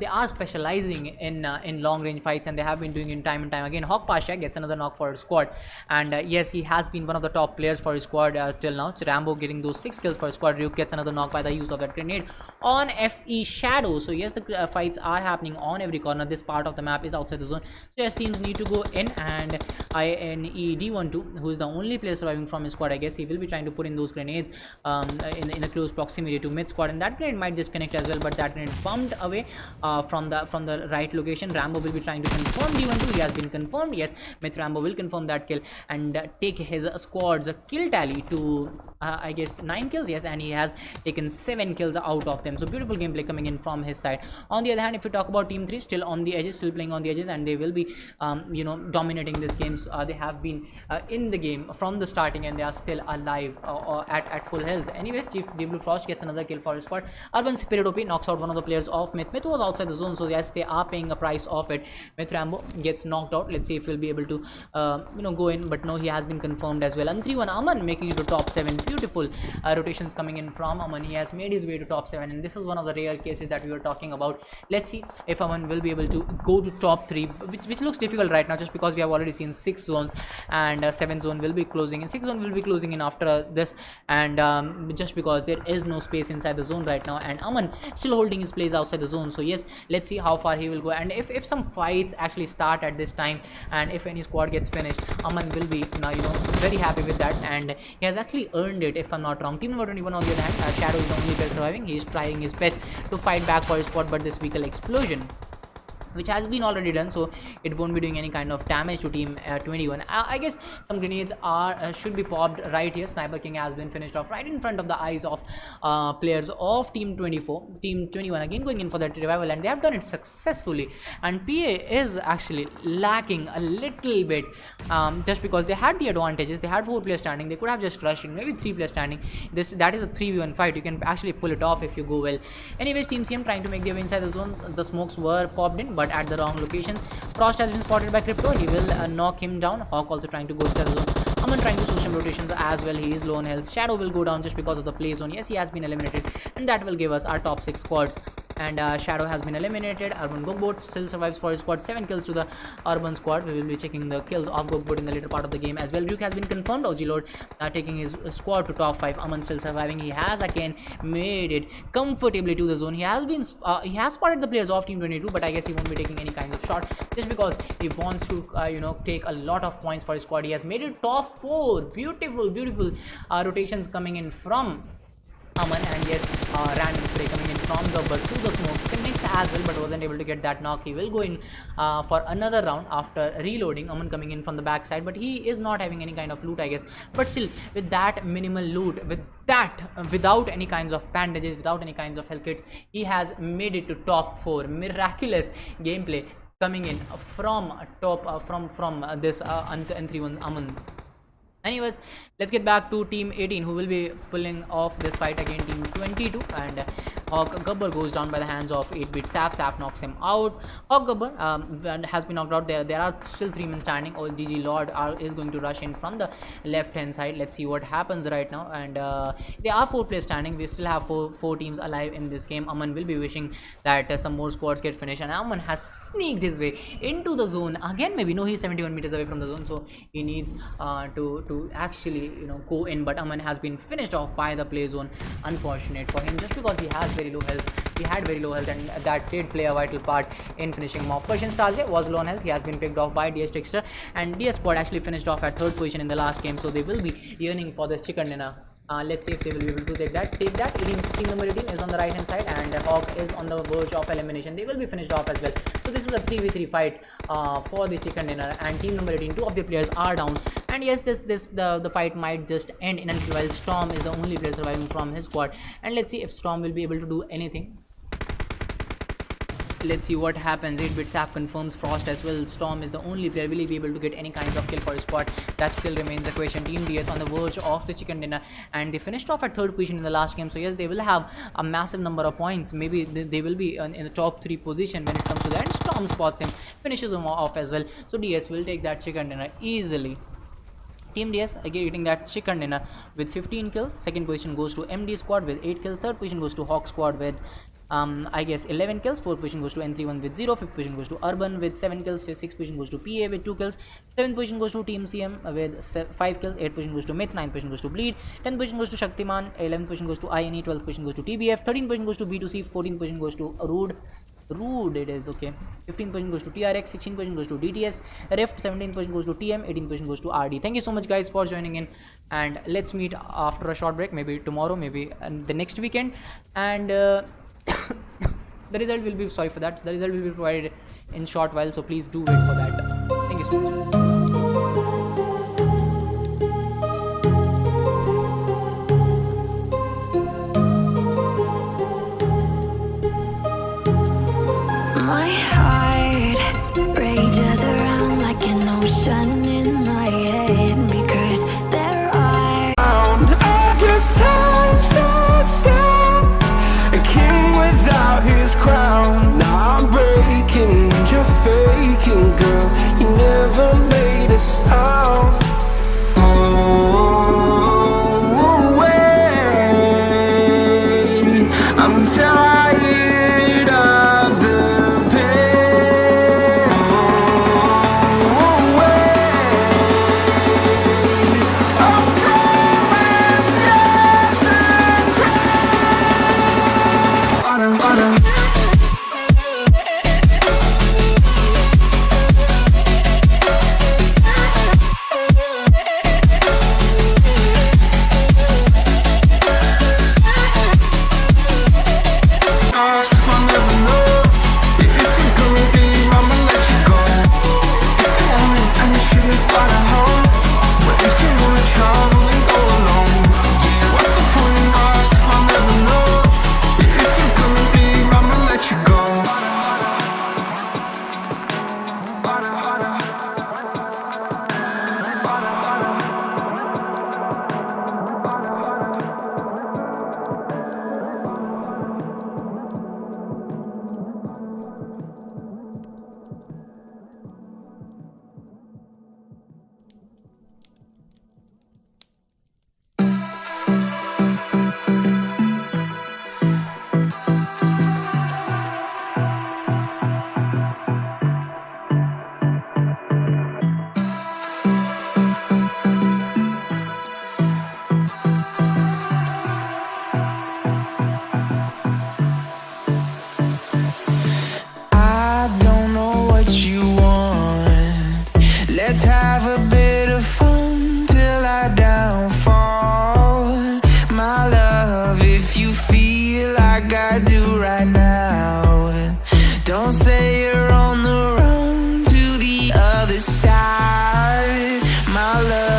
[SPEAKER 3] are specializing in long range fights, and they have been doing it time and time again. Hawk Pasha gets another knock for his squad, and yes, he has been one of the top players for his squad till now. So Rambo getting those 6 kills for his squad. Ryuk gets another knock by the use of that grenade on FE Shadow. So yes, the fights are happening on every corner. This part of the map is outside the zone, so yes, teams need to go in. And INED12, who is the only player surviving from his squad, I guess he will be trying to put in those grenades in a close proximity to Myth squad, and that grenade might just connect as well, but that grenade bumped away from the right location. Rambo will be trying to confirm D12. He has been confirmed. Yes, Myth Rambo will confirm that kill and take his squad's kill tally to I guess 9 kills. Yes, and he has taken 7 kills out of them. So beautiful gameplay coming in from his side. On the other hand, if we talk about team 3, still on the edges, still playing on the edges, and they will be dominating this game. So, they have been in the game from the starting, and they are still alive at full health. Anyways, Chief Blue Frost gets another kill for his squad. Urban Spirit OP knocks out one of the players of Myth. Myth was outside the zone, so yes, they are paying a price of it. Myth Rambo gets knocked out. Let's see if he'll be able to go in, but no, he has been confirmed as well. And 3-1 Aman making it to top 7. Beautiful rotations coming in from Aman. He has made his way to top 7, and this is one of the rare cases that we were talking about. Let's see if Aman will be able to go to top 3, which looks difficult right now, just because we have already seen 6 zones, and 7th zone will be closing in. 6th zone will be closing in after this, and just because there is no space inside the zone right now, and Aman still holding his place outside the zone. So yes, let's see how far he will go, and if some fights actually start at this time, and if any squad gets finished, Aman will be very happy with that, and he has actually earned it, if I'm not wrong. Team number 21 on the other hand, Shadow is the only player surviving. He is trying his best to fight back for his squad, but this vehicle explosion which has been already done, so it won't be doing any kind of damage to team 21. I guess some grenades are should be popped right here. Sniper King has been finished off right in front of the eyes of players of team 24. Team 21 again going in for that revival, and they have done it successfully. And PA is actually lacking a little bit, just because they had the advantages. They had 4 players standing. They could have just rushed in, maybe 3 players standing. That is a 3v1 fight. You can actually pull it off if you go well. Anyways, team CM trying to make their way inside the zone. The smokes were popped in, but at the wrong locations. Frost has been spotted by Crypto. He will knock him down. Hawk also trying to go inside the zone. Aman trying to switch some rotations as well. He is low on health. Shadow will go down just because of the play zone. Yes, he has been eliminated, and that will give us our top 6 squads. And Shadow has been eliminated. Urban Gogbot still survives for his squad. 7 kills to the Urban squad. We will be checking the kills of Gogbot in the later part of the game as well. Duke has been confirmed. OG Lord taking his squad to top 5. Aman still surviving. He has again made it comfortably to the zone. He has been he has spotted the players of team 22, but I guess he won't be taking any kind of shot just because he wants to take a lot of points for his squad. He has made it top 4. Beautiful rotations coming in from Aman, and yes, random spray coming in from Gabbar to the smokes, connects as well, but wasn't able to get that knock. He will go in for another round after reloading. Aman coming in from the backside, but he is not having any kind of loot, I guess. But still, with that minimal loot, without any kinds of bandages, without any kinds of health kits, he has made it to top 4. Miraculous gameplay coming in from top from this N31 Aman. Anyways, let's get back to team 18, who will be pulling off this fight against team 22. And Hawk Gabbar goes down by the hands of 8-bit Saf. Saf knocks him out. Hawk Gabbar has been knocked out. There are still 3 men standing. DG Lord is going to rush in from the left hand side. Let's see what happens right now. And there are 4 players standing. We still have four teams alive in this game. Aman will be wishing that some more squads get finished, and Aman has sneaked his way into the zone again. Maybe no, he's 71 meters away from the zone, so he needs to actually go in, but Aman has been finished off by the play zone. Unfortunate for him, just because he has very low health. He had very low health, and that did play a vital part in finishing him off. Persian Starze was low on health. He has been picked off by DS Trickster, and DS squad actually finished off at 3rd position in the last game, so they will be yearning for this chicken dinner. Let's see if they will be able to take that. Team number 18 is on the right hand side, and Hawk is on the verge of elimination. They will be finished off as well. So this is a 3v3 fight for the chicken dinner, and team number 18, 2 of the players are down. And yes, the fight might just end in a little while. Storm is the only player surviving from his squad, and let's see if Storm will be able to do anything. Let's see what happens. 8-bit Saf confirms Frost as well. Storm is the only player. Will he be able to get any kind of kill for his squad? That still remains a question. Team DS on the verge of the chicken dinner, and they finished off at 3rd position in the last game. So yes, they will have a massive number of points. Maybe they will be in the top 3 position when it comes to that. And Storm spots him, finishes him off as well. So DS will take that chicken dinner easily. Team DS again eating that chicken dinner with 15 kills. 2nd position goes to MD squad with 8 kills. 3rd position goes to Hawk squad with I guess 11 kills. 4th position goes to N31 with 0. 5th position goes to Urban with 7 kills. 6th position goes to PA with 2 kills. 7th position goes to Team CM with 5 kills. 8th position goes to Myth. 9th position goes to Bleed. 10th position goes to Shaktiman. 11th position goes to INE. 12th position goes to TBF. 13th position goes to B2C. 14th position goes to Rude it is, okay. 15th position goes to TRX. 16th position goes to DTS Rift. 17th position goes to TM. 18th position goes to RD. Thank you so much guys for joining in, and let's meet after a short break, maybe tomorrow, maybe the next weekend, and the result will be, sorry for that, the result will be provided in short while, so please do wait for that. Thank you so much.
[SPEAKER 1] My heart rages around like an ocean in my head, because there are
[SPEAKER 2] I guess time stands still, a king without his crown. Now I'm breaking, you're faking, girl. You never made a sound. Oh, wait, I'm tired of the pain. Oh, wait, I'm driving yesterday. Let's have a bit of fun till I downfall. My love, if you feel like I do right now, don't say you're on the run to the other side, my love.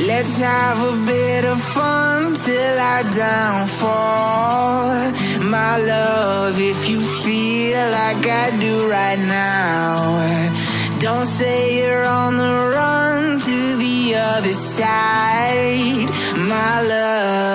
[SPEAKER 2] Let's have a bit of fun till I downfall. My love, if you feel like I do right now, don't say you're on the run to the other side, my love.